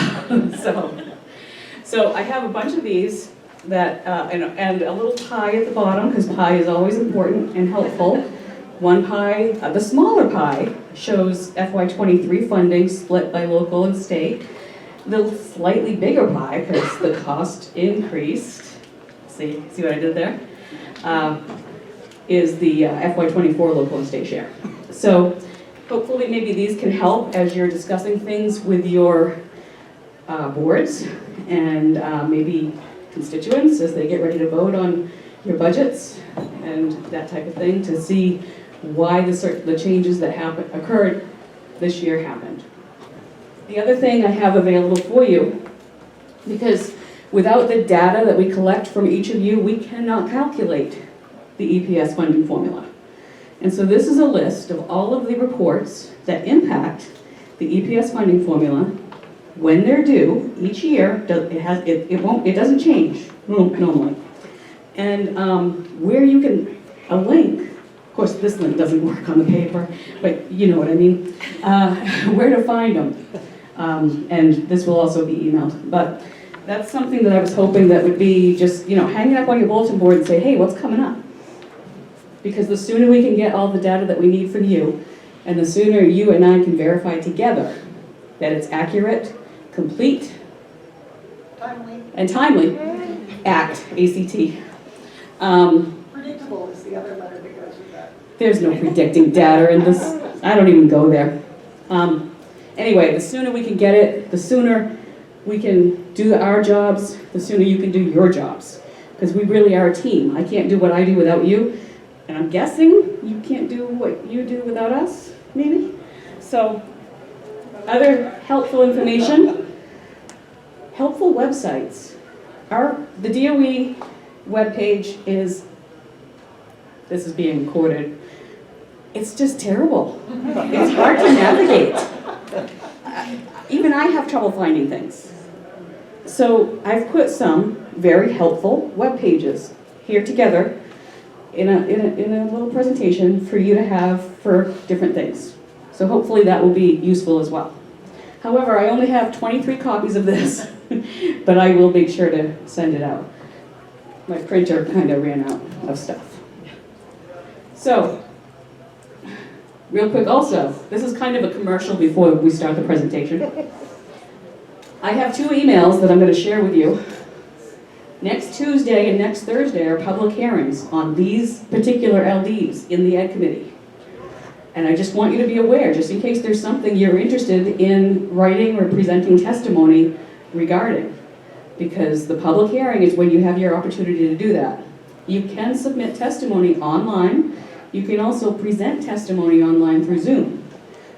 So I have a bunch of these that, and a little pie at the bottom, because pie is always important and helpful. One pie, the smaller pie, shows FY23 funding split by local and state. The slightly bigger pie, because the cost increased, see what I did there? Is the FY24 local and state share. So hopefully maybe these can help as you're discussing things with your boards and maybe constituents as they get ready to vote on your budgets and that type of thing, to see why the changes that occurred this year happened. The other thing I have available for you, because without the data that we collect from each of you, we cannot calculate the EPS funding formula. And so this is a list of all of the reports that impact the EPS funding formula when they're due each year. It doesn't change normally. And where you can, a link, of course this link doesn't work on the paper, but you know what I mean, where to find them. And this will also be emailed. But that's something that I was hoping that would be just, hanging up on your bulletin board and say, hey, what's coming up? Because the sooner we can get all the data that we need from you, and the sooner you and I can verify together that it's accurate, complete, and timely, ACT. Predictable is the other letter that goes with that. There's no predicting data in this. I don't even go there. Anyway, the sooner we can get it, the sooner we can do our jobs, the sooner you can do your jobs. Because we really are a team. I can't do what I do without you. And I'm guessing you can't do what you do without us, maybe? So, other helpful information, helpful websites. The DOE webpage is, this is being recorded, it's just terrible. It's hard to navigate. Even I have trouble finding things. So I've put some very helpful web pages here together in a little presentation for you to have for different things. So hopefully that will be useful as well. However, I only have 23 copies of this, but I will make sure to send it out. My printer kind of ran out of stuff. So, real quick also, this is kind of a commercial before we start the presentation. I have 2 emails that I'm going to share with you. Next Tuesday and next Thursday are public hearings on these particular LDs in the Ed Committee. And I just want you to be aware, just in case there's something you're interested in writing or presenting testimony regarding. Because the public hearing is when you have your opportunity to do that. You can submit testimony online. You can also present testimony online through Zoom.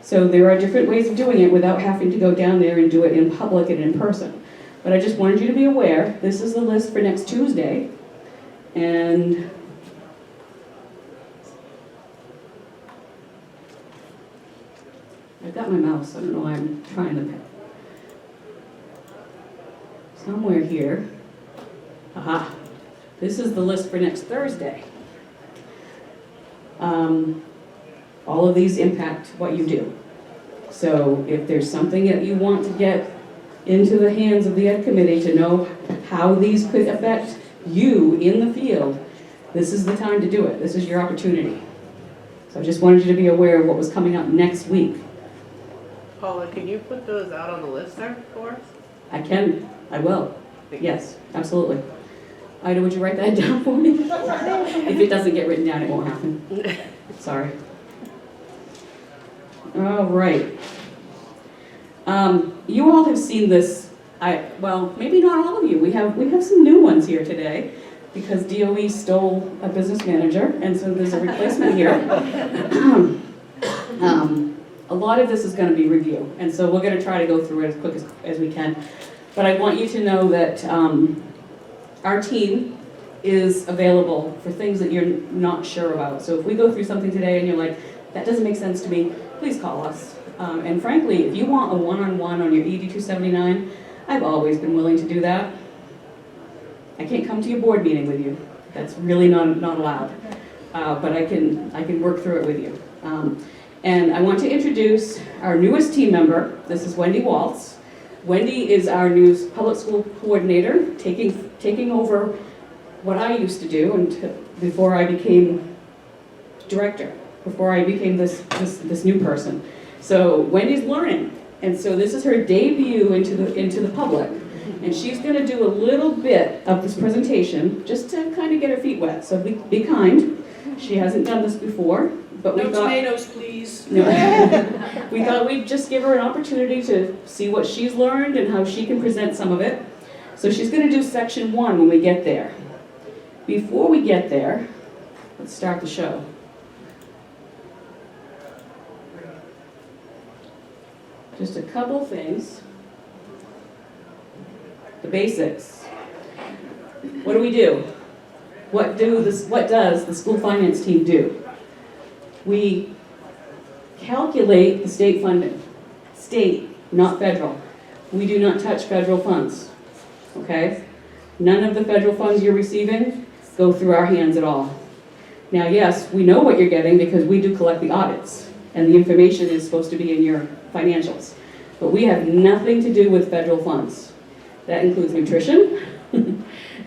So there are different ways of doing it without having to go down there and do it in public and in person. But I just wanted you to be aware, this is the list for next Tuesday. And I've got my mouse, I don't know why I'm trying to pick. Somewhere here. Aha. This is the list for next Thursday. All of these impact what you do. So if there's something that you want to get into the hands of the Ed Committee to know how these could affect you in the field, this is the time to do it. This is your opportunity. So I just wanted you to be aware of what was coming up next week. Paula, can you put those out on the list there for us? I can, I will. Yes, absolutely. Ida, would you write that down for me? If it doesn't get written down, it won't happen. Sorry. All right. You all have seen this. Well, maybe not all of you. We have some new ones here today because DOE stole a business manager, and so there's a replacement here. A lot of this is going to be review, and so we're going to try to go through it as quick as we can. But I want you to know that our team is available for things that you're not sure about. So if we go through something today and you're like, that doesn't make sense to me, please call us. And frankly, if you want a one-on-one on your ED 279, I've always been willing to do that. I can't come to your board meeting with you. That's really not allowed. But I can work through it with you. And I want to introduce our newest team member. This is Wendy Waltz. Wendy is our new public school coordinator, taking over what I used to do before I became director, before I became this new person. So Wendy's learning, and so this is her debut into the public, and she's going to do a little bit of this presentation just to kind of get her feet wet. So be kind. She hasn't done this before, but we thought tomatoes, please. No. We thought we'd just give her an opportunity to see what she's learned and how she can present some of it. So she's going to do section 1 when we get there. Before we get there, let's start the show. Just a couple things. The basics. What do we do? What does the school finance team do? We calculate the state funding. State, not federal. We do not touch federal funds. Okay? None of the federal funds you're receiving go through our hands at all. Now, yes, we know what you're getting because we do collect the audits, and the information is supposed to be in your financials. But we have nothing to do with federal funds. That includes nutrition.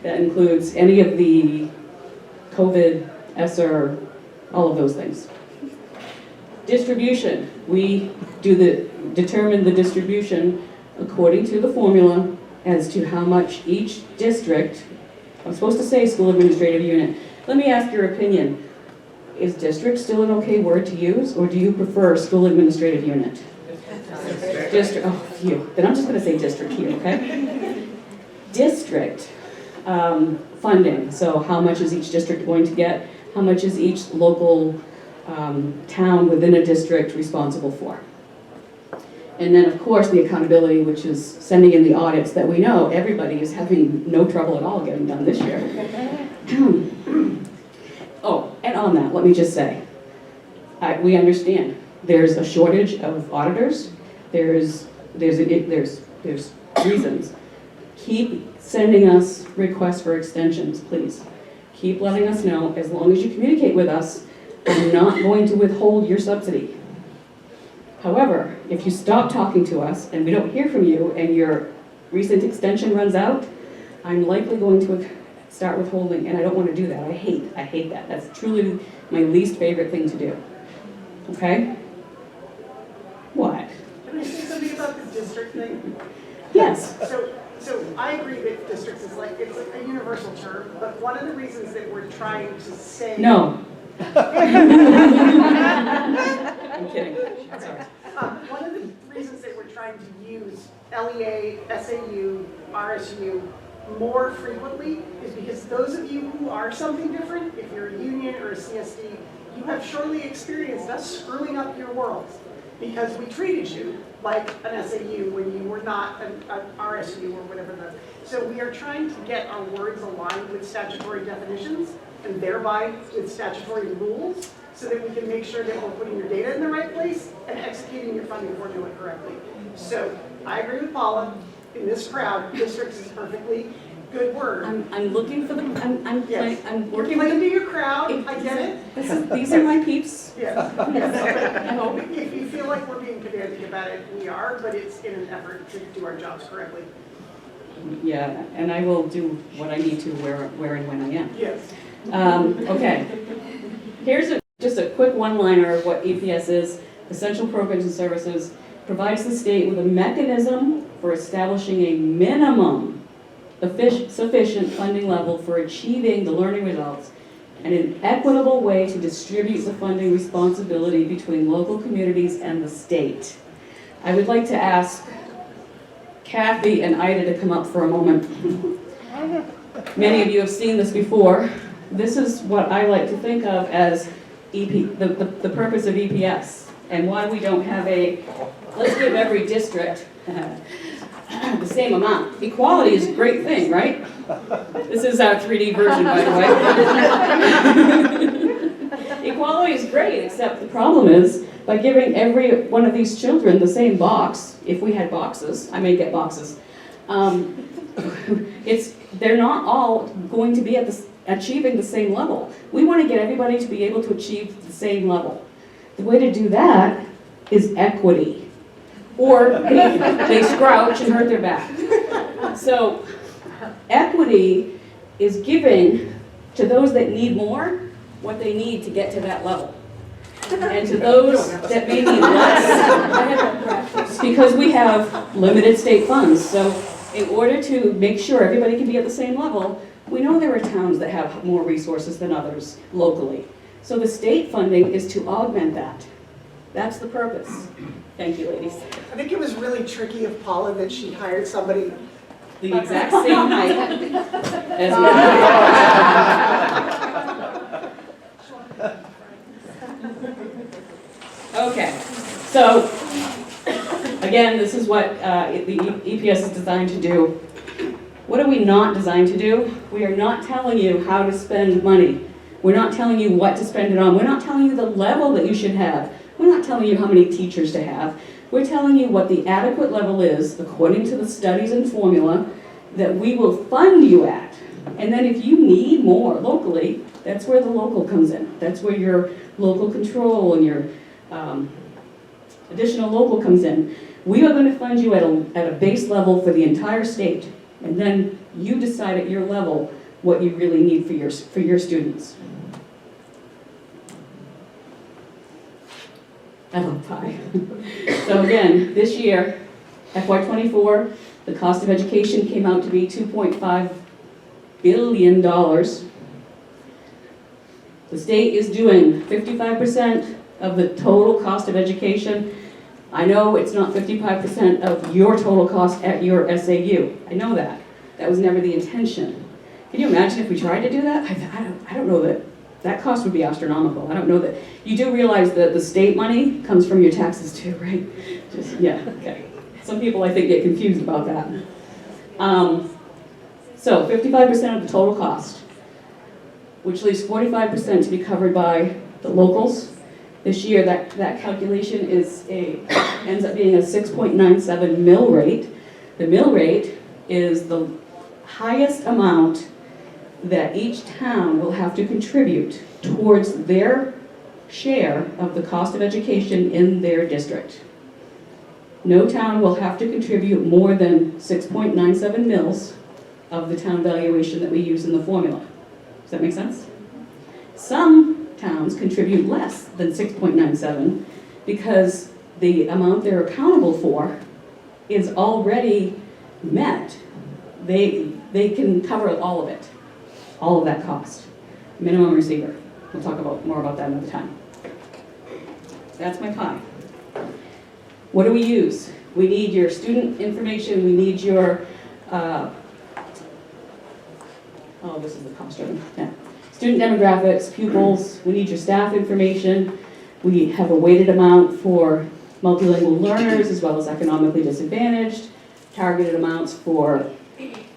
That includes any of the COVID, ESSER, all of those things. Distribution. We determine the distribution according to the formula as to how much each district, I'm supposed to say school administrative unit. Let me ask your opinion. Is district still an okay word to use, or do you prefer school administrative unit? District, oh, phew. Then I'm just going to say district here, okay? District funding. So how much is each district going to get? How much is each local town within a district responsible for? And then, of course, the accountability, which is sending in the audits that we know everybody is having no trouble at all getting done this year. Oh, and on that, let me just say, we understand there's a shortage of auditors. There's reasons. Keep sending us requests for extensions, please. Keep letting us know. As long as you communicate with us, I'm not going to withhold your subsidy. However, if you stop talking to us and we don't hear from you and your recent extension runs out, I'm likely going to start withholding, and I don't want to do that. I hate that. That's truly my least favorite thing to do. Okay? What? Can I say something about the district thing? Yes. So I agree that districts is like, it's like a universal term, but one of the reasons that we're trying to say. No. I'm kidding. Sorry. One of the reasons that we're trying to use LEA, SAU, RSU more frequently is because those of you who are something different, if you're a union or a CSD, you have surely experienced us screwing up your worlds because we treated you like an SAU when you were not an RSU or whatever the. So we are trying to get our words aligned with statutory definitions and thereby with statutory rules so that we can make sure that we're putting your data in the right place and executing your funding formula correctly. So I agree with Paula. In this crowd, districts is a perfectly good word. I'm looking for the. Yes. I'm You're working playing with to your crowd. I get it. These are my peeps. Yes. I hope if you feel like we're being pedantic about it, we are, but it's in an effort to do our jobs correctly. Yeah, and I will do what I need to where and when I am. Yes. Okay. Here's just a quick one-liner of what EPS is. Essential Programs and Services provides the state with a mechanism for establishing a minimum sufficient funding level for achieving the learning results and an equitable way to distribute the funding responsibility between local communities and the state. I would like to ask Kathy and Ida to come up for a moment. Many of you have seen this before. This is what I like to think of as the purpose of EPS and why we don't have let's give every district the same amount. Equality is a great thing, right? This is our 3D version, by the way. Equality is great, except the problem is, by giving every one of these children the same box, if we had boxes, I may get boxes, they're not all going to be achieving the same level. We want to get everybody to be able to achieve the same level. The way to do that is equity. Or they scrouch and hurt their back. So equity is giving to those that need more what they need to get to that level. And to those that may need less, because we have limited state funds. So in order to make sure everybody can be at the same level, we know there are towns that have more resources than others locally. So the state funding is to augment that. That's the purpose. Thank you, ladies. I think it was really tricky of Paula that she hired somebody the exact same height as me. Okay, so again, this is what the EPS is designed to do. What are we not designed to do? We are not telling you how to spend money. We're not telling you what to spend it on. We're not telling you the level that you should have. We're not telling you how many teachers to have. We're telling you what the adequate level is according to the studies and formula that we will fund you at. And then if you need more locally, that's where the local comes in. That's where your local control and your additional local comes in. We are going to fund you at a base level for the entire state. And then you decide at your level what you really need for your students. I love pie. So again, this year, FY24, the cost of education came out to be $2.5 billion. The state is doing 55% of the total cost of education. I know it's not 55% of your total cost at your SAU. I know that. That was never the intention. Can you imagine if we tried to do that? I don't know that cost would be astronomical. I don't know that. You do realize that the state money comes from your taxes too, right? Yeah, okay. Some people I think get confused about that. So 55% of the total cost, which leaves 45% to be covered by the locals. This year, that calculation ends up being a 6.97 mill rate. The mill rate is the highest amount that each town will have to contribute towards their share of the cost of education in their district. No town will have to contribute more than 6.97 mils of the town valuation that we use in the formula. Does that make sense? Some towns contribute less than 6.97 because the amount they're accountable for is already met. They can cover all of it, all of that cost. Minimum receiver. We'll talk more about that another time. That's my pie. What do we use? We need your student information. We need your, this is the cost right? Yeah. Student demographics, pupils. We need your staff information. We have a weighted amount for multilingual learners as well as economically disadvantaged, targeted amounts for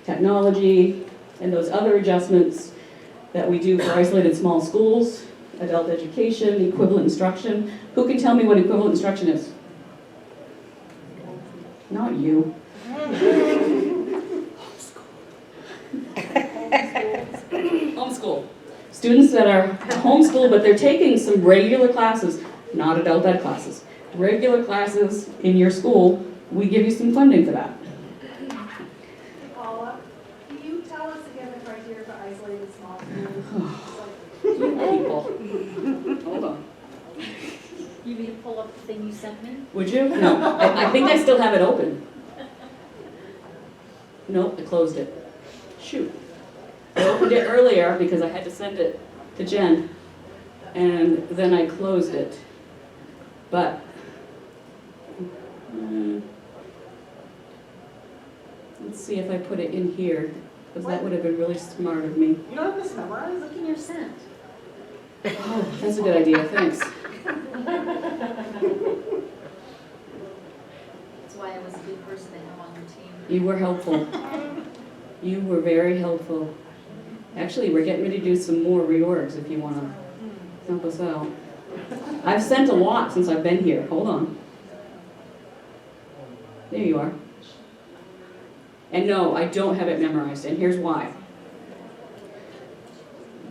technology, and those other adjustments that we do for isolated small schools, adult education, equivalent instruction. Who can tell me what equivalent instruction is? Not you. Homeschool. Students that are homeschooled, but they're taking some regular classes, not adult ed classes. Regular classes in your school, we give you some funding for that. Paula, can you tell us again the criteria for isolated small schools? People. Hold on. You need to pull up the thing you sent me? Would you? No, I think I still have it open. Nope, I closed it. Shoot. I opened it earlier because I had to send it to Jen, and then I closed it. But, let's see if I put it in here, because that would have been really smart of me. You don't have this memorized? Look in your scent. Oh, that's a good idea, thanks. That's why I was a good person to have on your team. You were helpful. You were very helpful. Actually, we're getting ready to do some more reorgs if you want to help us out. I've sent a lot since I've been here. Hold on. There you are. And no, I don't have it memorized, and here's why.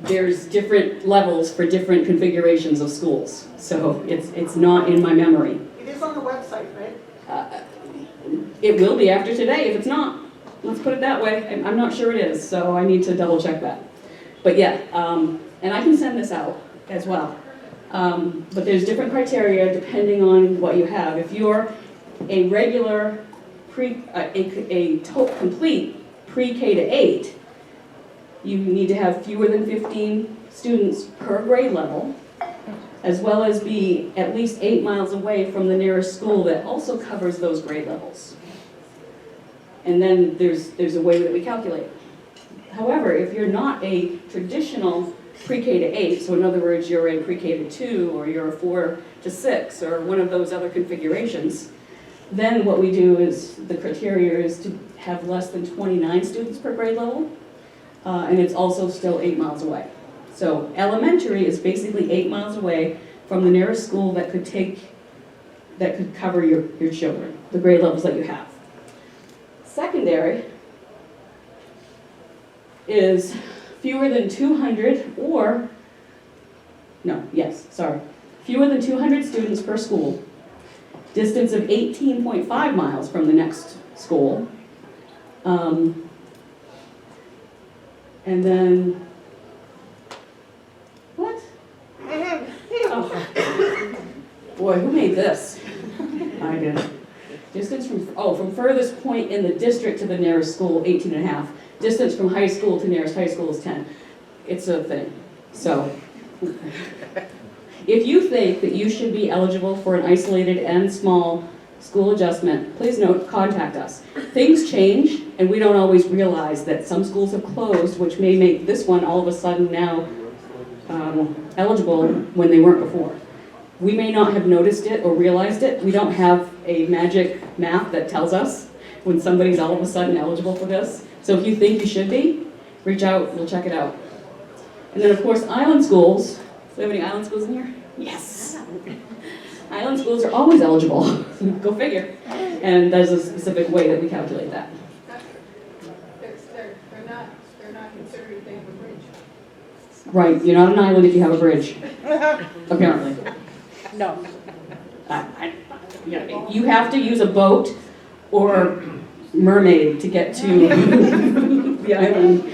There's different levels for different configurations of schools, so it's not in my memory. It is on the website, right? It will be after today if it's not. Let's put it that way. I'm not sure it is, so I need to double check that. But yeah, and I can send this out as well. But there's different criteria depending on what you have. If you're a regular, complete pre-K to 8, you need to have fewer than 15 students per grade level, as well as be at least 8 miles away from the nearest school that also covers those grade levels. And then there's a way that we calculate. However, if you're not a traditional pre-K to 8, so in other words, you're in pre-K to 2, or you're a 4 to 6, or one of those other configurations, then what we do is, the criteria is to have less than 29 students per grade level, and it's also still 8 miles away. So elementary is basically 8 miles away from the nearest school that could cover your children, the grade levels that you have. Secondary is fewer than 200 fewer than 200 students per school, distance of 18.5 miles from the next school, and then, what? Oh. Boy, who made this? I did. Distance from furthest point in the district to the nearest school, 18.5. Distance from high school to nearest high school is 10. It's a thing. So, if you think that you should be eligible for an isolated and small school adjustment, please note, contact us. Things change, and we don't always realize that some schools have closed, which may make this one all of a sudden now eligible when they weren't before. We may not have noticed it or realized it. We don't have a magic map that tells us when somebody's all of a sudden eligible for this. So if you think you should be, reach out, we'll check it out. And then of course, island schools. Do we have any island schools in here? Yes. Island schools are always eligible. Go figure. And there's a specific way that we calculate that. They're not considered a thing for bridge. Right, you're not an island if you have a bridge, apparently. No. You have to use a boat or mermaid to get to the island.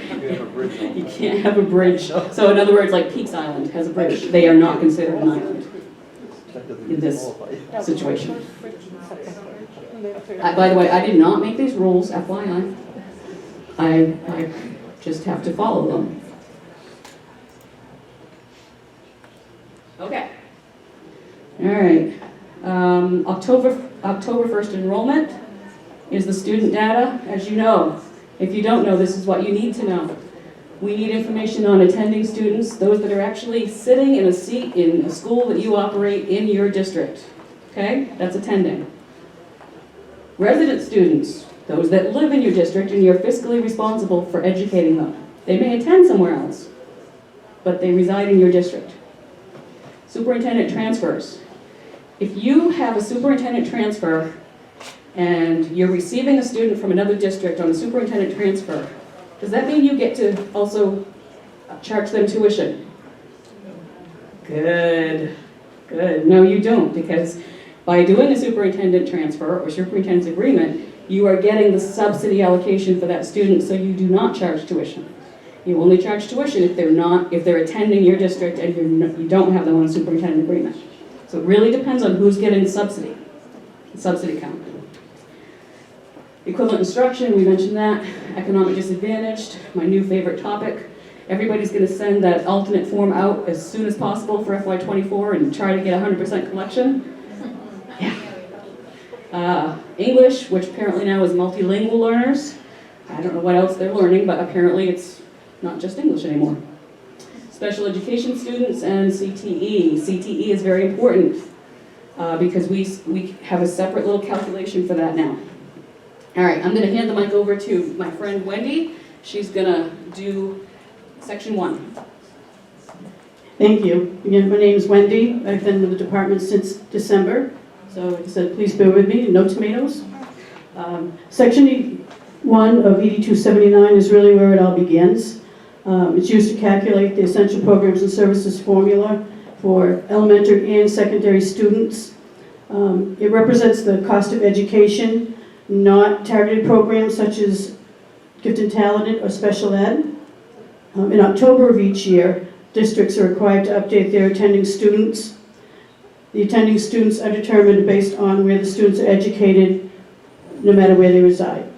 You can't have a bridge. So in other words, like Peaks Island has a bridge. They are not considered an island in this situation. By the way, I did not make these rules, FYI. I just have to follow them. Okay. All right. October 1st enrollment is the student data. As you know, if you don't know, this is what you need to know. We need information on attending students, those that are actually sitting in a seat in a school that you operate in your district. Okay? That's attending. Resident students, those that live in your district and you're fiscally responsible for educating them. They may attend somewhere else, but they reside in your district. Superintendent transfers. If you have a superintendent transfer and you're receiving a student from another district on a superintendent transfer, does that mean you get to also charge them tuition? Good, good. No, you don't, because by doing a superintendent transfer or superintendent's agreement, you are getting the subsidy allocation for that student, so you do not charge tuition. You only charge tuition if they're attending your district and you don't have them on a superintendent agreement. So it really depends on who's getting the subsidy count. Equivalent instruction, we mentioned that. Economic disadvantaged, my new favorite topic. Everybody's going to send that alternate form out as soon as possible for FY24 and try to get 100% collection. Yeah. English, which apparently now is multilingual learners. I don't know what else they're learning, but apparently it's not just English anymore. Special education students and CTE. CTE is very important because we have a separate little calculation for that now. All right, I'm going to hand the mic over to my friend Wendy. She's going to do section 1. Thank you. Again, my name is Wendy. I've been with the department since December. So like I said, please bear with me, no tomatoes. Section 1 of ED 279 is really where it all begins. It's used to calculate the essential programs and services formula for elementary and secondary students. It represents the cost of education, not targeted programs such as gifted and talented or special ed. In October of each year, districts are required to update their attending students. The attending students are determined based on where the students are educated, no matter where they reside.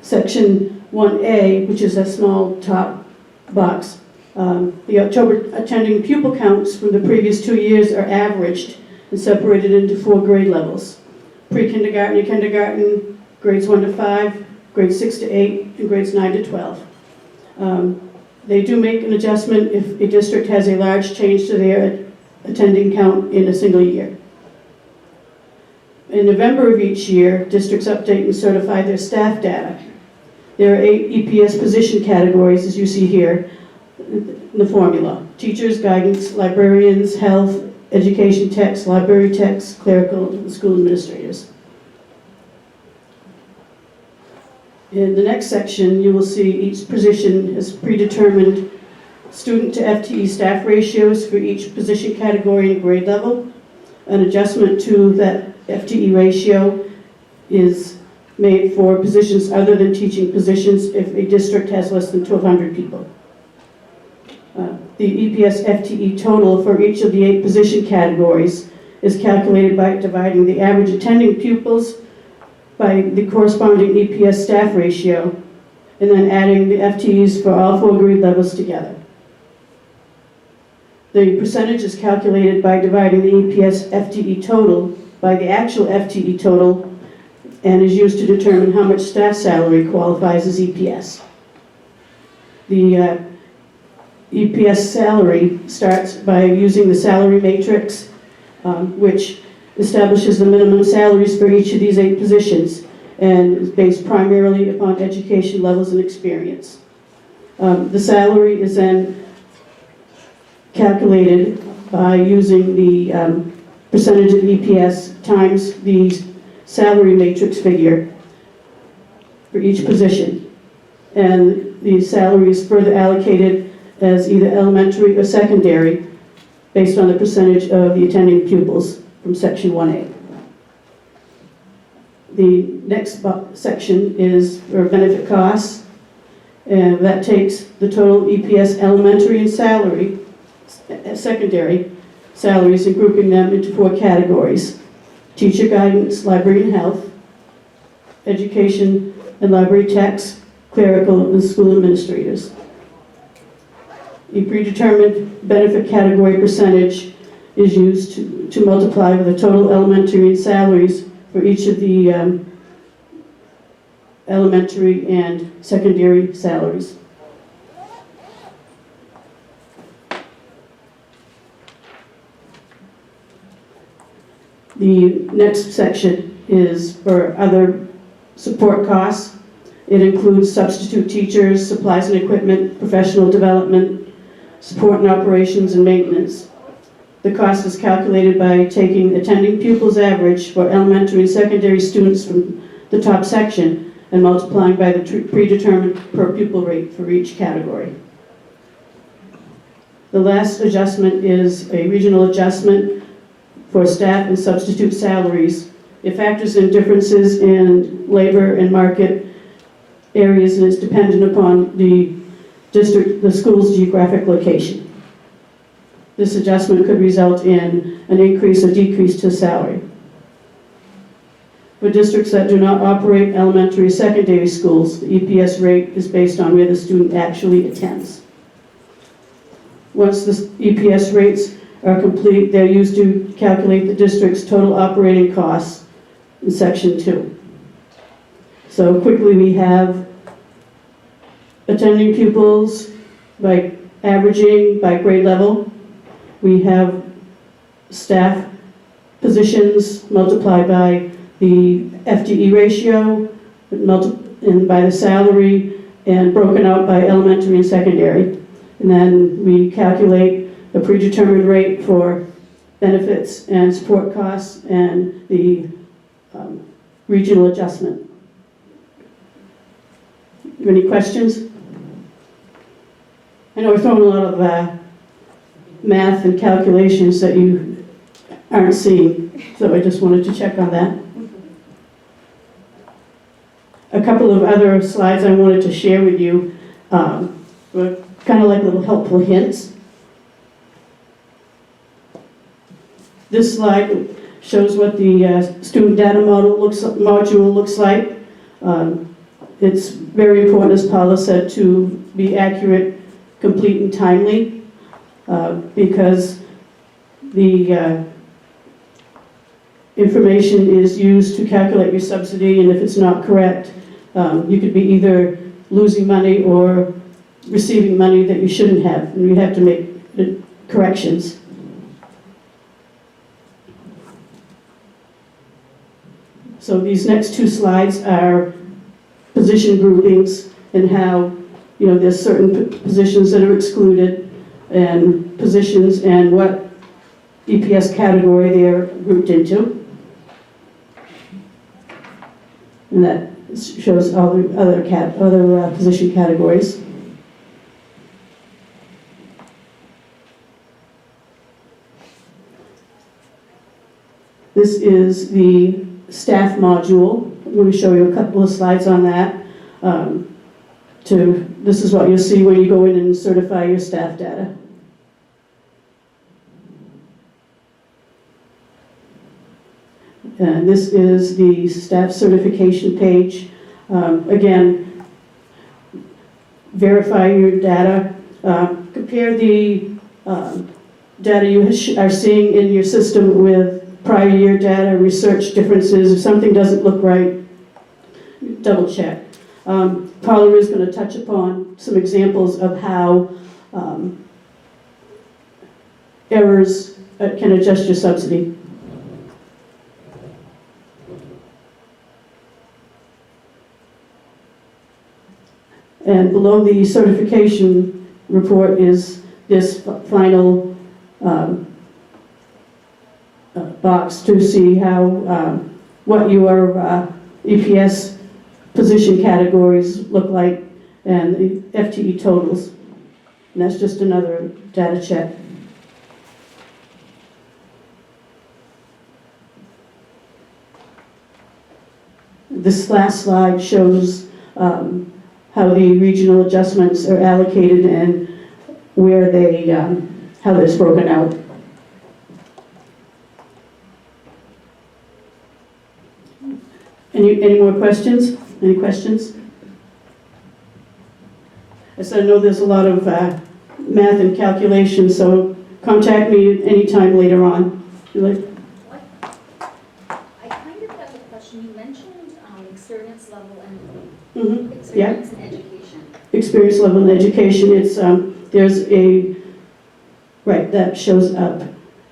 Section 1A, which is a small top box, the October attending pupil counts from the previous 2 years are averaged and separated into 4 grade levels. Pre-kindergarten and kindergarten, grades 1 to 5, grades 6 to 8, and grades 9 to 12. They do make an adjustment if a district has a large change to their attending count in a single year. In November of each year, districts update and certify their staff data. There are 8 EPS position categories, as you see here in the formula. Teachers, guidance, librarians, health, education techs, library techs, clerical, and school administrators. In the next section, you will see each position has predetermined student to FTE staff ratios for each position category and grade level. An adjustment to that FTE ratio is made for positions other than teaching positions if a district has less than 1,200 people. The EPS FTE total for each of the 8 position categories is calculated by dividing the average attending pupils by the corresponding EPS staff ratio, and then adding the FTEs for all 4 grade levels together. The percentage is calculated by dividing the EPS FTE total by the actual FTE total and is used to determine how much staff salary qualifies as EPS. The EPS salary starts by using the salary matrix, which establishes the minimum salaries for each of these 8 positions and is based primarily upon education levels and experience. The salary is then calculated by using the percentage of EPS times the salary matrix figure for each position. And the salary is further allocated as either elementary or secondary based on the percentage of the attending pupils from section 1A. The next section is for benefit costs, and that takes the total EPS elementary and secondary salaries and grouping them into 4 categories: teacher guidance, library and health, education and library techs, clerical and school administrators. A predetermined benefit category percentage is used to multiply with the total elementary and salaries for each of the elementary and secondary salaries. The next section is for other support costs. It includes substitute teachers, supplies and equipment, professional development, support and operations, and maintenance. The cost is calculated by taking attending pupils' average for elementary and secondary students from the top section and multiplying by the predetermined per pupil rate for each category. The last adjustment is a regional adjustment for staff and substitute salaries. It factors in differences in labor and market areas and is dependent upon the school's geographic location. This adjustment could result in an increase or decrease to salary. For districts that do not operate elementary or secondary schools, the EPS rate is based on where the student actually attends. Once the EPS rates are complete, they're used to calculate the district's total operating costs in section 2. So quickly, we have attending pupils by averaging by grade level. We have staff positions multiplied by the FTE ratio, and by the salary, and broken out by elementary and secondary. And then we calculate a predetermined rate for benefits and support costs and the regional adjustment. Any questions? I know we're throwing a lot of math and calculations that you aren't seeing, so I just wanted to check on that. A couple of other slides I wanted to share with you were kind of like little helpful hints. This slide shows what the student data module looks like. It's very important, as Paula said, to be accurate, complete, and timely, because the information is used to calculate your subsidy, and if it's not correct, you could be either losing money or receiving money that you shouldn't have, and you have to make corrections. So these next 2 slides are position groupings and how, there's certain positions that are excluded and positions and what EPS category they're grouped into. And that shows all the other position categories. This is the staff module. I'm going to show you a couple of slides on that. This is what you'll see when you go in and certify your staff data. And this is the staff certification page. Again, verify your data. Compare the data you are seeing in your system with prior year data, research differences. If something doesn't look right, double check. Paula is going to touch upon some examples of how errors can adjust your subsidy. And below the certification report is this final box to see how what your EPS position categories look like and the FTE totals. And that's just another data check. This last slide shows how the regional adjustments are allocated and where they, how that's broken out. Any more questions? Any questions? So I know there's a lot of math and calculation, so contact me anytime later on. I kind of have a question. You mentioned experience level and Mm-hmm. experience in education. Experience level in education, it's, there's a, right, that shows up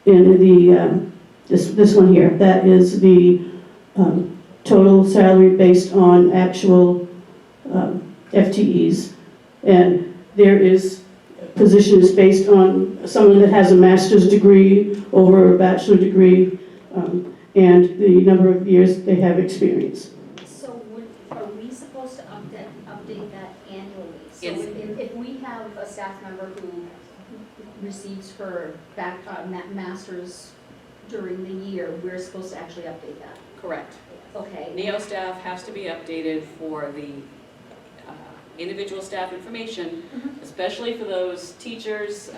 in the, this one here. That is the total salary based on actual FTEs. And there is, position is based on someone that has a master's degree over a bachelor degree, and the number of years they have experience. So are we supposed to update that annually? So Yes. if we have a staff member who receives her master's during the year, we're supposed to actually update that? Correct. Okay. NEO staff has to be updated for the individual staff information, especially for those teachers.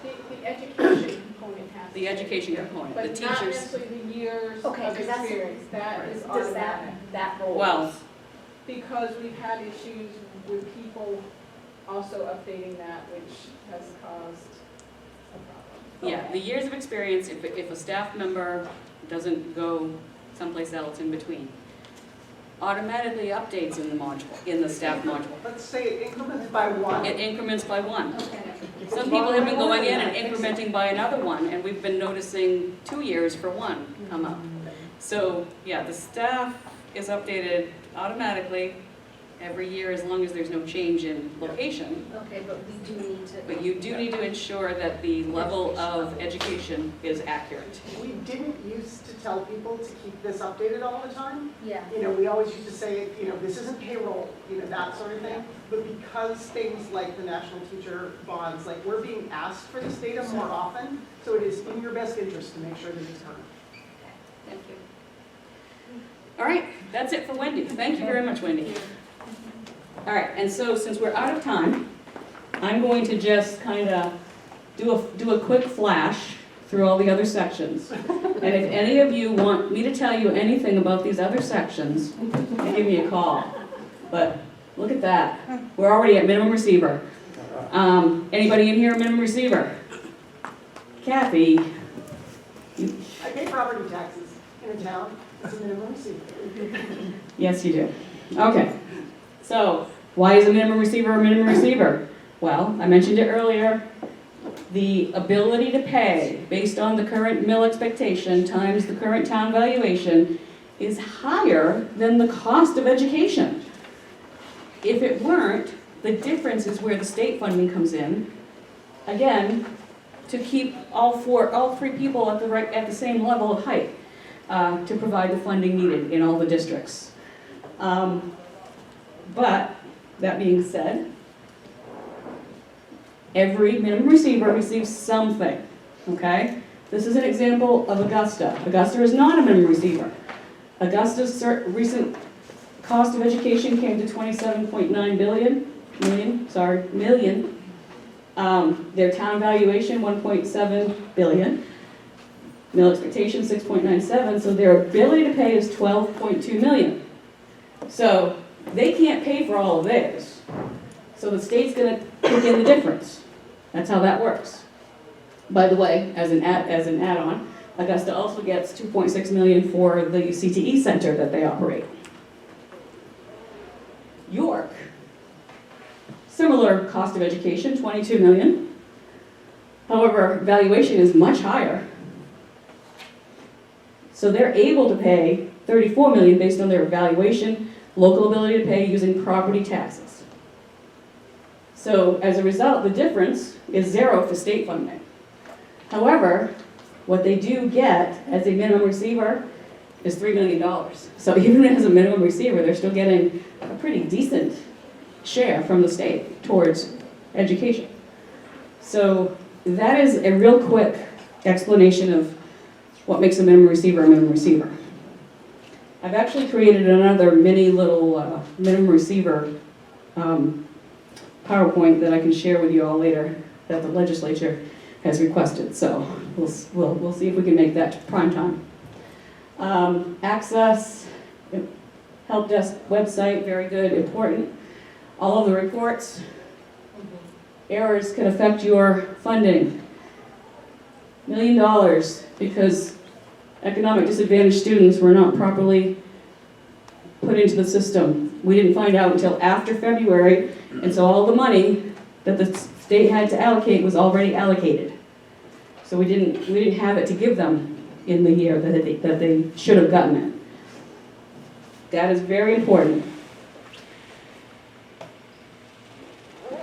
The education component has to. The education component, the But not teachers. necessarily the years Okay, of 'cause that's- experience, that is Does automatic. that rolls? Well, Because we've had issues with people also updating that, which has caused a problem. yeah, the years of experience, if a staff member doesn't go someplace else in between, automatically updates in the module, in the staff module. Let's say it increments by one. It increments by one. Okay. Some people have been going in and incrementing by another one, and we've been noticing 2 years for one come up. So, yeah, the staff is updated automatically every year as long as there's no change in location. Okay, but we do need to. But you do need to ensure that the level of education is accurate. We didn't used to tell people to keep this updated all the time. Yeah. You know, we always used to say, you know, this isn't payroll, you know, that sort of thing. But because things like the national teacher bonds, like we're being asked for this data more often, so it is in your best interest to make sure that it's current. Thank you. All right, that's it for Wendy. Thank you very much, Wendy. All right, and so since we're out of time, I'm going to just kind of do a quick flash through all the other sections. And if any of you want me to tell you anything about these other sections, give me a call. But look at that. We're already at minimum receiver. Anybody in here a minimum receiver? Kathy? I pay property taxes in a town, it's a minimum receiver. Yes, you do. Okay. So, why is a minimum receiver a minimum receiver? Well, I mentioned it earlier. The ability to pay based on the current mill expectation times the current town valuation is higher than the cost of education. If it weren't, the difference is where the state funding comes in. Again, to keep all three people at the same level of height, to provide the funding needed in all the districts. But, that being said, every minimum receiver receives something, okay? This is an example of Augusta. Augusta is not a minimum receiver. Augusta's recent cost of education came to 27.9 million. Their town valuation, 1.7 billion. Mill expectation, 6.97, so their ability to pay is 12.2 million. So, they can't pay for all of theirs. So the state's gonna kick in the difference. That's how that works. By the way, as an add-on, Augusta also gets 2.6 million for the CTE center that they operate. York, similar cost of education, 22 million. However, valuation is much higher. So they're able to pay 34 million based on their valuation, local ability to pay using property taxes. So as a result, the difference is 0 for state funding. However, what they do get as a minimum receiver is $3 million. So even as a minimum receiver, they're still getting a pretty decent share from the state towards education. So that is a real quick explanation of what makes a minimum receiver a minimum receiver. I've actually created another mini little minimum receiver PowerPoint that I can share with you all later that the legislature has requested. So we'll see if we can make that prime time. Access, help desk website, very good, important. All of the reports, errors can affect your funding. $1 million because economic disadvantaged students were not properly put into the system. We didn't find out until after February, and so all the money that the state had to allocate was already allocated. So we didn't have it to give them in the year that they should have gotten it. That is very important.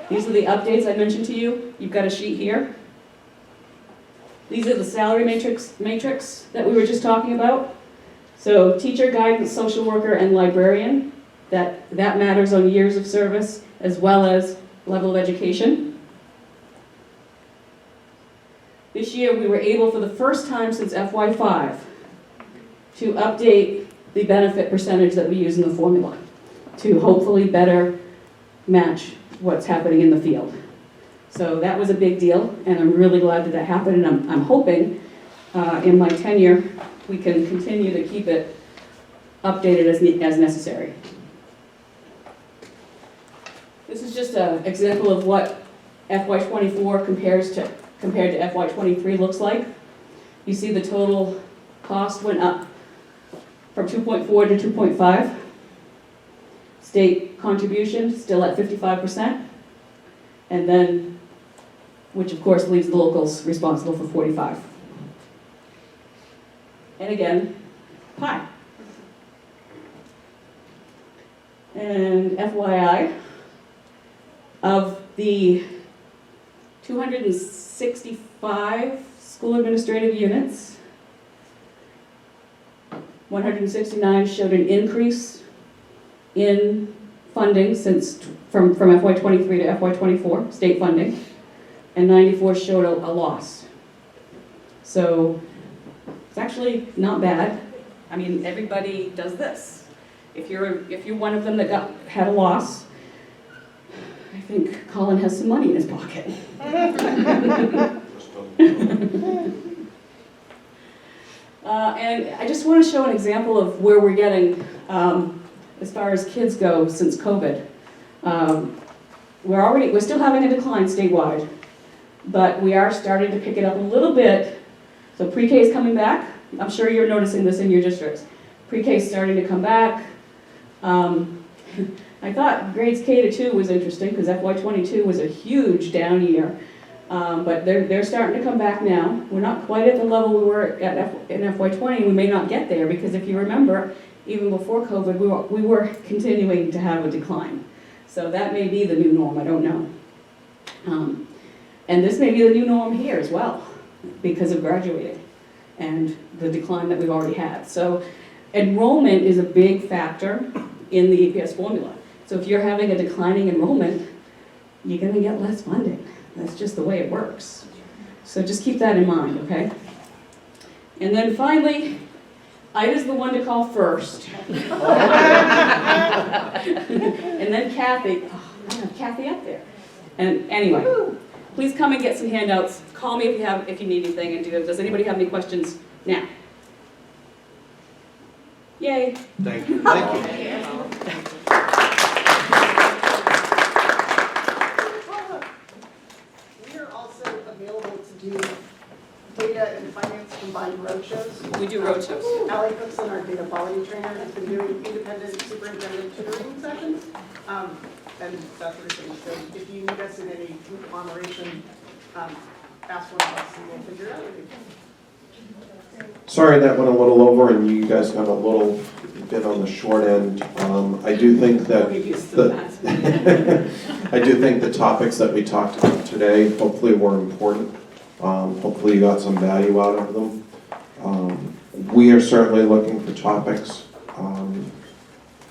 These are the updates I mentioned to you. You've got a sheet here. These are the salary matrix that we were just talking about. So teacher, guidance, social worker, and librarian, that matters on years of service as well as level of education. This year we were able for the first time since FY5 to update the benefit percentage that we use in the formula to hopefully better match what's happening in the field. So that was a big deal, and I'm really glad that happened, and I'm hoping in my tenure we can continue to keep it updated as necessary. This is just an example of what FY24 compared to FY23 looks like. You see the total cost went up from 2.4 to 2.5. State contribution still at 55%, and then, which of course leaves the locals responsible for 45%. And again, pie. And FYI, of the 265 school administrative units, 169 showed an increase in funding from FY23 to FY24, state funding, and 94 showed a loss. So it's actually not bad. I mean, everybody does this. If you're one of them that had a loss, I think Colin has some money in his pocket. And I just want to show an example of where we're getting as far as kids go since COVID. We're still having a decline statewide, but we are starting to pick it up a little bit. So pre-K is coming back. I'm sure you're noticing this in your districts. Pre-K is starting to come back. I thought grades K to 2 was interesting because FY22 was a huge down year. But they're starting to come back now. We're not quite at the level we were at in FY20. We may not get there because if you remember, even before COVID, we were continuing to have a decline. So that may be the new norm, I don't know. And this may be the new norm here as well because of graduating and the decline that we've already had. So enrollment is a big factor in the EPS formula. So if you're having a declining enrollment, you're going to get less funding. That's just the way it works. So just keep that in mind, okay? And then finally, Ida's the one to call first. And then Kathy. Oh, I have Kathy up there. And anyway, please come and get some handouts. Call me if you need anything. And does anybody have any questions now? Yay. Thank you. Thank you. We are also available to do data and finance combined roadshows. We do roadshows. Allie Cookson, our data quality trainer, has been doing independent superintendent tutoring sessions, and that sort of thing. So if you need us in any conglomeration, ask one of us and we'll figure it out. Sorry that went a little over and you guys got a little bit on the short end. I do think that I do think the topics that we talked about today hopefully were important. Hopefully you got some value out of them. We are certainly looking for topics.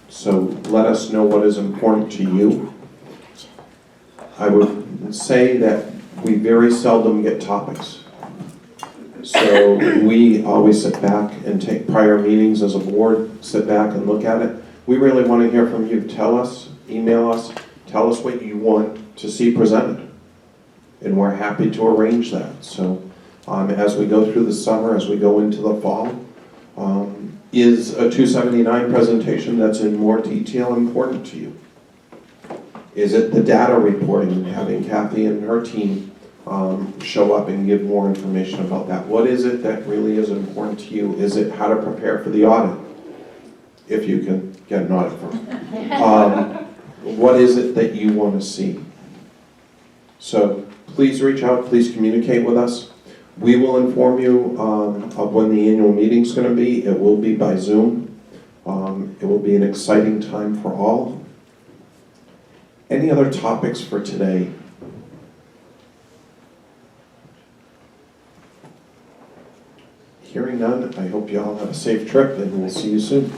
So let us know what is important to you I would say that we very seldom get topics. So we always sit back and take prior meetings as a board, sit back and look at it. We really want to hear from you. Tell us, email us, tell us what you want to see presented. And we're happy to arrange that. So as we go through the summer, as we go into the fall, is a 279 presentation that's in more detail important to you? Is it the data reporting, having Kathy and her team show up and give more information about that? What is it that really is important to you? Is it how to prepare for the audit? If you can get an audit firm. What is it that you want to see? So please reach out, please communicate with us. We will inform you of when the annual meeting is going to be. It will be by Zoom. It will be an exciting time for all. Any other topics for today? Hearing none, I hope you all have a safe trip and we'll see you soon.